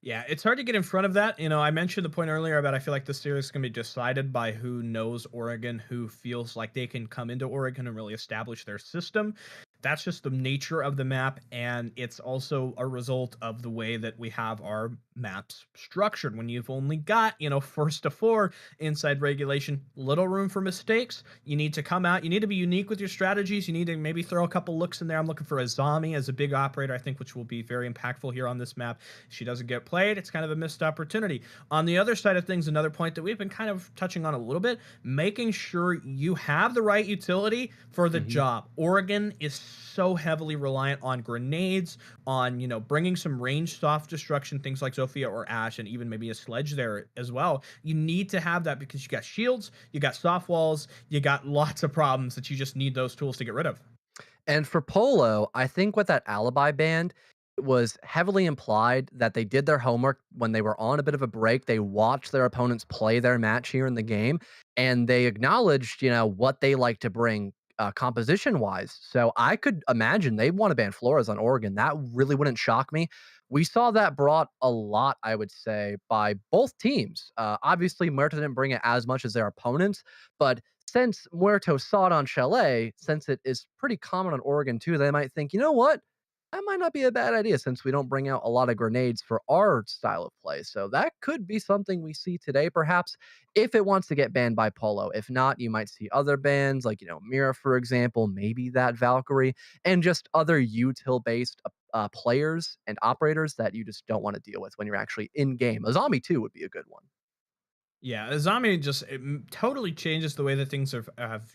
Yeah, it's hard to get in front of that. I mentioned the point earlier about I feel like this series is going to be decided by who knows Oregon, who feels like they can come into Oregon and really establish their system. That's just the nature of the map, and it's also a result of the way that we have our maps structured. When you've only got, first to four inside regulation, little room for mistakes. You need to come out. You need to be unique with your strategies. You need to maybe throw a couple looks in there. I'm looking for Azami as a big operator, I think, which will be very impactful here on this map. She doesn't get played, it's kind of a missed opportunity. On the other side of things, another point that we've been kind of touching on a little bit, making sure you have the right utility for the Hmm. job. Oregon is so heavily reliant on grenades, on, bringing some range soft destruction, things like Zofia or Ash, and even maybe a sledge there as well. You need to have that because you got shields, you got soft walls, you got lots of problems that you just need those tools to get rid of. And for Polo, I think with that alibi band, it was heavily implied that they did their homework when they were on a bit of a break. They watched their opponents play their match here in the game, and they acknowledged, what they like to bring composition wise. So I could imagine they want to ban Flores on Oregon. That really wouldn't shock me. We saw that brought a lot, I would say, by both teams. Obviously, Muerto didn't bring it as much as their opponents, but since Muerto saw it on Chalet, since it is pretty common on Oregon too, they might think, you know what? That might not be a bad idea since we don't bring out a lot of grenades for our style of play. So that could be something we see today, perhaps, if it wants to get banned by Polo. If not, you might see other bans like, Mira, for example, maybe that Valkyrie, and just other util based players and operators that you just don't want to deal with when you're actually in game. A zombie too would be a good one. Yeah, Azami just totally changes the way that things have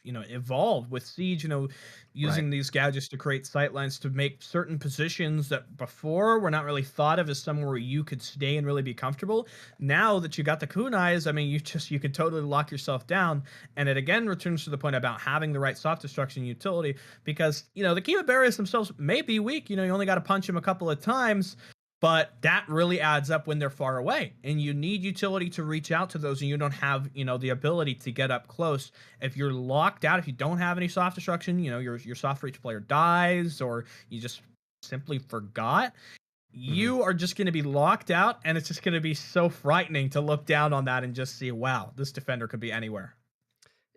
evolved with Siege. Right. Using these gadgets to create sightlines to make certain positions that before were not really thought of as somewhere where you could stay and really be comfortable. Now that you got the kunais, I mean, you can totally lock yourself down, and it again returns to the point about having the right soft destruction utility because the Kiva barriers themselves may be weak. You only got to punch them a couple of times, but that really adds up when they're far away, and you need utility to reach out to those, and you don't have, the ability to get up close. If you're locked out, if you don't have any soft destruction, your soft reach player dies, or you just simply forgot, Mhm. you are just going to be locked out, and it's just going to be so frightening to look down on that and just see, wow, this defender could be anywhere.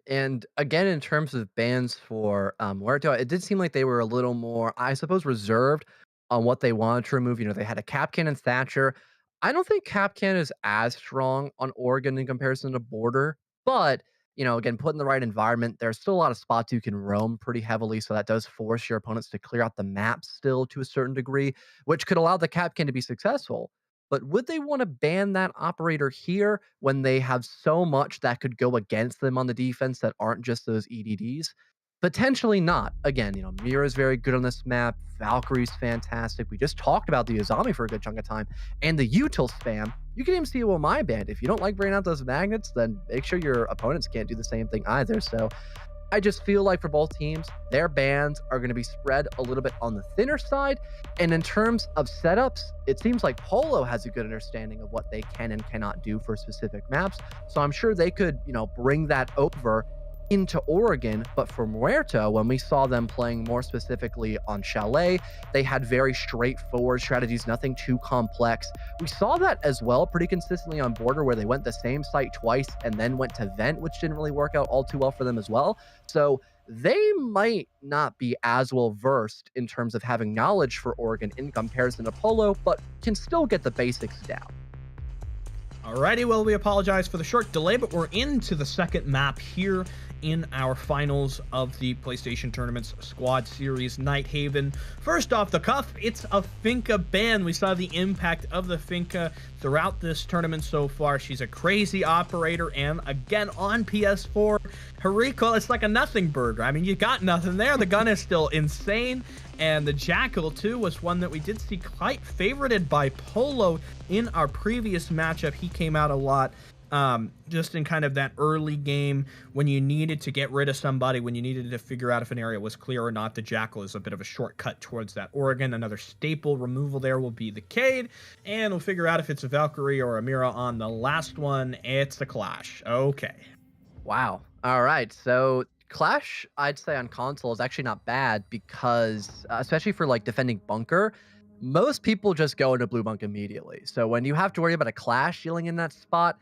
And again, in terms of bans for Muerto, it did seem like they were a little more, I suppose, reserved on what they wanted to remove. They had a Cap Cannon Thatcher. I don't think Cap Cannon is as strong on Oregon in comparison to Border, but again, put in the right environment, there's still a lot of spots you can roam pretty heavily. So that does force your opponents to clear out the map still to a certain degree, which could allow the Capcan to be successful. But would they want to ban that operator here when they have so much that could go against them on the defense that aren't just those EDDs? Potentially not. Again, Mira's very good on this map. Valkyrie's fantastic. We just talked about the Azami for a good chunk of time. And the util spam, you can even see it with my band. If you don't like bringing out those magnets, then make sure your opponents can't do the same thing either. So I just feel like for both teams, their bans are going to be spread a little bit on the thinner side. And in terms of setups, it seems like Polo has a good understanding of what they can and cannot do for specific maps. So I'm sure they could, bring that over into Oregon. But for Muerto, when we saw them playing more specifically on Chalet, they had very straightforward strategies, nothing too complex. We saw that as well pretty consistently on Border, where they went the same site twice and then went to Vent, which didn't really work out all too well for them as well. So they might not be as well versed in terms of having knowledge for Oregon in comparison to Polo, but can still get the basics down. Alrighty, well, we apologize for the short delay, but we're into the second map here in our finals of the PlayStation Tournament's Squad Series Night Haven. First off the cuff, it's a Finka ban. We saw the impact of the Finka throughout this tournament so far. She's a crazy operator, and again on PS4, her recoil, it's like a nothing burger. I mean, you got nothing there. The gun is still insane. And the Jackal, too, was one that we did see quite favorited by Polo in our previous matchup. He came out a lot just in kind of that early game when you needed to get rid of somebody, when you needed to figure out if an area was clear or not. The Jackal is a bit of a shortcut towards that Oregon. Another staple removal there will be the Cade, and we'll figure out if it's a Valkyrie or a Mira on the last one. It's a Clash. Okay. Wow. All right. So Clash, I'd say on console is actually not bad because, especially for like defending bunker, most people just go into blue bunk immediately. So when you have to worry about a Clash dealing in that spot,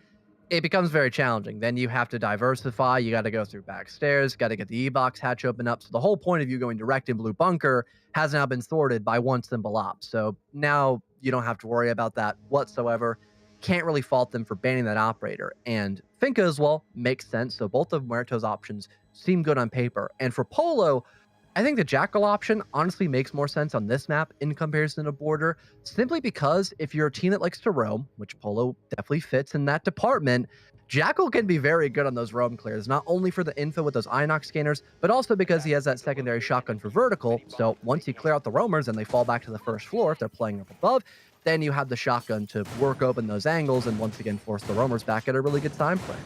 it becomes very challenging. Then you have to diversify. You got to go through back stairs, got to get the E-box hatch open up. So the whole point of you going direct in blue bunker has now been thwarted by one simple op. So now you don't have to worry about that whatsoever. Can't really fault them for banning that operator. And Finka as well makes sense. So both of Muerto's options seem good on paper. And for Polo, I think the Jackal option honestly makes more sense on this map in comparison to Border, simply because if you're a team that likes to roam, which Polo definitely fits in that department, Jackal can be very good on those roam clears, not only for the info with those Inox scanners, but also because he has that secondary shotgun for vertical. So once you clear out the roamers and they fall back to the first floor, if they're playing up above, then you have the shotgun to work open those angles and once again force the roamers back at a really good time frame.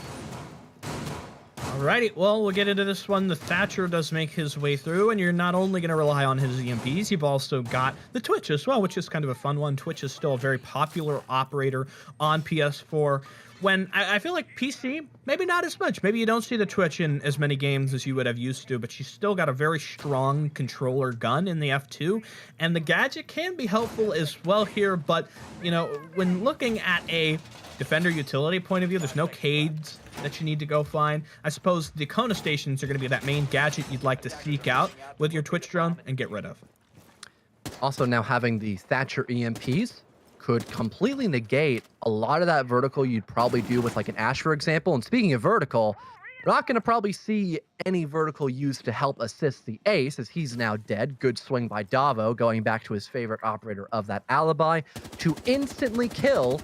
Alrighty, well, we'll get into this one. The Thatcher does make his way through, and you're not only going to rely on his EMPs, you've also got the Twitch as well, which is kind of a fun one. Twitch is still a very popular operator on PS4. When I feel like PC, maybe not as much. Maybe you don't see the Twitch in as many games as you would have used to, but she's still got a very strong controller gun in the F2, and the gadget can be helpful as well here. But, when looking at a defender utility point of view, there's no Cades that you need to go find. I suppose the Kona stations are going to be that main gadget you'd like to seek out with your Twitch drone and get rid of. Also, now having the Thatcher EMPs could completely negate a lot of that vertical you'd probably do with like an Ash, for example. And speaking of vertical, we're not going to probably see any vertical used to help assist the ace, as he's now dead. Good swing by Davo, going back to his favorite operator of that alibi, to instantly kill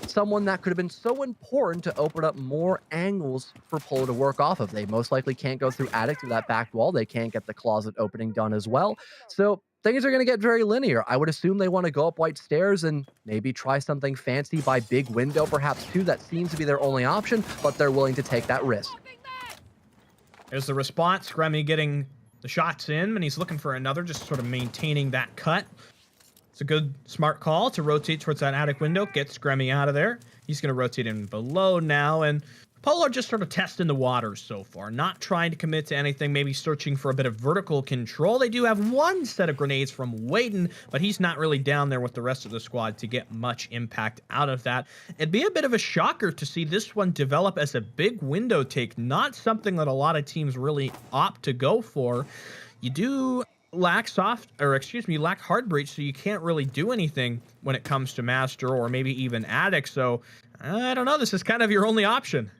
someone that could have been so important to open up more angles for Polo to work off of. They most likely can't go through attic through that back wall. They can't get the closet opening done as well. So things are going to get very linear. I would assume they want to go up white stairs and maybe try something fancy by big window, perhaps too. That seems to be their only option, but they're willing to take that risk. There's the response. Gremmy getting the shots in, and he's looking for another, just sort of maintaining that cut. It's a good, smart call to rotate towards that attic window. Gets Gremmy out of there. He's going to rotate in below now, and Polo just sort of testing the waters so far, not trying to commit to anything, maybe searching for a bit of vertical control. They do have one set of grenades from Waden, but he's not really down there with the rest of the squad to get much impact out of that. It'd be a bit of a shocker to see this one develop as a big window take, not something that a lot of teams really opt to go for. You do lack lack hard breach, so you can't really do anything when it comes to master or maybe even attic. So I don't know, this is kind of your only option.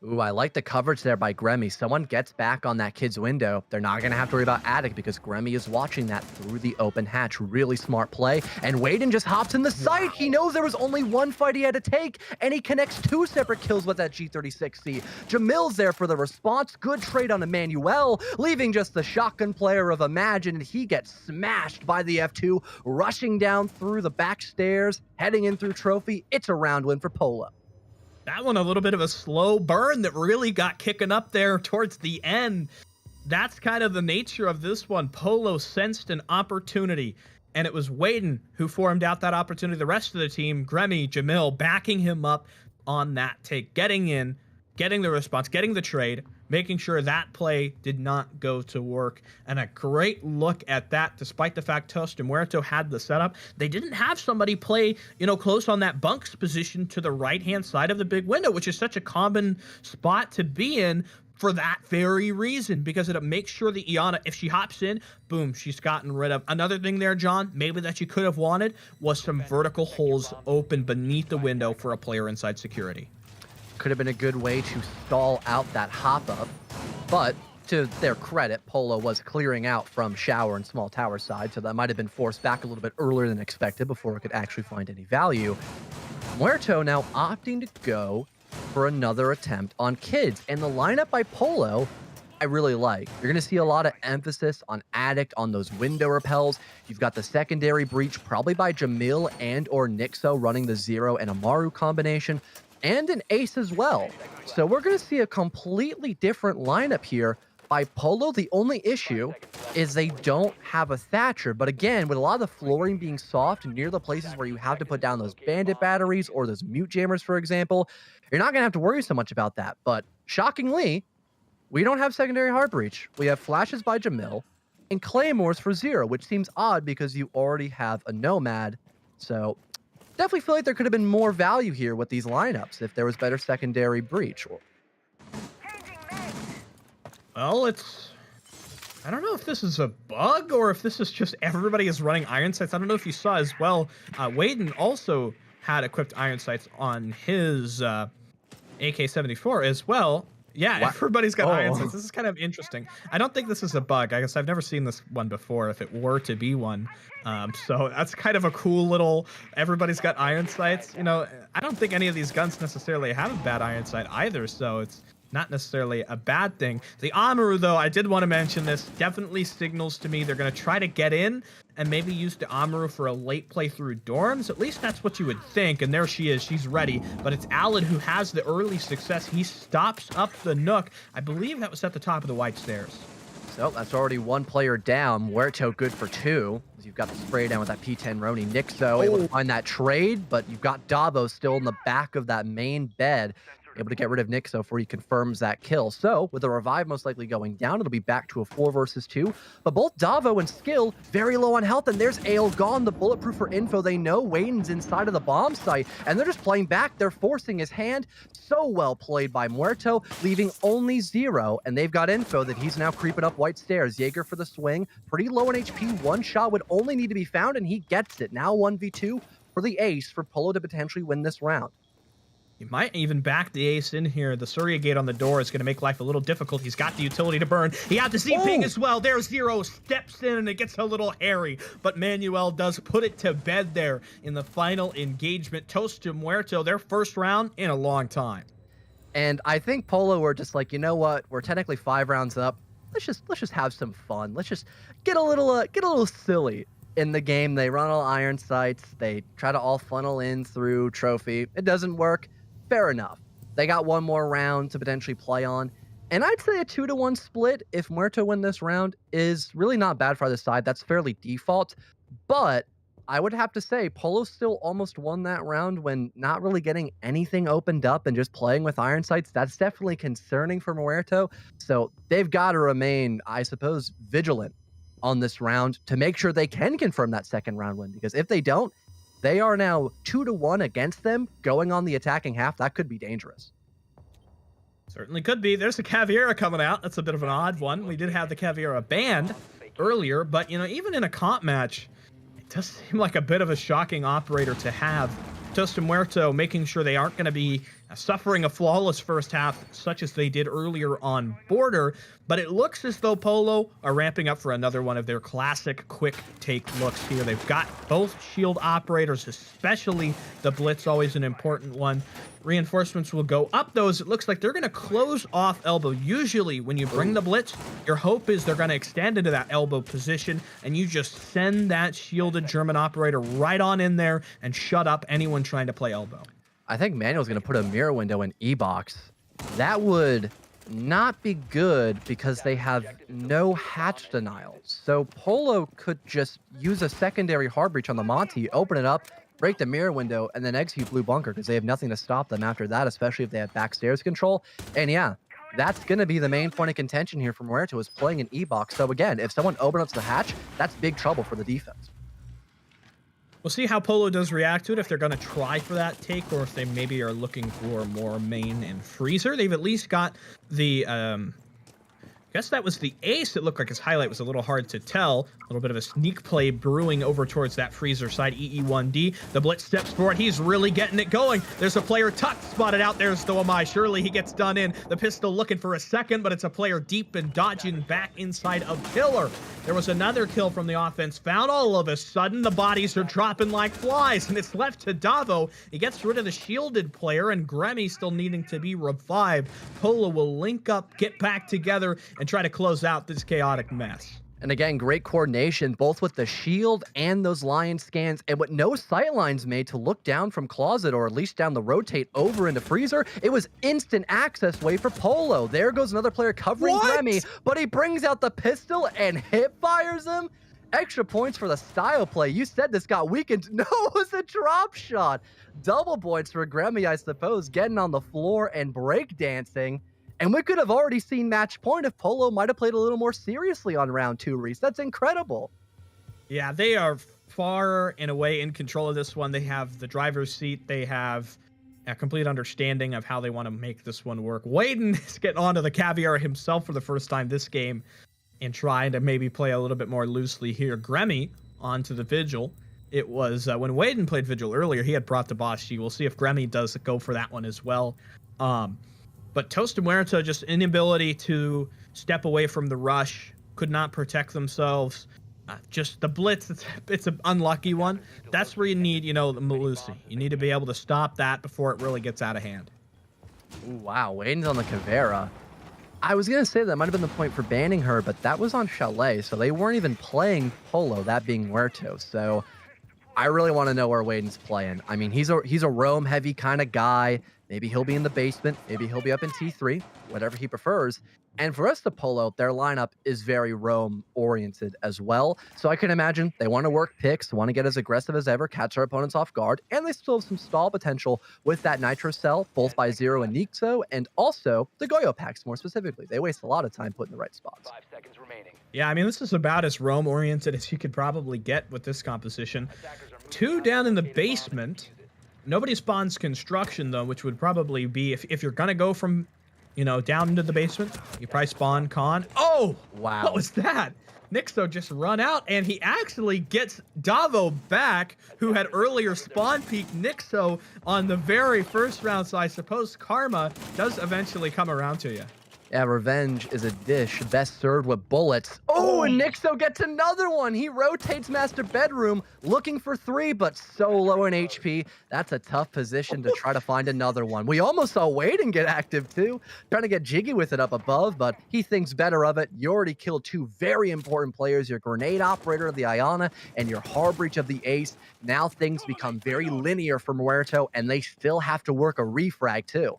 Ooh, I like the coverage there by Gremmy. Someone gets back on that kid's window. They're not going to have to worry about Attic because Gremmy is watching that through the open hatch. Really smart play. And Waden just hops in the site. He knows there was only one fight he had to take, and he connects two separate kills with that G36C. Jamil's there for the response. Good trade on Emmanuel, leaving just the shotgun player of Imagine, and he gets smashed by the F2, rushing down through the back stairs, heading in through Trophy. It's a round win for Polo. That one, a little bit of a slow burn that really got kicking up there towards the end. That's kind of the nature of this one. Polo sensed an opportunity, and it was Waden who formed out that opportunity. The rest of the team, Gremmy, Jamil, backing him up on that take, getting in, getting the response, getting the trade, making sure that play did not go to work. And a great look at that, despite the fact Tostu and Muerto had the setup. They didn't have somebody play, close on that bunks position to the right-hand side of the big window, which is such a common spot to be in for that very reason, because it makes sure that Iana, if she hops in, boom, she's gotten rid of. Another thing there, John, maybe that you could have wanted was some vertical holes open beneath the window for a player inside security. Could have been a good way to stall out that hop-up, but to their credit, Polo was clearing out from Shower and Small Tower side, so that might have been forced back a little bit earlier than expected before it could actually find any value. Muerto now opting to go for another attempt on kids, and the lineup by Polo, I really like. You're going to see a lot of emphasis on Addict, on those window repels. You've got the secondary breach, probably by Jamil and or Nixo running the Zero and Amaru combination, and an ace as well. So we're going to see a completely different lineup here by Polo. The only issue is they don't have a Thatcher. But again, with a lot of the flooring being soft near the places where you have to put down those bandit batteries or those mute jammers, for example, you're not going to have to worry so much about that. But shockingly, we don't have secondary hard breach. We have flashes by Jamil and claymores for Zero, which seems odd because you already have a Nomad. So definitely feel like there could have been more value here with these lineups if there was better secondary breach. Well, I don't know if this is a bug or if this is just everybody is running iron sights. I don't know if you saw as well. Waden also had equipped iron sights on his AK-74 as well. Yeah, what? Everybody's got iron sights. This is kind of interesting. I don't think this is a bug. I guess I've never seen this one before, if it were to be one. So that's kind of a cool little, everybody's got iron sights. I don't think any of these guns necessarily have a bad iron sight either, so it's not necessarily a bad thing. The Amaru, though, I did want to mention this, definitely signals to me they're going to try to get in and maybe use the Amaru for a late play through dorms. At least that's what you would think. And there she is. She's ready. But it's Alad who has the early success. He stops up the Nook. I believe that was at the top of the white stairs. So that's already one player down. Muerto good for two. You've got the spray down with that P10 Roni. Nixo able to find that trade, but you've got Davo still in the back of that main bed, able to get rid of Nixo before he confirms that kill. So with the revive most likely going down, it'll be back to a 4 versus 2. But both Davo and Skill very low on health, and there's Ale gone, the bulletproof for info. They know Waden's inside of the bomb site, and they're just playing back. They're forcing his hand. So well played by Muerto, leaving only Zero, and they've got info that he's now creeping up white stairs. Jaeger for the swing, pretty low on HP. One shot would only need to be found, and he gets it. Now 1v2 for the ace for Polo to potentially win this round. He might even back the ace in here. The Surya gate on the door is going to make life a little difficult. He's got the utility to burn. He had the Z-ping as well. There's Zero, steps in, and it gets a little hairy. But Manuel does put it to bed there in the final engagement. Tostu Muerto, their first round in a long time. And I think Polo were just like, you know what? We're technically 5 rounds up. Let's just have some fun. Let's just get a little silly in the game. They run all iron sights. They try to all funnel in through trophy. It doesn't work. Fair enough. They got one more round to potentially play on. And I'd say a 2-to-1 split, if Muerto win this round, is really not bad for either side. That's fairly default. But I would have to say Polo still almost won that round when not really getting anything opened up and just playing with iron sights. That's definitely concerning for Muerto. So they've got to remain, I suppose, vigilant on this round to make sure they can confirm that second round win. Because if they don't, they are now 2-to-1 against them going on the attacking half. That could be dangerous. Certainly could be. There's the Caveira coming out. That's a bit of an odd one. We did have the Caveira banned earlier, but even in a comp match, it does seem like a bit of a shocking operator to have. Tostu Muerto making sure they aren't going to be suffering a flawless first half, such as they did earlier on Border. But it looks as though Polo are ramping up for another one of their classic quick take looks here. They've got both shield operators, especially the Blitz, always an important one. Reinforcements will go up those. It looks like they're going to close off elbow. Usually when you bring the Blitz, your hope is they're going to extend into that elbow position, and you just send that shielded German operator right on in there and shut up anyone trying to play elbow. I think Manuel's going to put a mirror window in E-Box. That would not be good because they have no hatch denials. So Polo could just use a secondary hard breach on the Monty, open it up, break the mirror window, and then execute blue bunker because they have nothing to stop them after that, especially if they have backstairs control. And yeah, that's going to be the main point of contention here for Muerto, is playing an E-Box. So again, if someone opens up the hatch, that's big trouble for the defense. We'll see how Polo does react to it, if they're going to try for that take or if they maybe are looking for more main and freezer. They've at least got the, I guess that was the ace. It looked like his highlight was a little hard to tell. A little bit of a sneak play brewing over towards that freezer side, EE1D. The Blitz steps forward. He's really getting it going. There's a player tucked, spotted out. There's the Amai. Surely he gets done in. The pistol looking for a second, but it's a player deep and dodging back inside of Killer. There was another kill from the offense found. All of a sudden, the bodies are dropping like flies, and it's left to Davo. He gets rid of the shielded player, and Gremmy still needing to be revived. Polo will link up, get back together, and try to close out this chaotic mess. And again, great coordination, both with the shield and those lion scans, and with no sight lines made to look down from closet, or at least down the rotate over into freezer. It was instant access way for Polo. There goes another player covering Grammy, but he brings out the pistol and hip fires him. Extra points for the style play. You said this got weakened. No, it was a drop shot. Double points for Grammy, I suppose, getting on the floor and breakdancing. And we could have already seen match point if Polo might have played a little more seriously on round 2, Reese. That's incredible. Yeah, they are far and away in control of this one. They have the driver's seat. They have a complete understanding of how they want to make this one work. Waden is getting onto the caviar himself for the first time this game and trying to maybe play a little bit more loosely here. Gremmy onto the Vigil. It was when Waden played Vigil earlier, he had brought the Boshi. We'll see if Gremmy does go for that one as well. But Tostu Muerto, just inability to step away from the rush, could not protect themselves. Just the Blitz, it's an unlucky one. That's where you need, the Malusi. You need to be able to stop that before it really gets out of hand. Ooh, wow, Waden's on the Caveira. I was going to say that might have been the point for banning her, but that was on Chalet, so they weren't even playing Polo, that being Muerto. So I really want to know where Waden's playing. I mean, he's a roam-heavy kind of guy. Maybe he'll be in the basement. Maybe he'll be up in T3, whatever he prefers. And for us to Polo, their lineup is very roam-oriented as well. So I can imagine they want to work picks, want to get as aggressive as ever, catch their opponents off guard, and they still have some stall potential with that Nitro Cell, both by Zero and Nixo, and also the Goyo packs more specifically. They waste a lot of time putting the right spots. 5 seconds remaining. Yeah, I mean, this is about as roam-oriented as you could probably get with this composition. 2 down in the basement. Nobody spawns construction, though, which would probably be, if you're going to go from, down into the basement, you probably spawn con. Oh! Wow. What was that? Nixo just run out, and he actually gets Davo back, who had earlier spawn peeked Nixo on the very first round, so I suppose karma does eventually come around to you. Yeah, revenge is a dish best served with bullets. Oh, and Nixo gets another one. He rotates Master Bedroom, looking for 3, but so low in HP. That's a tough position to try to find another one. We almost saw Waden get active too, trying to get jiggy with it up above, but he thinks better of it. You already killed 2 very important players, your grenade operator of the Iana and your hard breach of the Ace. Now things become very linear for Muerto, and they still have to work a refrag too.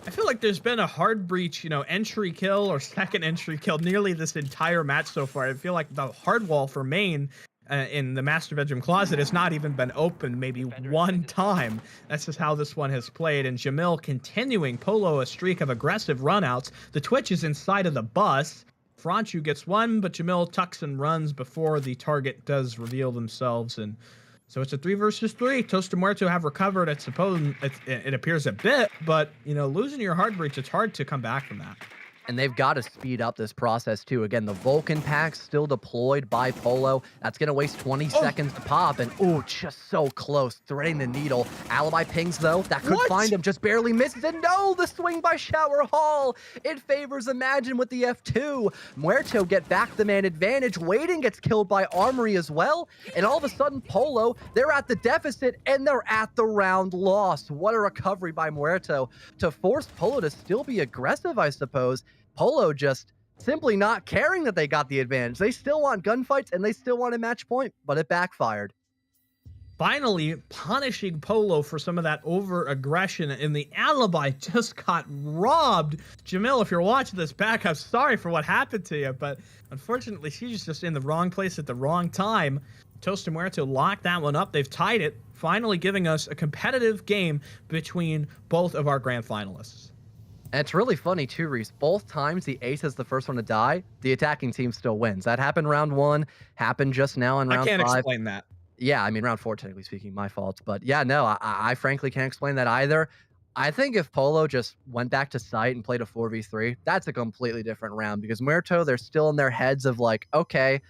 I feel like there's been a hard breach, entry kill or second entry kill nearly this entire match so far. I feel like the hard wall for main in the master bedroom closet has not even been opened maybe one time. That's just how this one has played. And Jamil continuing Polo a streak of aggressive runouts. The Twitch is inside of the bus. Franchu gets one, but Jamil tucks and runs before the target does reveal themselves. And so it's a 3 versus 3. Tostu Muerto have recovered, I suppose, it appears a bit, but, losing your hard breach, it's hard to come back from that. And they've got to speed up this process too. Again, the Vulcan pack's still deployed by Polo. That's going to waste 20 Oh, seconds to pop. And oh, just so close, threading the needle. Alibi pings though. That could what? find him. Just barely misses. And no, the swing by Shower Hall. It favors Imagine with the F2. Muerto get back the man advantage. Waiting gets killed by Armory as well. And all of a sudden, Polo, they're at the deficit and they're at the round loss. What a recovery by Muerto to force Polo to still be aggressive, I suppose. Polo just simply not caring that they got the advantage. They still want gunfights and they still want a match point, but it backfired. Finally punishing Polo for some of that over aggression, and the Alibi just got robbed. Jamil, if you're watching this back, I'm sorry for what happened to you, but unfortunately she's just in the wrong place at the wrong time. Tostu and Muerto locked that one up. They've tied it, finally giving us a competitive game between both of our grand finalists. And it's really funny too, Reese. Both times the ace is the first one to die, the attacking team still wins. That happened round 1, happened just now in round 5. I can't explain that. Yeah, I mean, round 4, technically speaking, my fault. But yeah, no, I frankly can't explain that either. I think if Polo just went back to site and played a 4v3, that's a completely different round because Muerto, they're still in their heads of like, okay,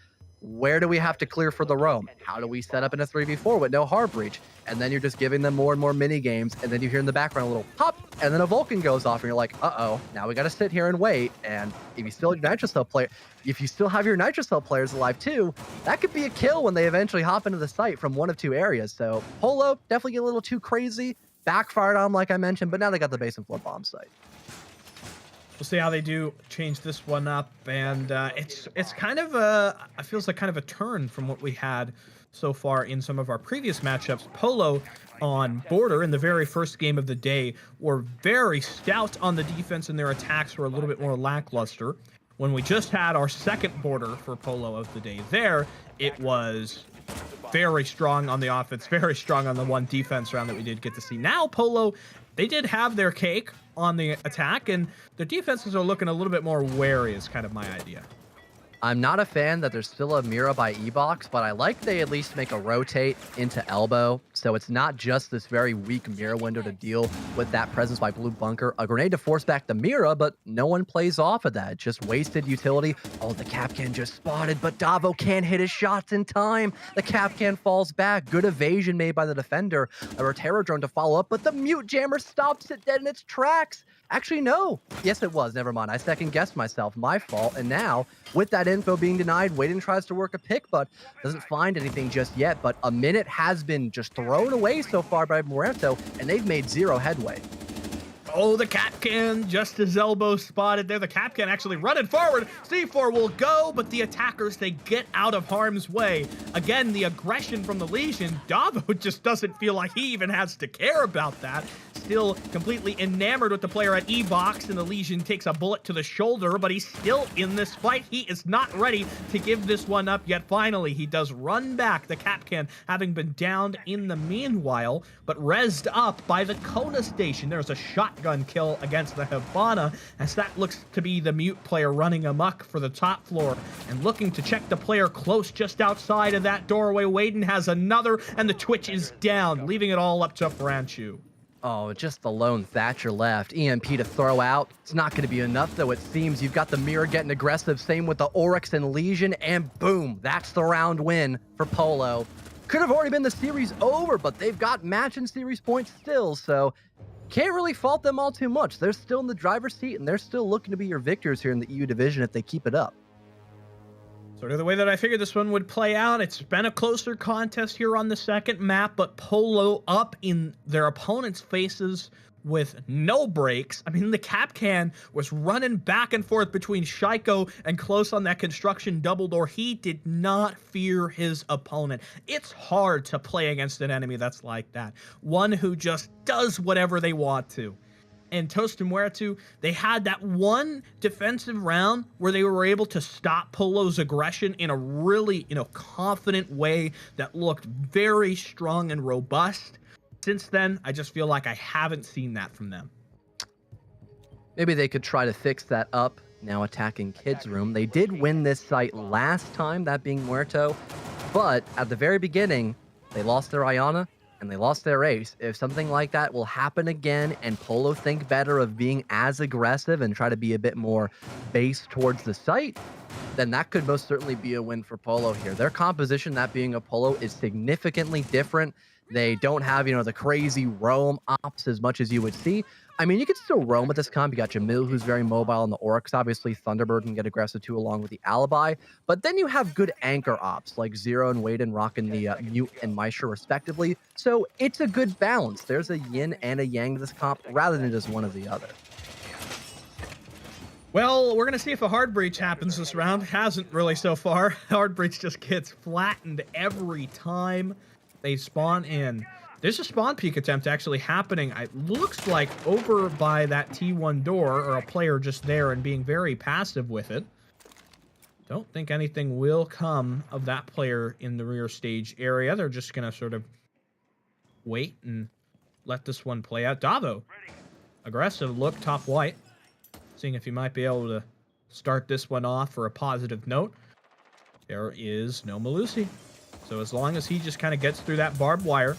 where do we have to clear for the roam? How do we set up in a 3v4 with no hard breach? And then you're just giving them more and more mini games, and then you hear in the background a little pop, and then a Vulcan goes off, and you're like, uh-oh, now we got to sit here and wait. And if you still have your Nitro Cell players alive too, that could be a kill when they eventually hop into the site from one of 2 areas. So Polo definitely get a little too crazy, backfired on them, like I mentioned, but now they got the base and floor bomb site. We'll see how they do change this one up, and it's kind of it feels like kind of a turn from what we had so far in some of our previous matchups. Polo on Border in the very first game of the day were very stout on the defense, and their attacks were a little bit more lackluster. When we just had our second Border for Polo of the day there, it was very strong on the offense, very strong on the one defense round that we did get to see. Now Polo, they did have their cake on the attack, and their defenses are looking a little bit more wary is kind of my idea. I'm not a fan that there's still a Mira by E-Box, but I like they at least make a rotate into elbow, so it's not just this very weak Mira window to deal with that presence by Blue Bunker. A grenade to force back the Mira, but no one plays off of that. Just wasted utility. Oh, the Capcan just spotted, but Davo can't hit his shots in time. The Capcan falls back. Good evasion made by the defender. A Rotero drone to follow up, but the Mute Jammer stops it dead in its tracks. Actually, no. Yes, it was. Never mind. I second-guessed myself. My fault. And now, with that info being denied, Wayden tries to work a pick, but doesn't find anything just yet. But a minute has been just thrown away so far by Muerto, and they've made 0 headway. Oh, the Capcan, just as elbow spotted there. The Capcan actually running forward. C4 will go, but the attackers, they get out of harm's way. Again, the aggression from the Legion. Davo just doesn't feel like he even has to care about that. Still completely enamored with the player at E-Box, and the Legion takes a bullet to the shoulder, but he's still in this fight. He is not ready to give this one up yet. Finally, he does run back, the Capcan having been downed in the meanwhile, but rezzed up by the Kona station. There's a shotgun kill against the Hibana, as that looks to be the Mute player running amok for the top floor and looking to check the player close just outside of that doorway. Wayden has another, and the Twitch is down, leaving it all up to Franchu. Oh, just the lone Thatcher left. EMP to throw out. It's not going to be enough, though, it seems. You've got the Mirror getting aggressive. Same with the Oryx and Legion. And boom, that's the round win for Polo. Could have already been the series over, but they've got match and series points still, so can't really fault them all too much. They're still in the driver's seat, and they're still looking to be your victors here in the EU division if they keep it up. Sort of the way that I figured this one would play out. It's been a closer contest here on the second map, but Polo up in their opponent's faces with no breaks. I mean, the Capcan was running back and forth between Shaiko and close on that construction double door. He did not fear his opponent. It's hard to play against an enemy that's like that. One who just does whatever they want to. And Tostu and Muerto, they had that one defensive round where they were able to stop Polo's aggression in a really, confident way that looked very strong and robust. Since then, I just feel like I haven't seen that from them. Maybe they could try to fix that up, now attacking Kids Room. They did win this site last time, that being Muerto, but at the very beginning, they lost their Ayana, and they lost their ace. If something like that will happen again and Polo think better of being as aggressive and try to be a bit more based towards the site, then that could most certainly be a win for Polo here. Their composition, that being a Polo, is significantly different. They don't have, the crazy roam ops as much as you would see. I mean, you could still roam with this comp. You got Jamil, who's very mobile, and the Oryx, obviously. Thunderbird can get aggressive too, along with the Alibi. But then you have good anchor ops, like Zero and Waden rocking the Mute and Maestro, respectively. So it's a good balance. There's a yin and a yang to this comp, rather than just one or the other. Well, we're going to see if a hard breach happens this round. Hasn't really so far. Hard breach just gets flattened every time they spawn in. There's a spawn peek attempt actually happening. It looks like over by that T1 door, or a player just there and being very passive with it. Don't think anything will come of that player in the rear stage area. They're just going to sort of wait and let this one play out. Davo, aggressive look, top white. Seeing if he might be able to start this one off for a positive note. There is no Malusi. So as long as he just kind of gets through that barbed wire,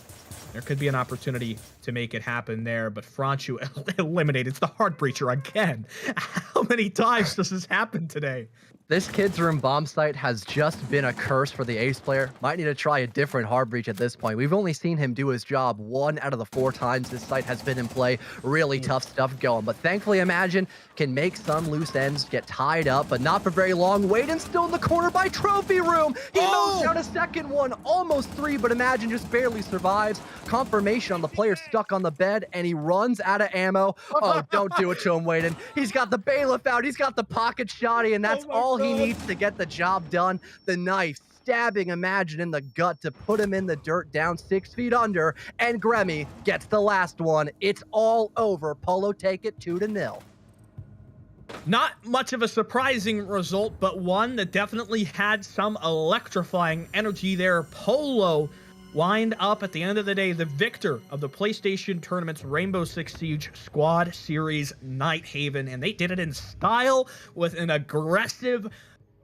there could be an opportunity to make it happen there. But Franchu eliminated. It's the hard breacher again. How many times does this happen today? This Kids Room bomb site has just been a curse for the ace player. Might need to try a different hard breach at this point. We've only seen him do his job 1 out of the 4 times this site has been in play. Really tough stuff going. But thankfully, Imagine can make some loose ends get tied up, but not for very long. Waden's still in the corner by Trophy Room. He mows down a second one, almost 3, but Imagine just barely survives. Confirmation on the player stuck on the bed, and he runs out of ammo. Oh, don't do it to him, Waden. He's got the bailiff out. He's got the pocket shotty, and that's all he needs to get the job done. The knife stabbing Imagine in the gut to put him in the dirt down 6 feet under, and Gremmy gets the last one. It's all over. Polo take it 2-0. Not much of a surprising result, but one that definitely had some electrifying energy there. Polo wind up at the end of the day the victor of the PlayStation Tournament's Rainbow Six Siege Squad Series Night Haven, and they did it in style with an aggressive,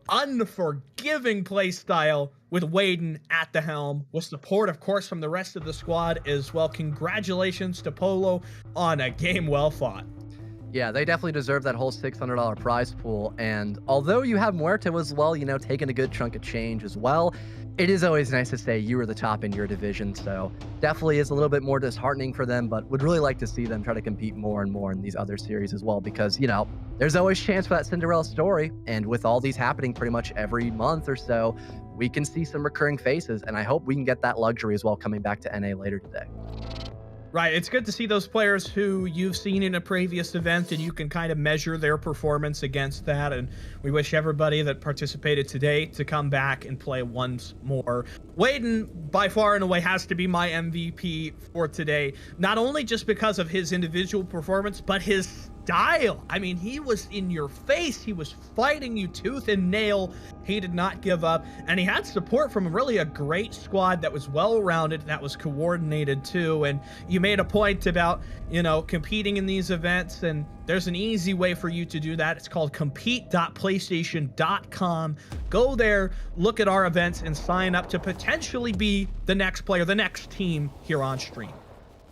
unforgiving play style with Waden at the helm, with support, of course, from the rest of the squad as well. Congratulations to Polo on a game well fought. Yeah, they definitely deserve that whole $600 prize pool. And although you have Muerto as well, taking a good chunk of change as well, it is always nice to say you were the top in your division. So definitely is a little bit more disheartening for them, but would really like to see them try to compete more and more in these other series as well, because, there's always chance for that Cinderella story. And with all these happening pretty much every month or so, we can see some recurring faces. And I hope we can get that luxury as well coming back to NA later today. Right, it's good to see those players who you've seen in a previous event, and you can kind of measure their performance against that. And we wish everybody that participated today to come back and play once more. Waden, by far and away, has to be my MVP for today. Not only just because of his individual performance, but his style. I mean, he was in your face. He was fighting you tooth and nail. He did not give up, and he had support from really a great squad that was well-rounded, that was coordinated too. And you made a point about, competing in these events, and there's an easy way for you to do that. It's called compete.playstation.com. Go there, look at our events, and sign up to potentially be the next player, the next team here on stream.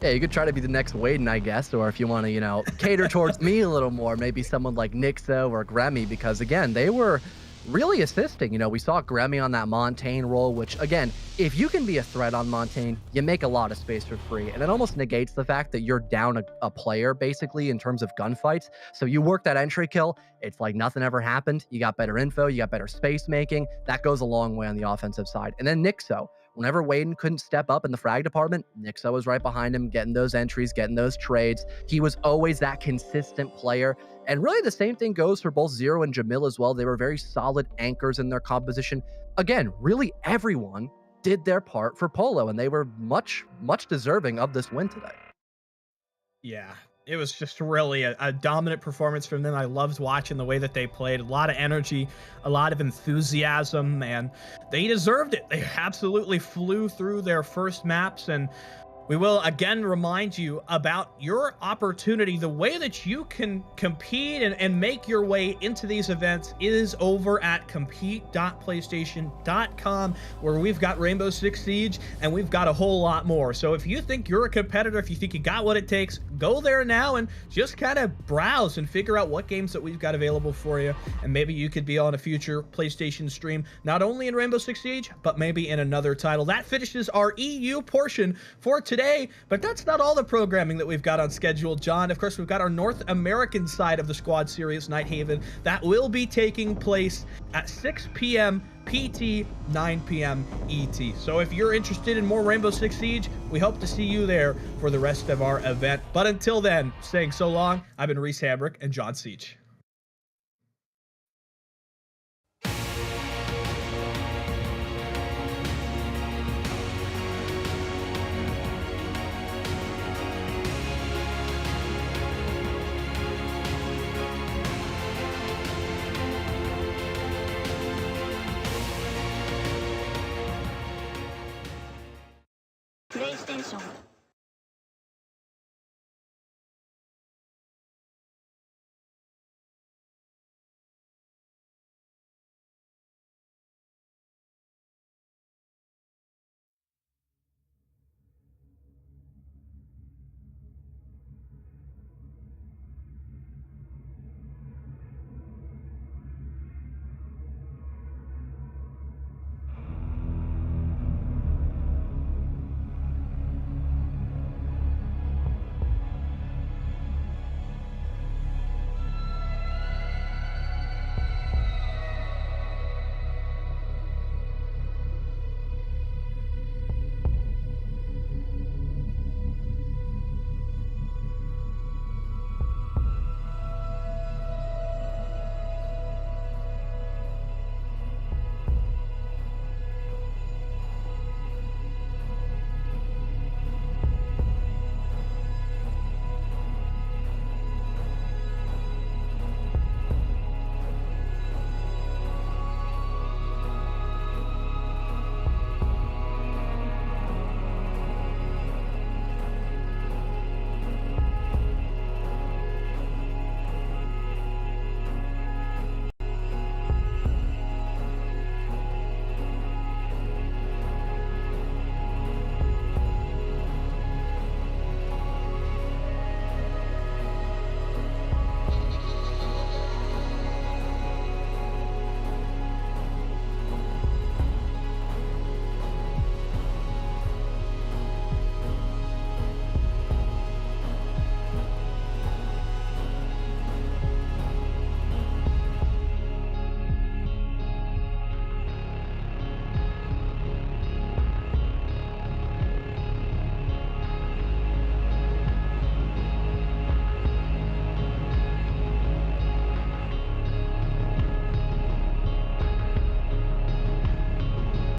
Yeah, you could try to be the next Waden, I guess, or if you want to, cater towards me a little more, maybe someone like Nixo or Gremmy, because again, they were really assisting. We saw Gremmy on that Montaigne role, which again, if you can be a threat on Montaigne, you make a lot of space for free. And it almost negates the fact that you're down a player basically in terms of gunfights. So you work that entry kill, it's like nothing ever happened. You got better info, you got better space making. That goes a long way on the offensive side. And then Nixo. Whenever Waden couldn't step up in the frag department, Nixo was right behind him, getting those entries, getting those trades. He was always that consistent player. And really the same thing goes for both Zero and Jamil as well. They were very solid anchors in their composition. Again, really everyone did their part for Polo, and they were much, much deserving of this win today. Yeah, it was just really a dominant performance from them. I loved watching the way that they played. A lot of energy, a lot of enthusiasm, and they deserved it. They absolutely flew through their first maps, and We will again remind you about your opportunity. The way that you can compete and make your way into these events is over at compete.playstation.com, where we've got Rainbow Six Siege and we've got a whole lot more. So if you think you're a competitor, if you think you got what it takes, go there now and just kind of browse and figure out what games that we've got available for you. And maybe you could be on a future PlayStation stream, not only in Rainbow Six Siege, but maybe in another title. That finishes our EU portion for today. But that's not all the programming that we've got on schedule, John. Of course, we've got our North American side of the squad series, Nighthaven, that will be taking place at 6 p.m. PT, 9 p.m. ET. So if you're interested in more Rainbow Six Siege, we hope to see you there for the rest of our event. But until then, saying so long, I've been Reese Hambrick and John Siege.